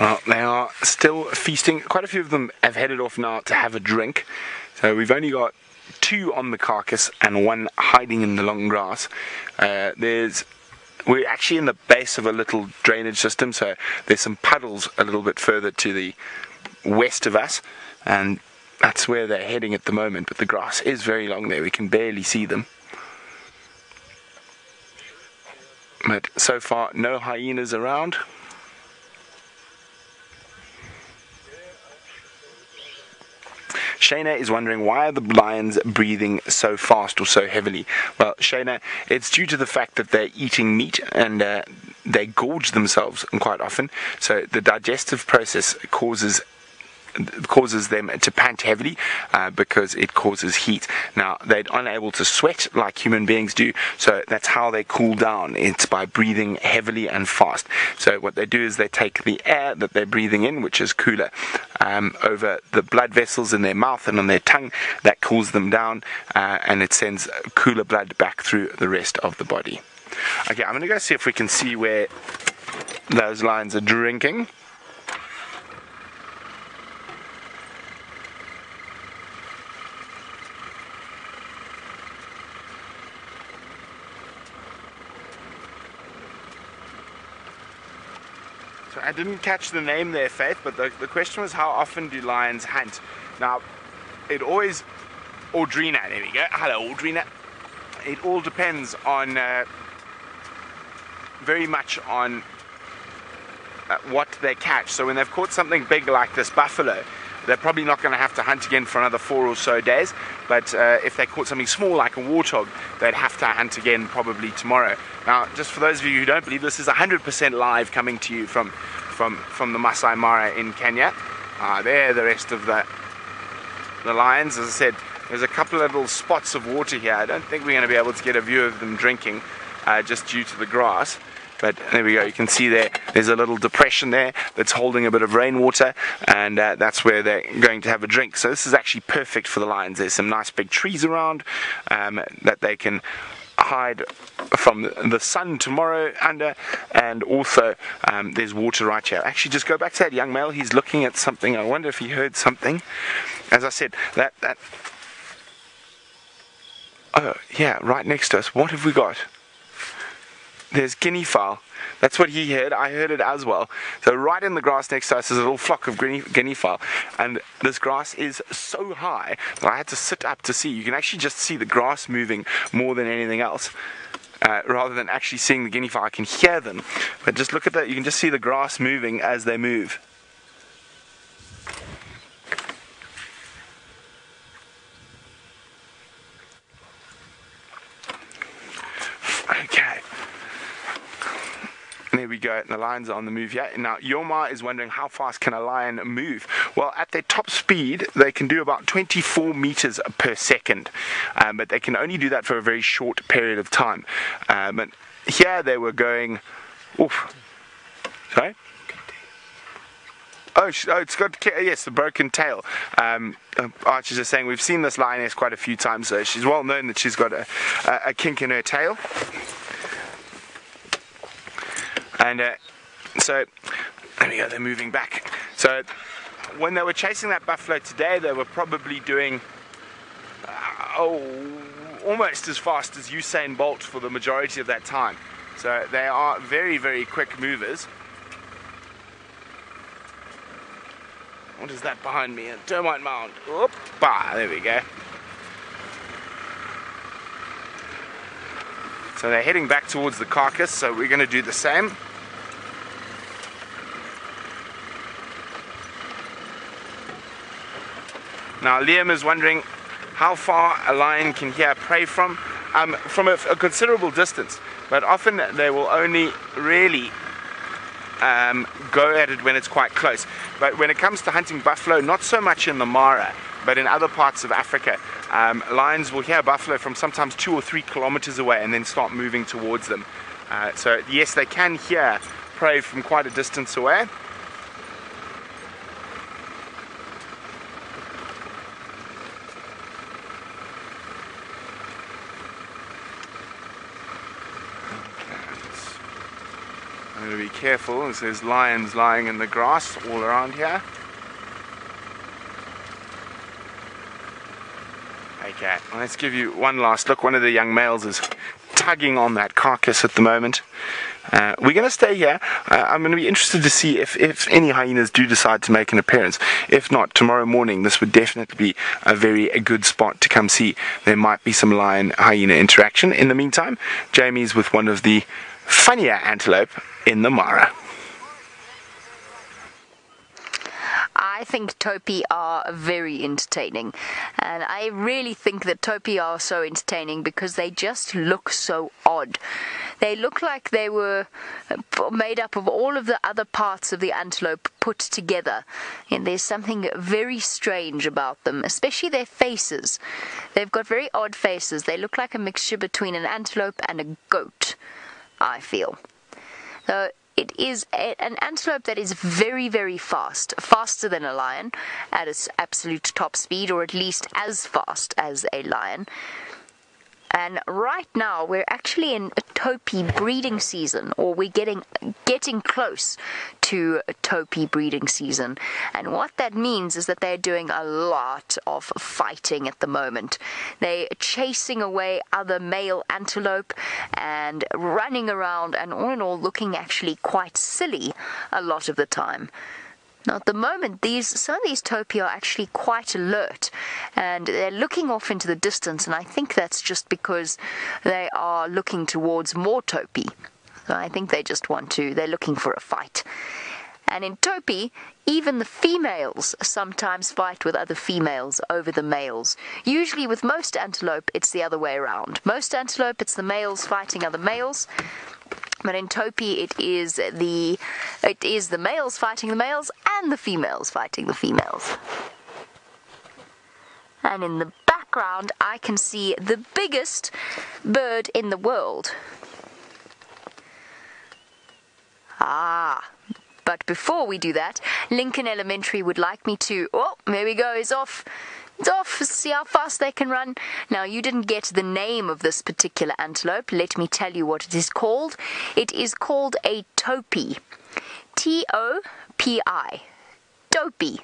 Well, they are still feasting. Quite a few of them have headed off now to have a drink. So we've only got 2 on the carcass and 1 hiding in the long grass. We're actually in the base of a little drainage system, so there's some puddles a little bit further to the west of us, and that's where they're heading at the moment. But the grass is very long there, we can barely see them. But so far, no hyenas around. Shayna is wondering, why are the lions breathing so fast or so heavily? Well, Shayna, it's due to the fact that they're eating meat and they gorge themselves quite often. So the digestive process causes them to pant heavily because it causes heat. Now, they're unable to sweat like human beings do, so that's how they cool down. It's by breathing heavily and fast. So what they do is they take the air that they're breathing in, which is cooler, over the blood vessels in their mouth and on their tongue. That cools them down and it sends cooler blood back through the rest of the body. Okay, I'm going to go see if we can see where those lions are drinking. So I didn't catch the name there, Faith, but the question was, how often do lions hunt? Now, it always... Audrina, there we go. Hello, Audrina. It all depends on... very much on what they catch. So when they've caught something big like this buffalo, they're probably not going to have to hunt again for another 4 or so days. But if they caught something small like a warthog, they'd have to hunt again probably tomorrow. Now, just for those of you who don't believe, this is 100% live coming to you from the Masai Mara in Kenya. There, the rest of the lions. As I said, there's a couple of little spots of water here. I don't think we're going to be able to get a view of them drinking just due to the grass. But there we go, you can see there's a little depression there that's holding a bit of rainwater, and that's where they're going to have a drink. So this is actually perfect for the lions. There's some nice big trees around that they can hide from the sun tomorrow under, and also there's water right here. Actually, just go back to that young male. He's looking at something. I wonder if he heard something. As I said, that oh yeah, right next to us. What have we got? There's guinea fowl. That's what he heard. I heard it as well. So right in the grass next to us is a little flock of guinea fowl. And this grass is so high that I had to sit up to see. You can actually just see the grass moving more than anything else. Rather than actually seeing the guinea fowl, I can hear them. But just look at that. You can just see the grass moving as they move. Okay. There we go, and the lions are on the move here. Now, Yoma is wondering, how fast can a lion move? Well, at their top speed, they can do about 24 meters per second, but they can only do that for a very short period of time. But here they were going... Oof. Sorry? Oh, it's got, yes, the broken tail. Archie's just saying we've seen this lioness quite a few times, so she's well known that she's got a kink in her tail. And so, there we go, they're moving back. So, when they were chasing that buffalo today, they were probably doing, almost as fast as Usain Bolt for the majority of that time. So, they are very, very quick movers. What is that behind me? A termite mound. Oop-bah, there we go. So, they're heading back towards the carcass, so we're going to do the same. Now, Liam is wondering how far a lion can hear prey from a considerable distance, but often they will only really go at it when it's quite close. But when it comes to hunting buffalo, not so much in the Mara, but in other parts of Africa, lions will hear buffalo from sometimes 2 or 3 kilometers away and then start moving towards them. So yes, they can hear prey from quite a distance away. I'm going to be careful, as there's lions lying in the grass all around here. Okay, let's give you one last look. One of the young males is tugging on that carcass at the moment. We're going to stay here. I'm going to be interested to see if any hyenas do decide to make an appearance. If not, tomorrow morning this would definitely be a good spot to come see. There might be some lion-hyena interaction. In the meantime, Jamie's with one of the funnier antelope in the Mara. I think Topi are very entertaining, and I really think that Topi are so entertaining because they just look so odd. They look like they were made up of all of the other parts of the antelope put together, and there's something very strange about them, especially their faces. They've got very odd faces. They look like a mixture between an antelope and a goat, I feel. So it is an antelope that is very, very fast, faster than a lion at its absolute top speed, or at least as fast as a lion. And right now we're actually in a Topi breeding season, or we're getting close to a Topi breeding season. And what that means is that they're doing a lot of fighting at the moment. They're chasing away other male antelope and running around, and all in all looking actually quite silly a lot of the time. Now, at the moment, some of these Topi are actually quite alert, and they're looking off into the distance, and I think that's just because they are looking towards more Topi. So I think they're looking for a fight. And in Topi, even the females sometimes fight with other females over the males. Usually with most antelope, it's the other way around. Most antelope, it's the males fighting other males. But in Topi, it is the males fighting the males and the females fighting the females. And in the background, I can see the biggest bird in the world. But before we do that, Lincoln Elementary would like me to... Oh, there we go, it's off. It's off. See how fast they can run. Now, you didn't get the name of this particular antelope. Let me tell you what it is called. It is called a Topi. T-O-P-I. Topi.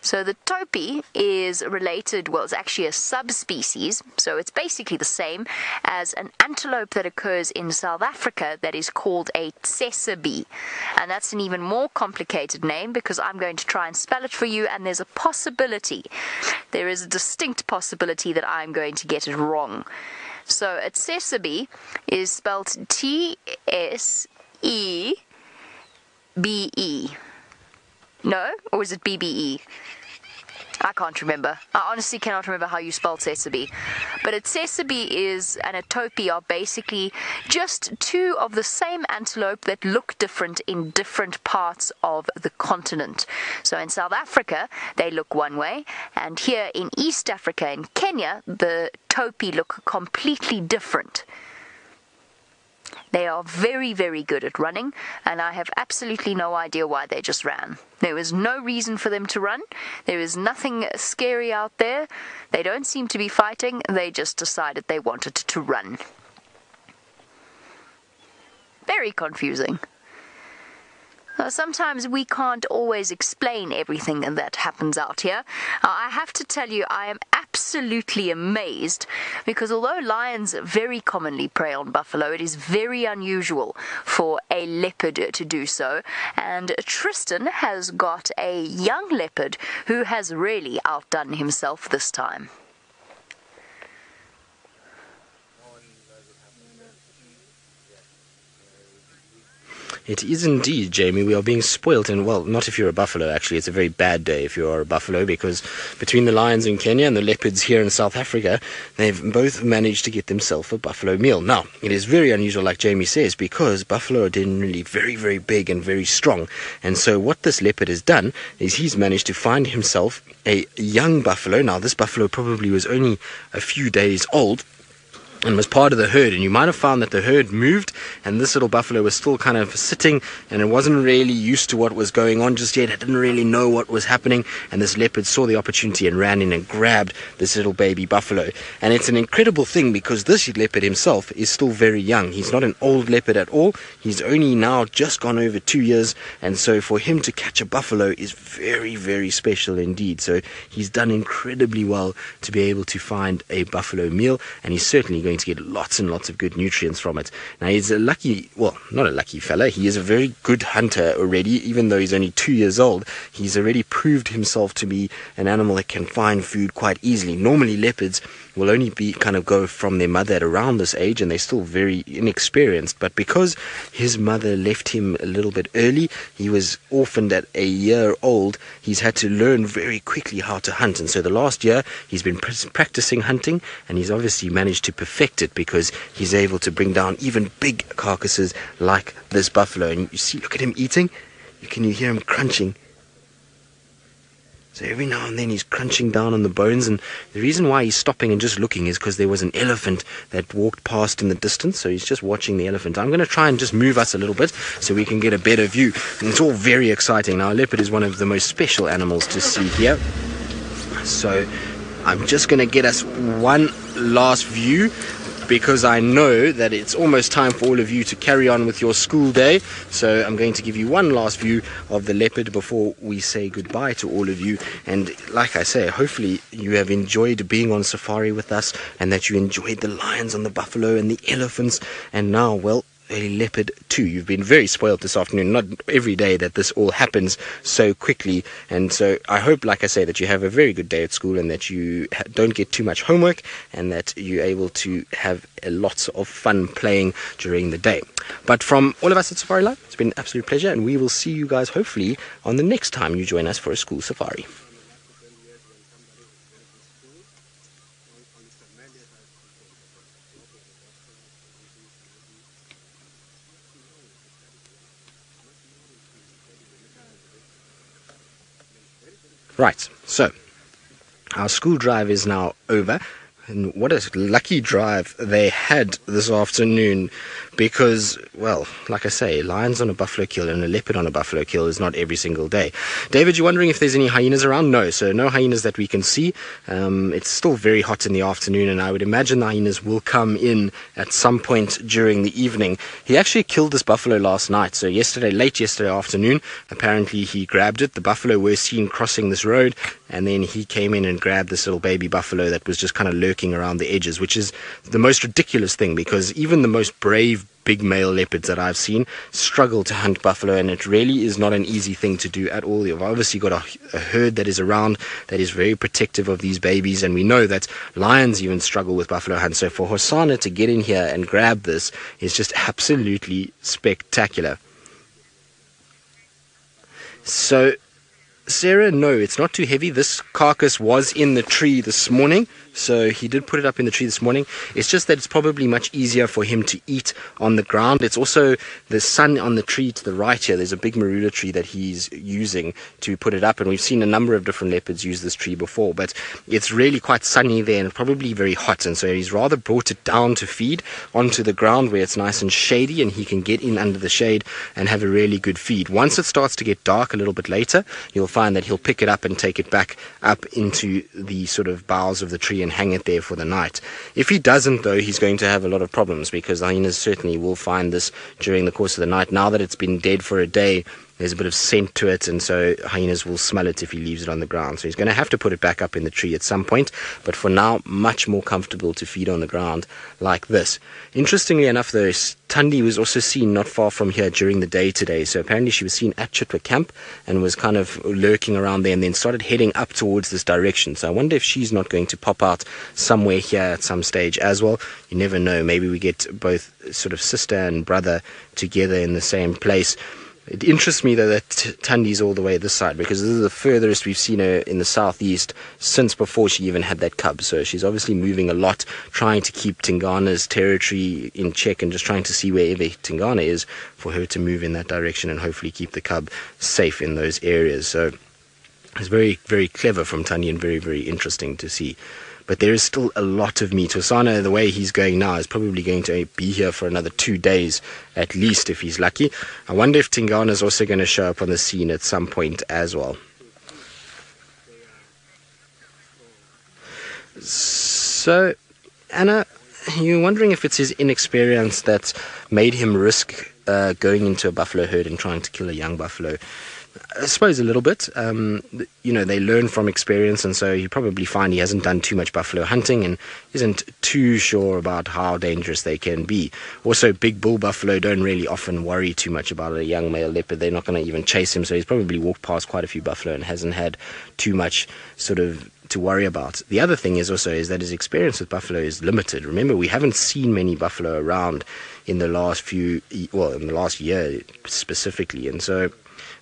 So the Topi is related, well, it's actually a subspecies, so it's basically the same as an antelope that occurs in South Africa that is called a Sabi. And that's an even more complicated name because I'm going to try and spell it for you, and there's a distinct possibility that I'm going to get it wrong. So a Sabi is spelled T-S-E-B-E. No? Or is it B-B-E? I can't remember. I honestly cannot remember how you spell Sabi. But a Sabi and a Topi are basically just two of the same antelope that look different in different parts of the continent. So in South Africa, they look one way, and here in East Africa, in Kenya, the Topi look completely different. They are very, very good at running, and I have absolutely no idea why they just ran. There was no reason for them to run. There is nothing scary out there. They don't seem to be fighting. They just decided they wanted to run. Very confusing. Sometimes we can't always explain everything that happens out here. I have to tell you, I am absolutely amazed because although lions very commonly prey on buffalo, it is very unusual for a leopard to do so. And Tristan has got a young leopard who has really outdone himself this time. It is indeed, Jamie. We are being spoilt, and well, not if you're a buffalo, actually. It's a very bad day if you are a buffalo, because between the lions in Kenya and the leopards here in South Africa, they've both managed to get themselves a buffalo meal. Now, it is very unusual, like Jamie says, because buffalo are generally very, very big and very strong. And so what this leopard has done is he's managed to find himself a young buffalo. Now, this buffalo probably was only a few days old and was part of the herd, and you might have found that the herd moved and this little buffalo was still kind of sitting, and it wasn't really used to what was going on just yet. It didn't really know what was happening, and this leopard saw the opportunity and ran in and grabbed this little baby buffalo. And it's an incredible thing because this leopard himself is still very young. He's not an old leopard at all. He's only now just gone over 2 years, and so for him to catch a buffalo is very, very special indeed. So he's done incredibly well to be able to find a buffalo meal, and he's certainly going to get lots and lots of good nutrients from it. Now, he's a lucky, well, not a lucky fella, he is a very good hunter already. Even though he's only 2 years old, he's already proved himself to be an animal that can find food quite easily. Normally leopards will only go from their mother at around this age, and they're still very inexperienced. But because his mother left him a little bit early, he was orphaned at a year old, he's had to learn very quickly how to hunt. And so the last year he's been practicing hunting, and he's obviously managed to perfect it, because he's able to bring down even big carcasses like this buffalo. And you see, look at him eating. You hear him crunching. So every now and then he's crunching down on the bones, and the reason why he's stopping and just looking is because there was an elephant that walked past in the distance, so he's just watching the elephant. I'm going to try and just move us a little bit so we can get a better view, and it's all very exciting. Now, a leopard is one of the most special animals to see here, so I'm just going to get us one last view, because I know that it's almost time for all of you to carry on with your school day. So I'm going to give you one last view of the leopard before we say goodbye to all of you. And like I say, hopefully you have enjoyed being on safari with us, and that you enjoyed the lions and the buffalo and the elephants, and now, well, a leopard too. You've been very spoiled this afternoon. Not every day that this all happens so quickly, and so I hope, like I say, that you have a very good day at school, and that you don't get too much homework, and that you're able to have lots of fun playing during the day. But from all of us at Safari Live, it's been an absolute pleasure, and we will see you guys hopefully on the next time you join us for a school safari. Right, so our school drive is now over, and what a lucky drive they had this afternoon, because, well, like I say, lions on a buffalo kill and a leopard on a buffalo kill is not every single day. David, you're wondering if there's any hyenas around? No, so no hyenas that we can see. It's still very hot in the afternoon, and I would imagine the hyenas will come in at some point during the evening. He actually killed this buffalo last night, so late yesterday afternoon, apparently he grabbed it. The buffalo were seen crossing this road, and then he came in and grabbed this little baby buffalo that was just kind of lurking around the edges, which is the most ridiculous thing, because even the most brave big male leopards that I've seen struggle to hunt buffalo, and it really is not an easy thing to do at all. You've obviously got a herd that is around that is very protective of these babies, and we know that lions even struggle with buffalo hunts. So for Hosana to get in here and grab this is just absolutely spectacular. So Sarah, no, it's not too heavy. This carcass was in the tree this morning, so he did put it up in the tree this morning. It's just that it's probably much easier for him to eat on the ground. It's also the sun on the tree to the right here. There's a big marula tree that he's using to put it up, and we've seen a number of different leopards use this tree before, but it's really quite sunny there and probably very hot, and so he's rather brought it down to feed onto the ground where it's nice and shady, and he can get in under the shade and have a really good feed. Once it starts to get dark a little bit later, you'll find that he'll pick it up and take it back up into the sort of boughs of the tree and hang it there for the night. If he doesn't, though, he's going to have a lot of problems, because the hyenas certainly will find this during the course of the night. Now that it's been dead for a day, there's a bit of scent to it, and so hyenas will smell it if he leaves it on the ground. So he's going to have to put it back up in the tree at some point, but for now, much more comfortable to feed on the ground like this. Interestingly enough, though, Tundi was also seen not far from here during the day today. So apparently she was seen at Chitwa camp and was kind of lurking around there, and then started heading up towards this direction. So I wonder if she's not going to pop out somewhere here at some stage as well. You never know. Maybe we get both sort of sister and brother together in the same place. It interests me, though, that Tundi's all the way this side, because this is the furthest we've seen her in the southeast since before she even had that cub. So she's obviously moving a lot, trying to keep Tingana's territory in check, and just trying to see wherever Tingana is for her to move in that direction and hopefully keep the cub safe in those areas. So it's very, very clever from Tundi, and very, very interesting to see. But there is still a lot of meat. Hosana, the way he's going now, is probably going to be here for another 2 days at least, if he's lucky. I wonder if Tingana is also going to show up on the scene at some point as well. So, Anna, you're wondering if it's his inexperience that made him risk going into a buffalo herd and trying to kill a young buffalo. I suppose a little bit. You know, they learn from experience, and so you probably find he hasn't done too much buffalo hunting and isn't too sure about how dangerous they can be. Also, big bull buffalo don't really often worry too much about a young male leopard. They're not going to even chase him, so he's probably walked past quite a few buffalo and hasn't had too much sort of to worry about. The other thing is that his experience with buffalo is limited. Remember, we haven't seen many buffalo around in the last in the last year specifically, and so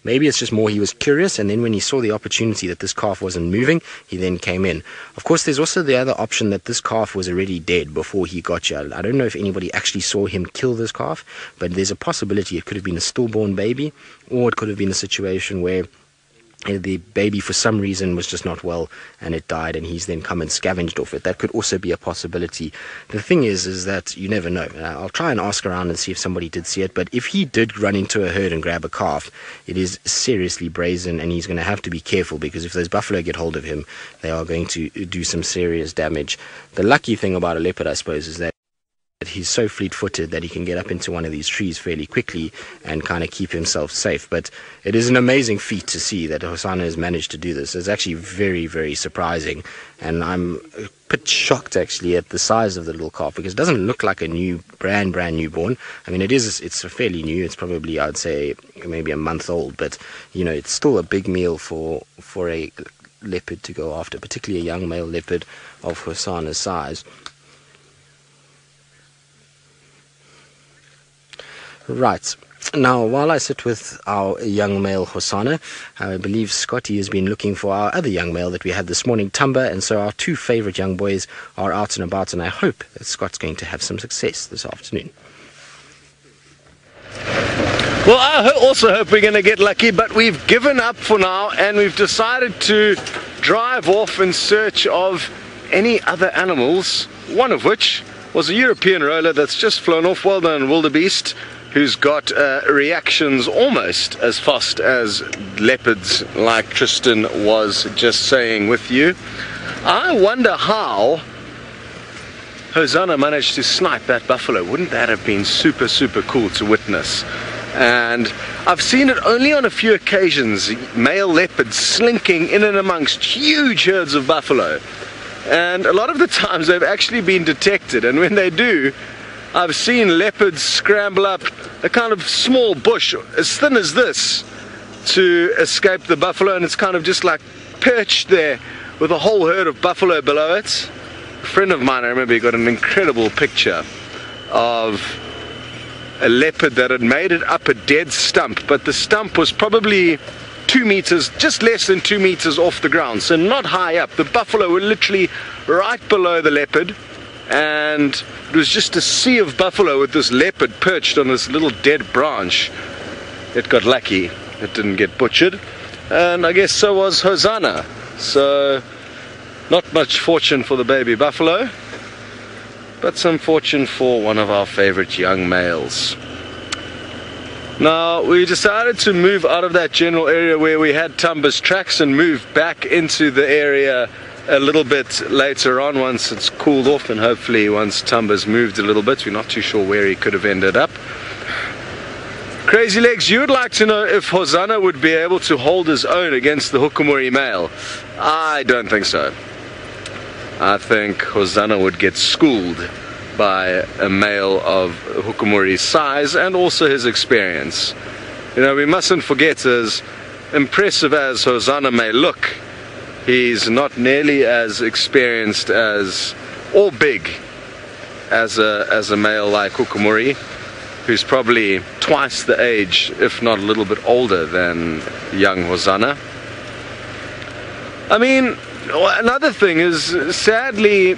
maybe it's just more he was curious, and then when he saw the opportunity that this calf wasn't moving, he then came in. Of course, there's also the other option that this calf was already dead before he got you. I don't know if anybody actually saw him kill this calf, but there's a possibility it could have been a stillborn baby, or it could have been a situation where the baby for some reason was just not well and it died, and he's then come and scavenged off it. That could also be a possibility. The thing is that you never know. I'll try and ask around and see if somebody did see it, but if he did run into a herd and grab a calf, it is seriously brazen, and he's going to have to be careful, because if those buffalo get hold of him, they are going to do some serious damage. The lucky thing about a leopard, I suppose, is that he's so fleet-footed that he can get up into one of these trees fairly quickly and kind of keep himself safe. But it is an amazing feat to see that Hosana has managed to do this. It's actually very, very surprising, and I'm a bit shocked actually at the size of the little calf, because it doesn't look like a brand newborn. I mean, it's fairly new. It's probably, I'd say, maybe a month old, but you know, it's still a big meal for a leopard to go after, particularly a young male leopard of Hosana's size. Right, now while I sit with our young male Hosana, I believe Scotty has been looking for our other young male that we had this morning, Tumba, and so our two favourite young boys are out and about, and I hope that Scott's going to have some success this afternoon. Well, I also hope we're going to get lucky, but we've given up for now, and we've decided to drive off in search of any other animals, one of which was a European roller that's just flown off. Well done, wildebeest, who's got reactions almost as fast as leopards, like Tristan was just saying with you. I wonder how Hosana managed to snipe that buffalo. Wouldn't that have been super, super cool to witness? And I've seen it only on a few occasions, male leopards slinking in and amongst huge herds of buffalo. And a lot of the times they've actually been detected, and when they do, I've seen leopards scramble up a kind of small bush as thin as this to escape the buffalo, and it's kind of just like perched there with a whole herd of buffalo below it. A friend of mine, I remember, he got an incredible picture of a leopard that had made it up a dead stump, but the stump was probably 2 meters, just less than 2 meters off the ground, so not high up. The buffalo were literally right below the leopard, and it was just a sea of buffalo with this leopard perched on this little dead branch. It got lucky, it didn't get butchered, and I guess so was Hosana. So not much fortune for the baby buffalo, but some fortune for one of our favorite young males. Now, we decided to move out of that general area where we had Tumba's tracks and move back into the area a little bit later on, once it's cooled off, and hopefully once Tumba's moved a little bit. We're not too sure where he could have ended up. Crazy Legs, you would like to know if Hosana would be able to hold his own against the Hukumuri male. I don't think so. I think Hosana would get schooled by a male of Hukumuri's size and also his experience. You know, we mustn't forget, as impressive as Hosana may look, he's not nearly as experienced as, or big, as a male like Hukumuri, who's probably twice the age, if not a little bit older than young Hosana. I mean, another thing is, sadly,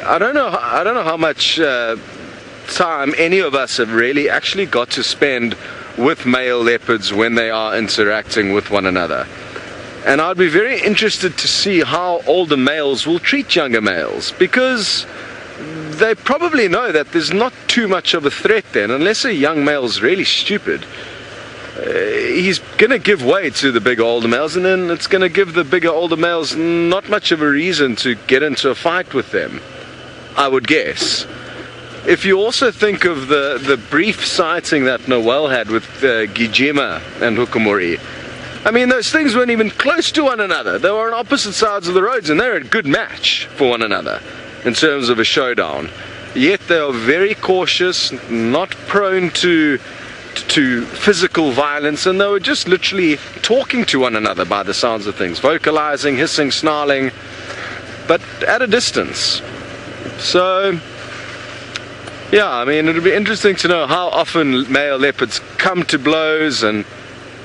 I don't know how much time any of us have really actually got to spend with male leopards when they are interacting with one another. And I'd be very interested to see how older males will treat younger males, because they probably know that there's not too much of a threat then, unless a young male's really stupid. He's going to give way to the bigger older males, and then it's going to give the bigger older males not much of a reason to get into a fight with them, I would guess. if you also think of the brief sighting that Noel had with Djuma and Hukumuri, I mean, those things weren't even close to one another. They were on opposite sides of the roads, and they're a good match for one another in terms of a showdown. Yet they are very cautious, not prone to physical violence, and they were just literally talking to one another by the sounds of things, vocalizing, hissing, snarling, but at a distance. So, yeah, I mean, it'll be interesting to know how often male leopards come to blows, and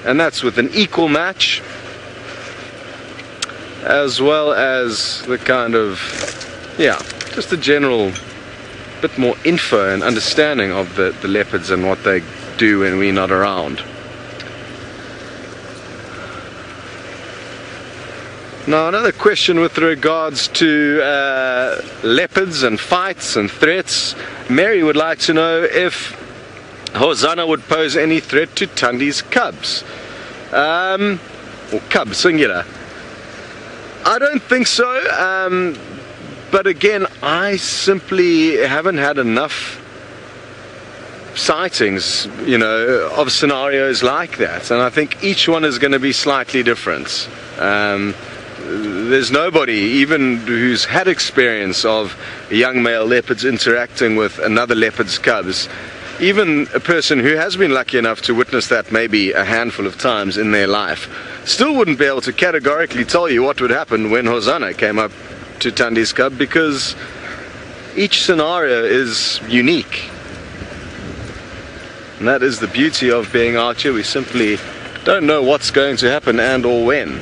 that's with an equal match, as well as the kind of, yeah, just the general bit more info and understanding of the leopards and what they do when we're not around. Now, another question with regards to leopards and fights and threats. Mary would like to know if Hosana would pose any threat to Tandi's cubs. Or cubs, singular. I don't think so, but again, I simply haven't had enough sightings, you know, of scenarios like that, and I think each one is going to be slightly different. There's nobody, even who's had experience of young male leopards interacting with another leopard's cubs, even a person who has been lucky enough to witness that maybe a handful of times in their life, still wouldn't be able to categorically tell you what would happen when Hosana came up to Tandi's cub, because each scenario is unique. And that is the beauty of being out here. We simply don't know what's going to happen and or when.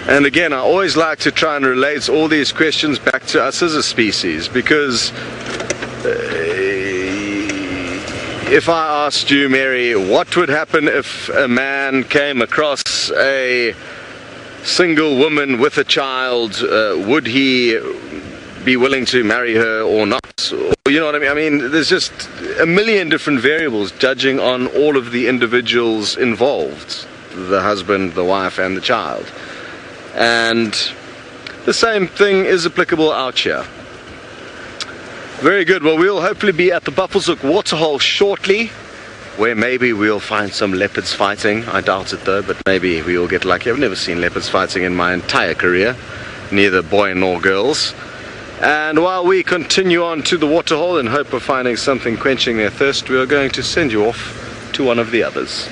And again, I always like to try and relate all these questions back to us as a species, because if I asked you, Mary, what would happen if a man came across a single woman with a child, would he be willing to marry her or not? Or, you know what I mean? I mean, there's just a million different variables judging on all of the individuals involved, the husband, the wife, and the child. And the same thing is applicable out here. Very good. Well, we'll hopefully be at the Buffelshoek waterhole shortly, where maybe we'll find some leopards fighting. I doubt it though, but maybe we'll get lucky. I've never seen leopards fighting in my entire career, neither boy nor girls. And while we continue on to the waterhole in hope of finding something quenching their thirst, we are going to send you off to one of the others.